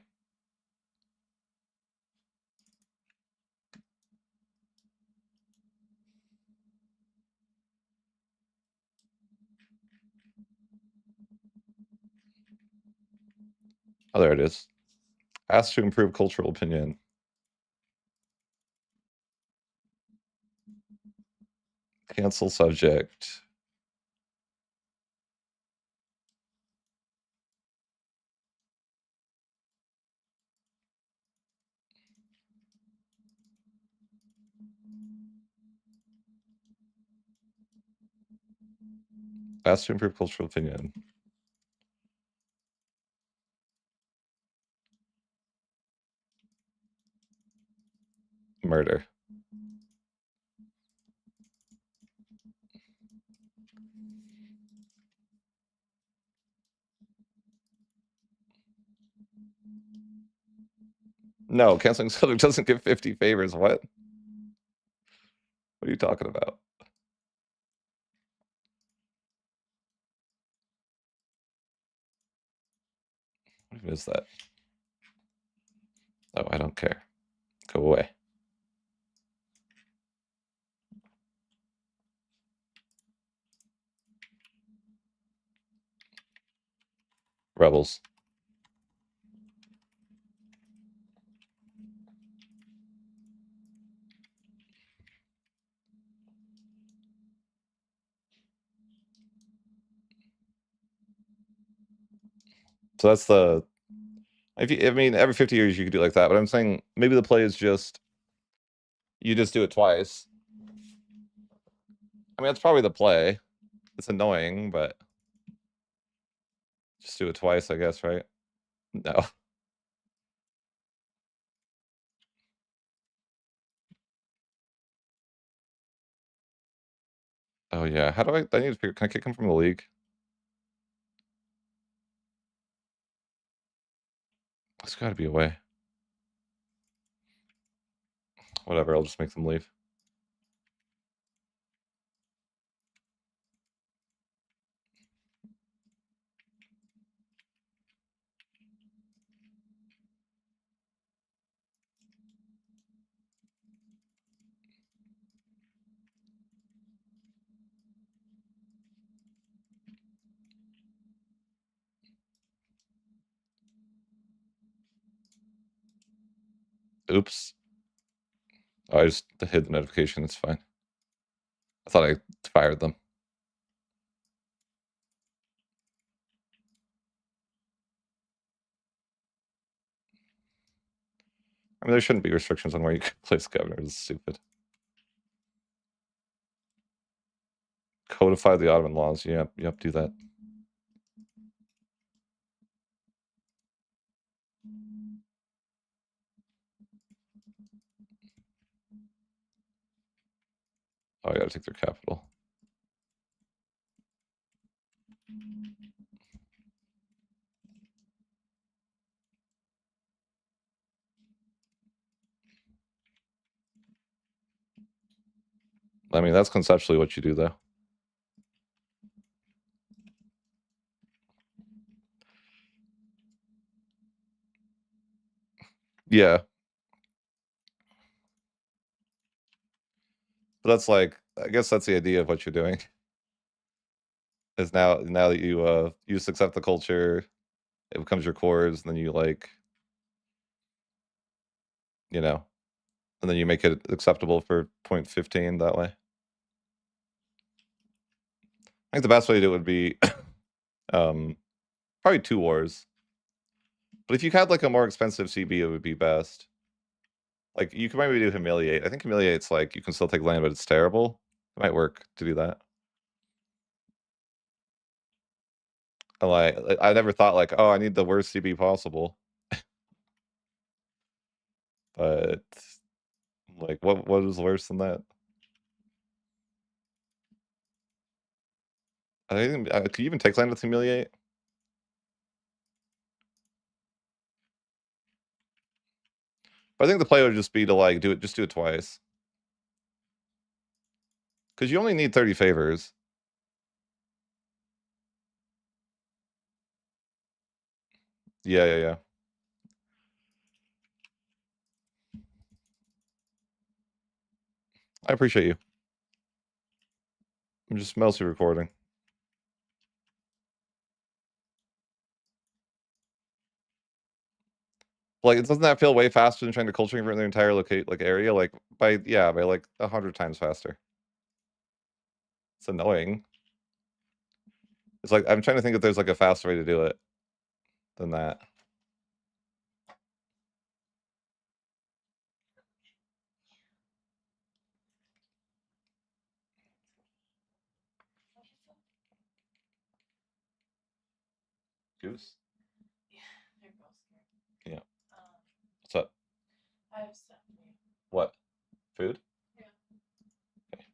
Oh, there it is. Asked to improve cultural opinion. Cancel subject. Fast to improve cultural opinion. Murder. No, canceling subject doesn't give 50 favors. What? What are you talking about? What even is that? Oh, I don't care. Go away. Rebels. So that's the. If you, I mean, every 50 years you could do it like that, but I'm saying maybe the play is just you just do it twice. I mean, that's probably the play. It's annoying, but just do it twice, I guess, right? No. Oh yeah. How do I need to figure? Can I kick him from the league? There's got to be a way. Whatever. I'll just make them leave. Oops. Oh, I just hid the notification. It's fine. I thought I fired them. I mean, there shouldn't be restrictions on where you can place governors. It's stupid. Codify the Ottoman laws. Yep, do that. Oh, I gotta take their capital. I mean, that's conceptually what you do, though. Yeah. But that's like, I guess that's the idea of what you're doing. Is now that you just accept the culture, it becomes your cores, and then you like, you know, and then you make it acceptable for 0.15 that way. I think the best way to do it would be probably 2 wars. But if you had like a more expensive CB, it would be best. Like you could maybe do humiliate. I think humiliate's like you can still take land, but it's terrible. It might work to do that. Like I never thought like, oh, I need the worst CB possible. But like, what is worse than that? I think could you even take land with humiliate? But I think the play would just be to like do it twice. Because you only need 30 favors. Yeah. I appreciate you. I'm just mostly recording. Like, doesn't that feel way faster than trying to culture convert the entire area? Like by like 100 times faster. It's annoying. It's like, I'm trying to think if there's like a faster way to do it than that. Goose? Yeah, they're both scared. Yeah. Um, What's up? I have stuff for you. What? Food? Yeah. Okay.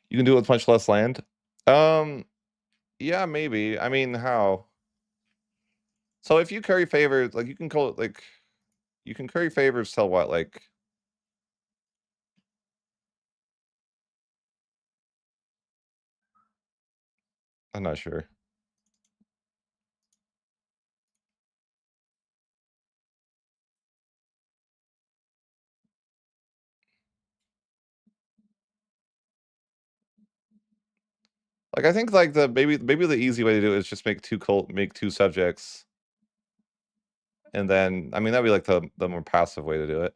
You can do it with much less land? Yeah, maybe. I mean, how? So if you curry favors, like you can call it like, you can curry favors till what, like, I'm not sure. Like, I think like maybe the easy way to do it is just make two subjects. And then, I mean, that'd be like the more passive way to do it.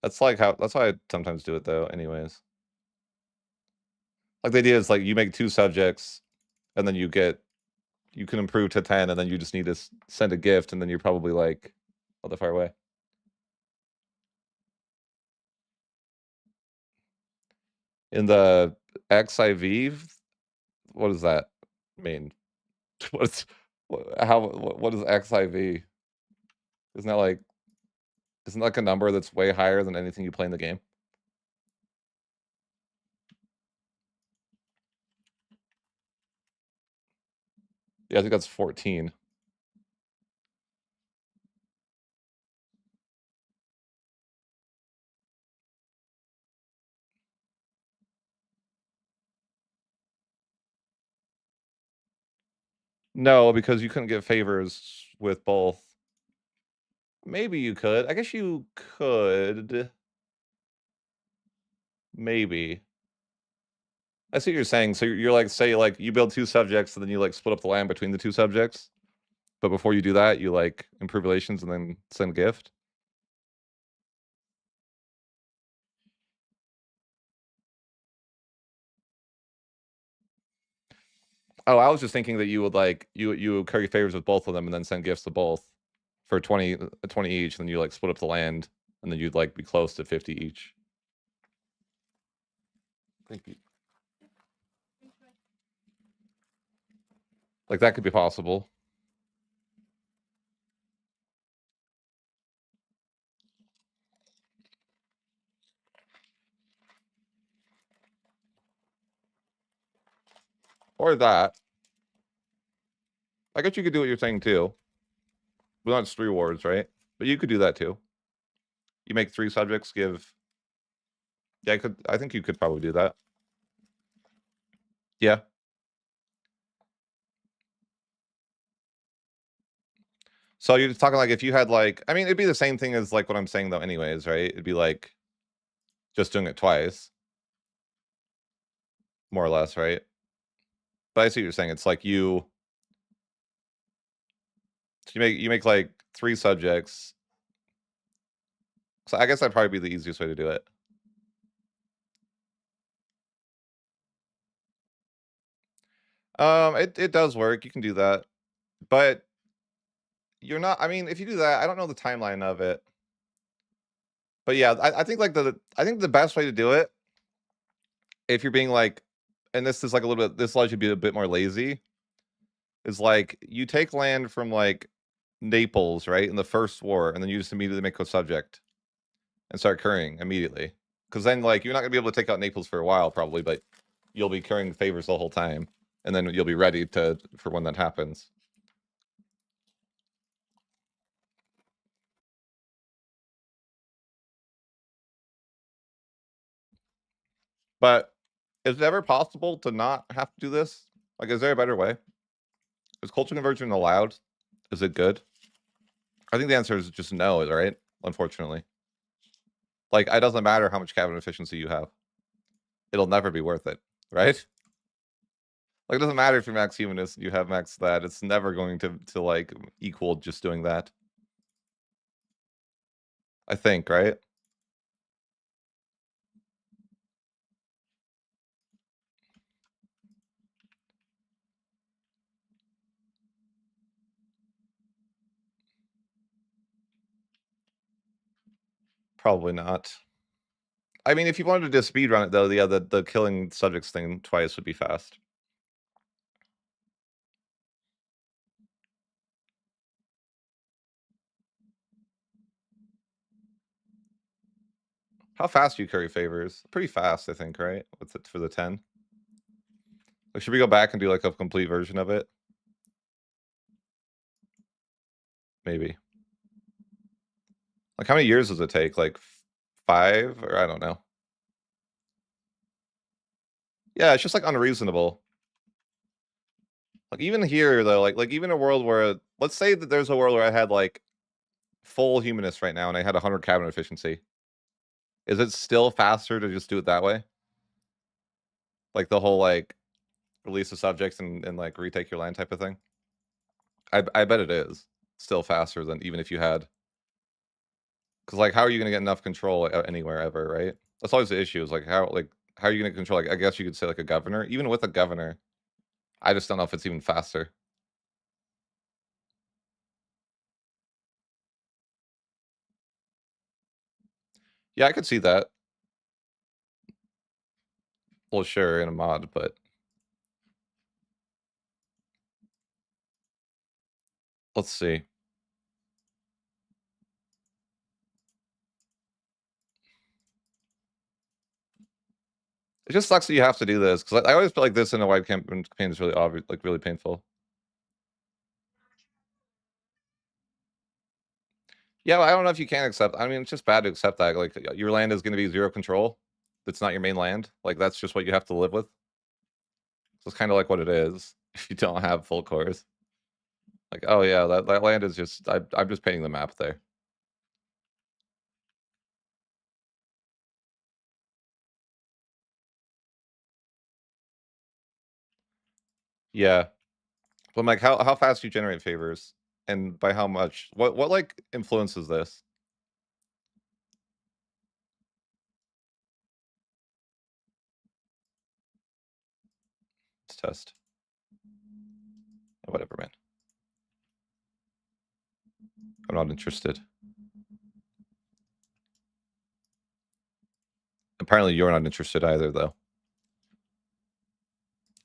That's how I sometimes do it though, anyways. Like the idea is like you make two subjects and then you can improve to 10 and then you just need to send a gift and then you're probably like, oh, they're far away. In the XIV, what does that mean? What is XIV? Isn't that like, isn't that like a number that's way higher than anything you play in the game? Yeah, I think that's 14. No, because you couldn't get favors with both. Maybe you could. I guess you could. Maybe. I see what you're saying. So you're like, say, like, you build two subjects and then you like split up the land between the two subjects. But before you do that, you like improve relations and then send gift. Oh, I was just thinking that you would like you would curry favors with both of them and then send gifts to both for 20 each, and then you like split up the land and then you'd like be close to 50 each. Thank you. Like that could be possible. Or that. I guess you could do what you're saying too. But not just 3 wards, right? But you could do that too. You make 3 subjects, give. Yeah, I think you could probably do that. Yeah. So you're just talking like if you had like, I mean, it'd be the same thing as like what I'm saying though, anyways, right? It'd be like just doing it twice, more or less, right? But I see what you're saying. It's like you make like 3 subjects. So I guess that'd probably be the easiest way to do it. It does work. You can do that, but you're not. I mean, if you do that, I don't know the timeline of it. But yeah, I think like I think the best way to do it, if you're being like, and this is like a little bit, this allows you to be a bit more lazy, is like you take land from like Naples, right, in the first war, and then you just immediately make a subject and start currying immediately. Because then like you're not gonna be able to take out Naples for a while probably, but you'll be currying favors the whole time, and then you'll be ready for when that happens. But is it ever possible to not have to do this? Like, is there a better way? Is culture conversion allowed? Is it good? I think the answer is just no, right? Unfortunately. Like, it doesn't matter how much cabinet efficiency you have. It'll never be worth it, right? Like, it doesn't matter if you're max humanist and you have max that. It's never going to like equal just doing that. I think, right? Probably not. I mean, if you wanted to just speed run it though, yeah, the killing subjects thing twice would be fast. How fast do you curry favors? Pretty fast, I think, right? What's it for the 10? Like, should we go back and do like a complete version of it? Maybe. Like, how many years does it take? Like 5 or I don't know. Yeah, it's just like unreasonable. Like even here though, like even a world where let's say that there's a world where I had like full humanist right now and I had 100 cabinet efficiency. Is it still faster to just do it that way? Like the whole like release the subjects and like retake your land type of thing? I bet it is still faster than even if you had. Because like, how are you gonna get enough control anywhere ever, right? That's always the issue. Is like how are you gonna control? Like, I guess you could say like a governor. Even with a governor, I just don't know if it's even faster. Yeah, I could see that. Well, sure, in a mod, but let's see. It just sucks that you have to do this because I always feel like this in a wide campaign is really obvious, like really painful. Yeah, well, I don't know if you can accept. I mean, it's just bad to accept that. Like, your land is going to be zero control. That's not your main land. Like, that's just what you have to live with. So it's kind of like what it is if you don't have full cores. Like, oh yeah, that land is just. I'm just painting the map there. Yeah, but I'm like, how fast do you generate favors, and by how much? What like influences this? Let's test. Whatever, man. I'm not interested. Apparently, you're not interested either, though.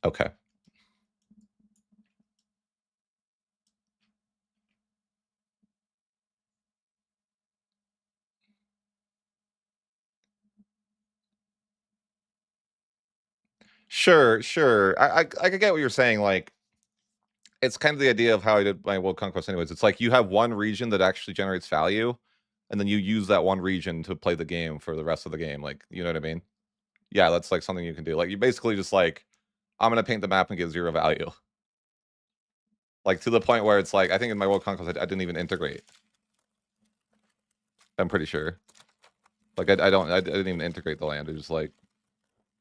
Okay. Sure, sure. I could get what you're saying. Like, it's kind of the idea of how I did my world conquest. Anyways, it's like you have one region that actually generates value, and then you use that one region to play the game for the rest of the game. Like, you know what I mean? Yeah, that's like something you can do. Like, you basically just like, I'm gonna paint the map and get 0 value. Like to the point where it's like, I think in my world conquest, I didn't even integrate. I'm pretty sure. Like, I didn't even integrate the land. It's just like,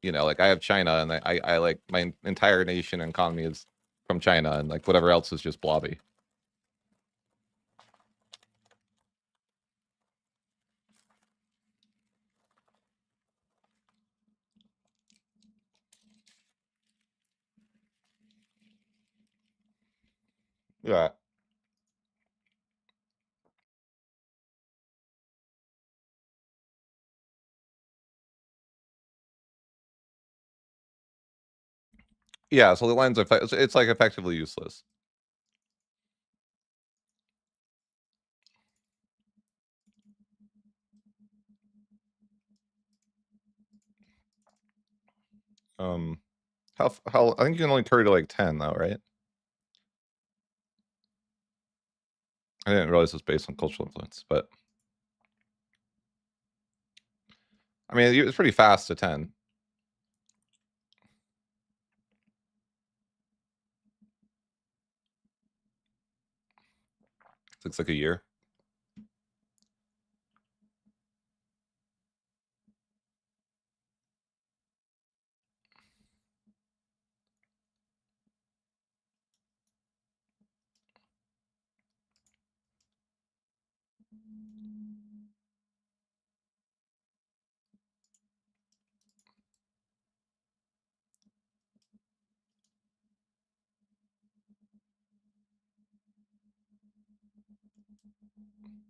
you know, like I have China, and I like my entire nation and economy is from China, and like whatever else is just blobby. Yeah. Yeah, so the lands are it's like effectively useless. Um, how I think you can only curry to like 10 though, right? I didn't realize it was based on cultural influence, but I mean it's pretty fast to 10. It's like a year.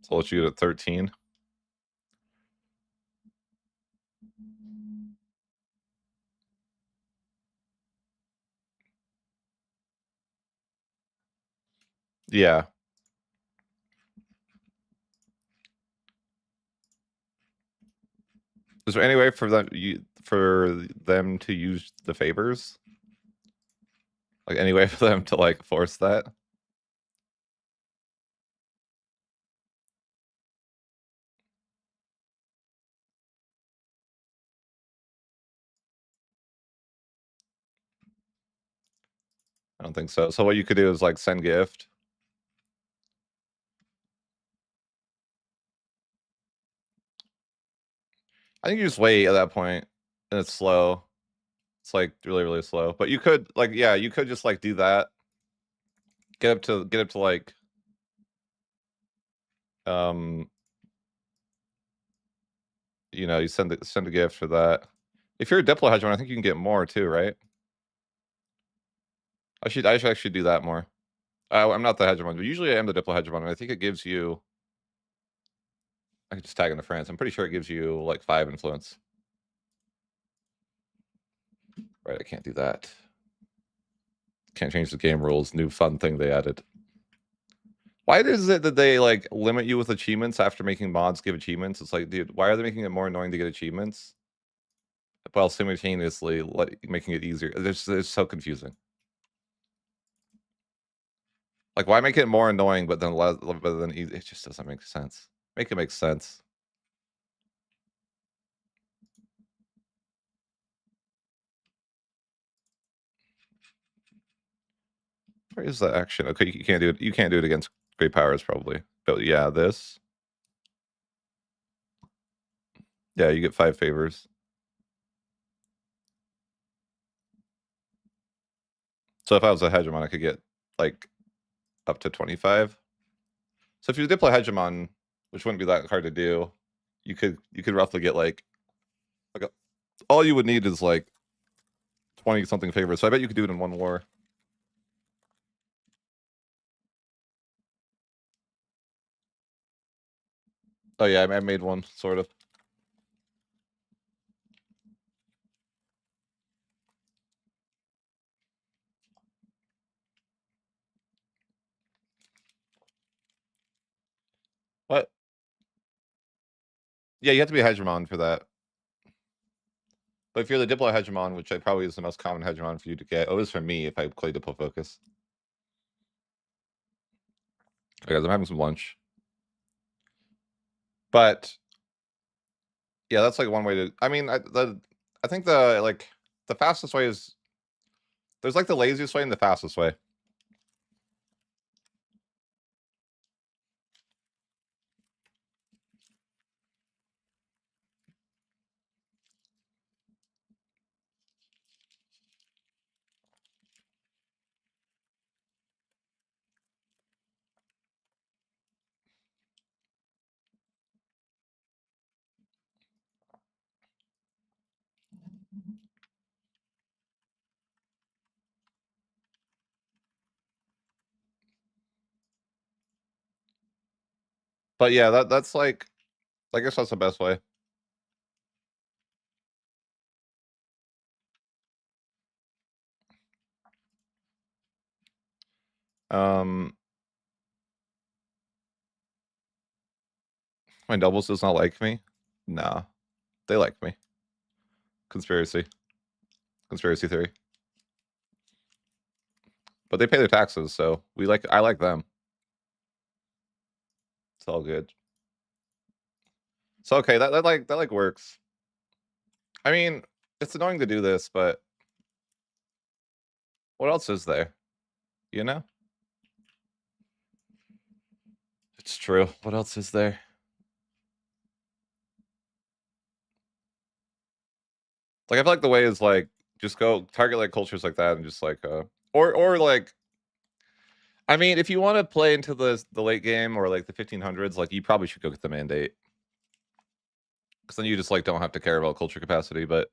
So let's shoot at 13. Yeah. Is there any way for them to use the favors? Like any way for them to like force that? I don't think so. So what you could do is like send gift. I think you just wait at that point, and it's slow. It's like really, really slow. But you could like, yeah, you could just like do that. Get up to like you know, you send a gift for that. If you're a Diplo hegemon, I think you can get more too, right? I should actually do that more. I'm not the hegemon, but usually I am the Diplo hegemon, and I think it gives you. I could just tag into France. I'm pretty sure it gives you like 5 influence. Right, I can't do that. Can't change the game rules. New fun thing they added. Why is it that they like limit you with achievements after making mods give achievements? It's like, dude, why are they making it more annoying to get achievements while simultaneously making it easier? It's so confusing. Like, why make it more annoying but then less, but then easy? It just doesn't make sense. Make it make sense. Where is that action? Okay, you can't do it. You can't do it against great powers probably. But yeah, this. Yeah, you get 5 favors. So if I was a hegemon, I could get like up to 25. So if you diplo hegemon, which wouldn't be that hard to do, you could roughly get like all you would need is like 20 something favors. So I bet you could do it in one war. Oh yeah, I made one sort of. What? Yeah, you have to be a hegemon for that. But if you're the Diplo hegemon, which I probably is the most common hegemon for you to get, it was for me if I play Diplo Focus. Okay, guys, I'm having some lunch. But yeah, that's like one way to. I mean, I think the fastest way is there's like the laziest way and the fastest way. But yeah, that's like, I guess that's the best way. My doubles does not like me. Nah, they like me. Conspiracy theory. But they pay their taxes, so I like them. It's all good. So okay, that like works. I mean, it's annoying to do this, but what else is there? You know? It's true. What else is there? Like I feel like the way is like just go target like cultures like that and just like or like I mean, if you want to play into the late game or like the 1500s, like you probably should go get the mandate. Because then you just like don't have to care about culture capacity, but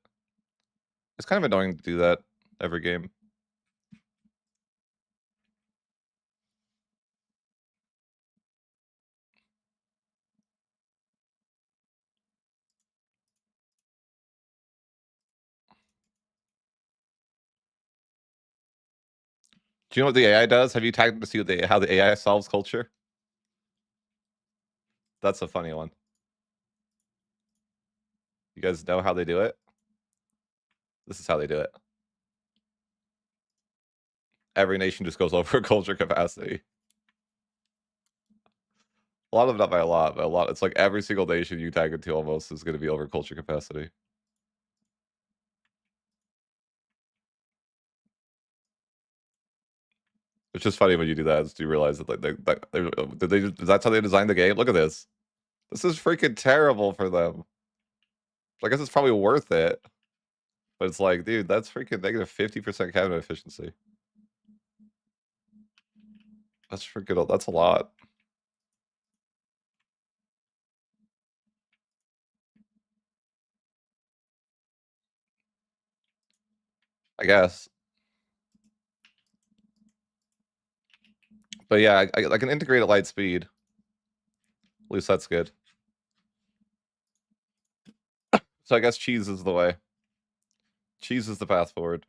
it's kind of annoying to do that every game. Do you know what the AI does? Have you tagged to see how the AI solves culture? That's a funny one. You guys know how they do it? This is how they do it. Every nation just goes over culture capacity. A lot of it, not by a lot, but a lot. It's like every single nation you tag into almost is going to be over culture capacity. It's just funny when you do that. Is you realize that that's how they designed the game? Look at this. This is freaking terrible for them. I guess it's probably worth it, but it's like, dude, that's freaking negative 50% cabinet efficiency. That's freaking. That's a lot. I guess. But yeah, I can integrate at light speed. At least that's good. So I guess cheese is the way. Cheese is the path forward.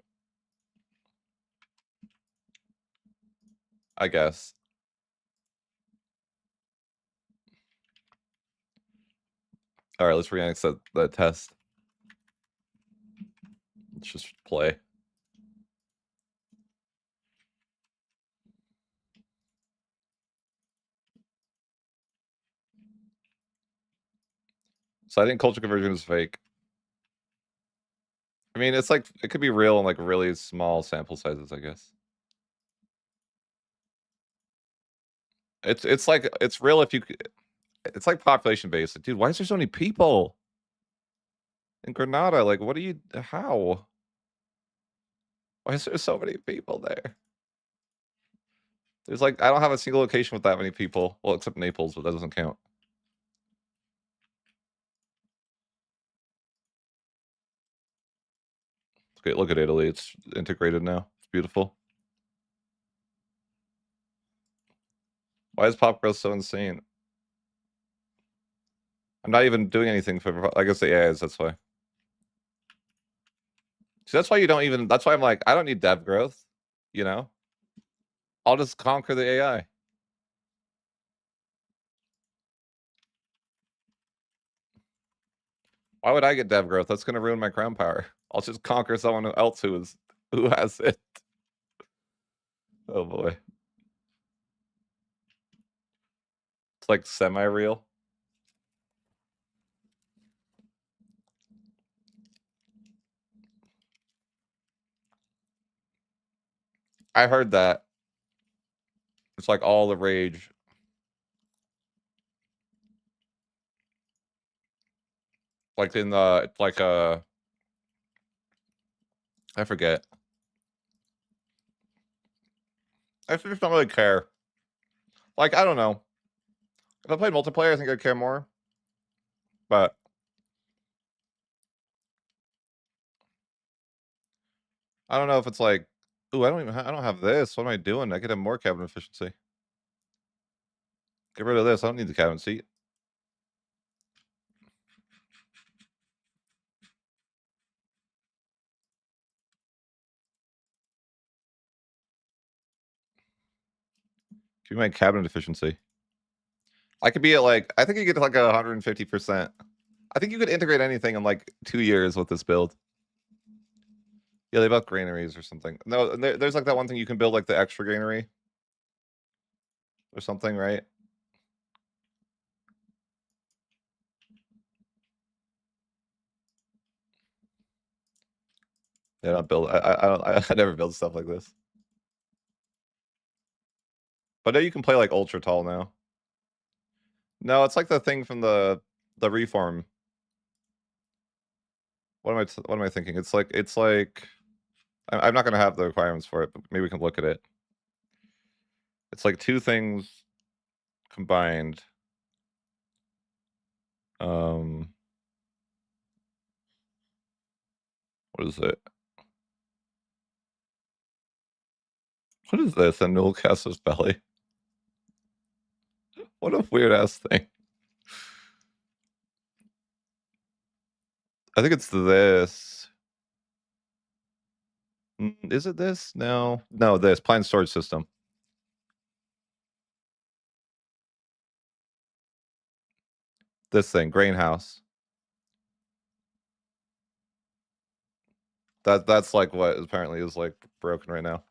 I guess. All right, let's re-annex that test. Let's just play. So I think culture conversion is fake. I mean, it's like it could be real in like really small sample sizes, I guess. It's like it's real if you. It's like population based. Like, dude, why is there so many people in Granada? Like, what are you? How? Why is there so many people there? There's like I don't have a single location with that many people. Well, except Naples, but that doesn't count. Okay, look at Italy. It's integrated now. It's beautiful. Why is pop growth so insane? I'm not even doing anything for. I guess the AI is. That's why. See, that's why you don't even. That's why I'm like, I don't need dev growth. You know, I'll just conquer the AI. Why would I get dev growth? That's gonna ruin my crown power. I'll just conquer someone else who has it. Oh boy. It's like semi-real. I heard that. It's like all the rage. Like in the like I forget. I just don't really care. Like, I don't know. If I played multiplayer, I think I'd care more. But I don't know if it's like, ooh, I don't have this. What am I doing? I could have more cabin efficiency. Get rid of this. I don't need the cabin seat. Give me my cabinet efficiency. I could be at like, I think you get to like 150%. I think you could integrate anything in like 2 years with this build. Yeah, they built granaries or something. No, there's like that one thing you can build like the extra granary or something, right? Yeah, I don't build. I don't. I never build stuff like this. But now you can play like ultra tall now. No, it's like the thing from the reform. What am I thinking? It's like I'm not gonna have the requirements for it, but maybe we can look at it. It's like two things combined. What is it? What is this? A null Casus belly. What a weird ass thing. I think it's this. Is it this? No. No, this. Plant storage system. This thing. Grain house. That's like what apparently is like broken right now.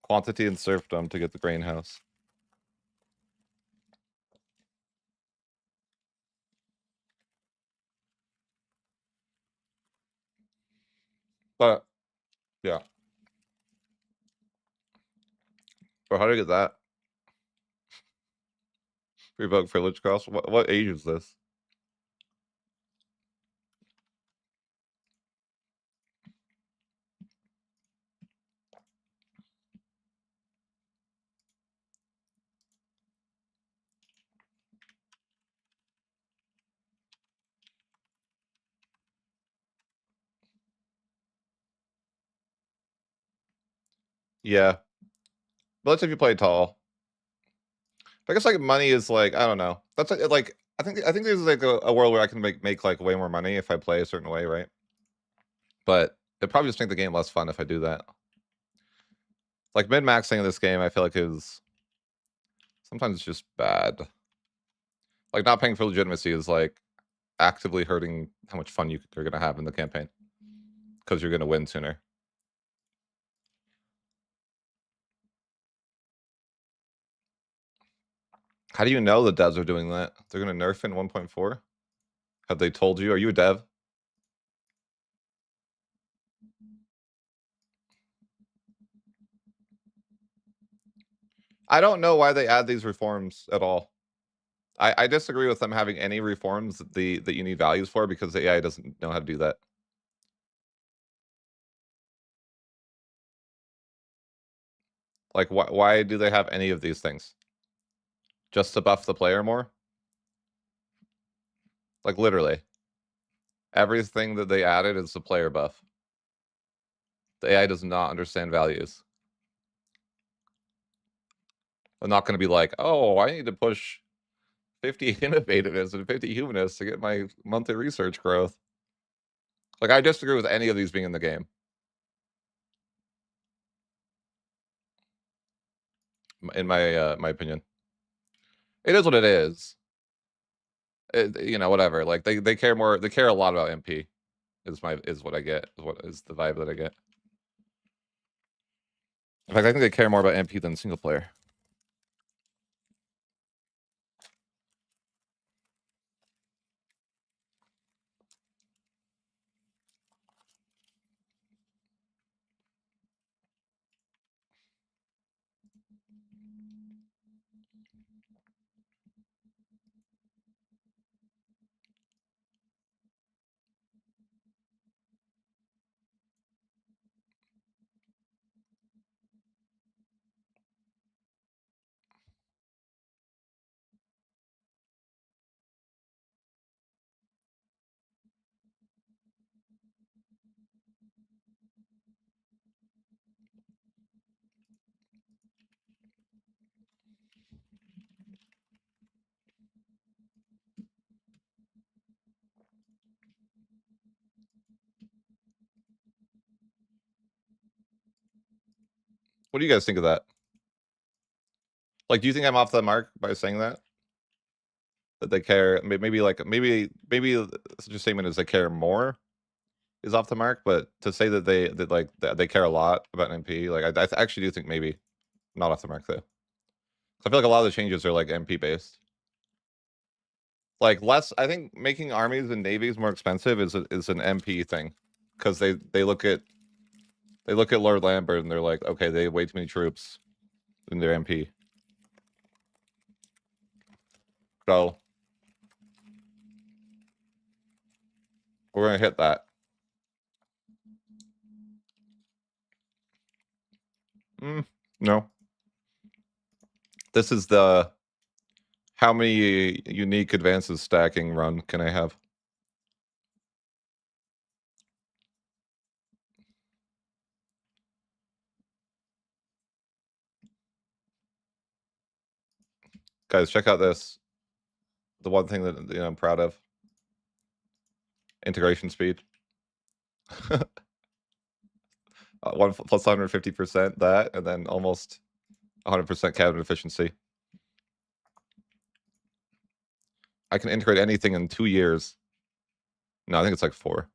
Quantity and serfdom to get the grain house. But yeah. But how do I get that? Revoke privilege cost. What age is this? Yeah. But let's say if you play tall. I guess like money is like I don't know. That's like I think there's like a world where I can make like way more money if I play a certain way, right? But it probably just make the game less fun if I do that. Like min maxing in this game, I feel like is sometimes it's just bad. Like not paying for legitimacy is like actively hurting how much fun you're gonna have in the campaign because you're gonna win sooner. How do you know the devs are doing that? They're gonna nerf in 1.4? Have they told you? Are you a dev? I don't know why they add these reforms at all. I disagree with them having any reforms that you need values for because the AI doesn't know how to do that. Like why do they have any of these things? Just to buff the player more? Like literally. Everything that they added is the player buff. The AI does not understand values. I'm not going to be like, oh, I need to push 50 innovativeness and 50 humanists to get my monthly research growth. Like, I disagree with any of these being in the game. In my opinion. It is what it is. You know, whatever. Like, they care more, they care a lot about MP. Is what I get. Is the vibe that I get. In fact, I think they care more about MP than single player. What do you guys think of that? Like, do you think I'm off the mark by saying that? That they care, maybe such a statement as they care more is off the mark, but to say that they care a lot about MP, like I actually do think maybe not off the mark though. I feel like a lot of the changes are like MP based. Like less, I think making armies and navies more expensive is an MP thing, because they look at Lord Lambert and they're like, okay, they have way too many troops in their MP. So we're gonna hit that. No. This is the how many unique advances stacking run can I have? Guys, check out this. The one thing that I'm proud of. Integration speed. 1 plus 150% that, and then almost 100% cabinet efficiency. I can integrate anything in 2 years. No, I think it's like 4.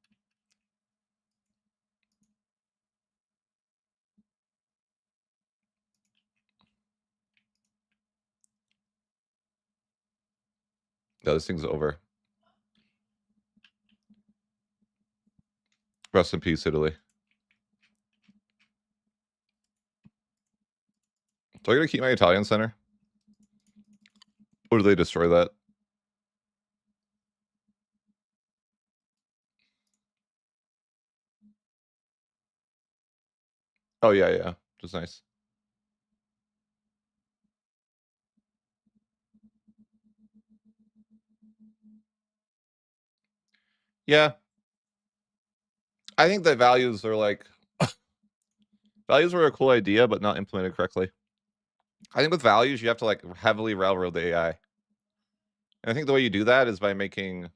No, this thing's over. Rest in peace, Italy. Do I gotta keep my Italian center? Or do they destroy that? Oh, yeah, yeah. Just nice. Yeah. I think that values are like... values were a cool idea, but not implemented correctly. I think with values, you have to, like, heavily railroad the AI. And I think the way you do that is by making...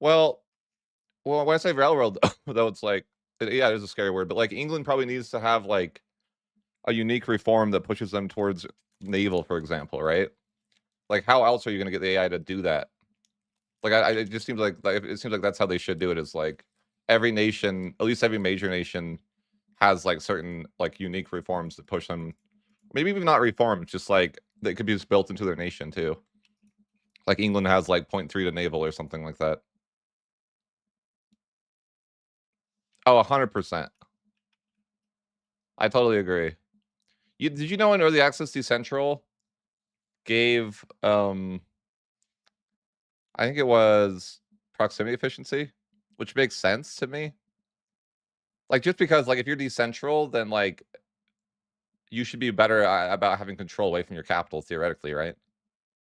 Well, when I say railroad, though, it's like... yeah, it is a scary word, but, like, England probably needs to have, like, a unique reform that pushes them towards naval, for example, right? Like, how else are you gonna get the AI to do that? Like, it just seems like it seems like that's how they should do it, is, like, every nation, at least every major nation, has, like, certain, like, unique reforms that push them... maybe even not reforms, just, like, that could be just built into their nation, too. Like, England has, like, 0.3 to naval or something like that. Oh, 100%. I totally agree. Did you know in Early Access Decentral gave, I think it was proximity efficiency, which makes sense to me. Like, just because, like, if you're decentral, then, like, you should be better about having control away from your capital, theoretically, right?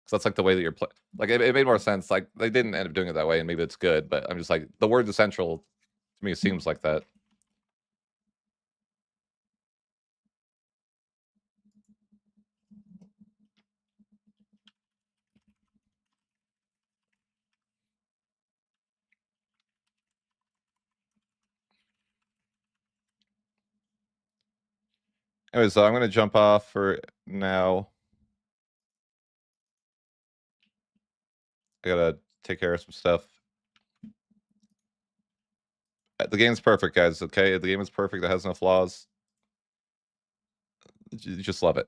So that's, like, the way that you're like, it made more sense. Like, they didn't end up doing it that way, and maybe it's good, but I'm just like, the word decentral, to me, seems like that. Anyway, so I'm gonna jump off for now. I gotta take care of some stuff. The game's perfect, guys, okay? The game is perfect. It has no flaws. You just love it.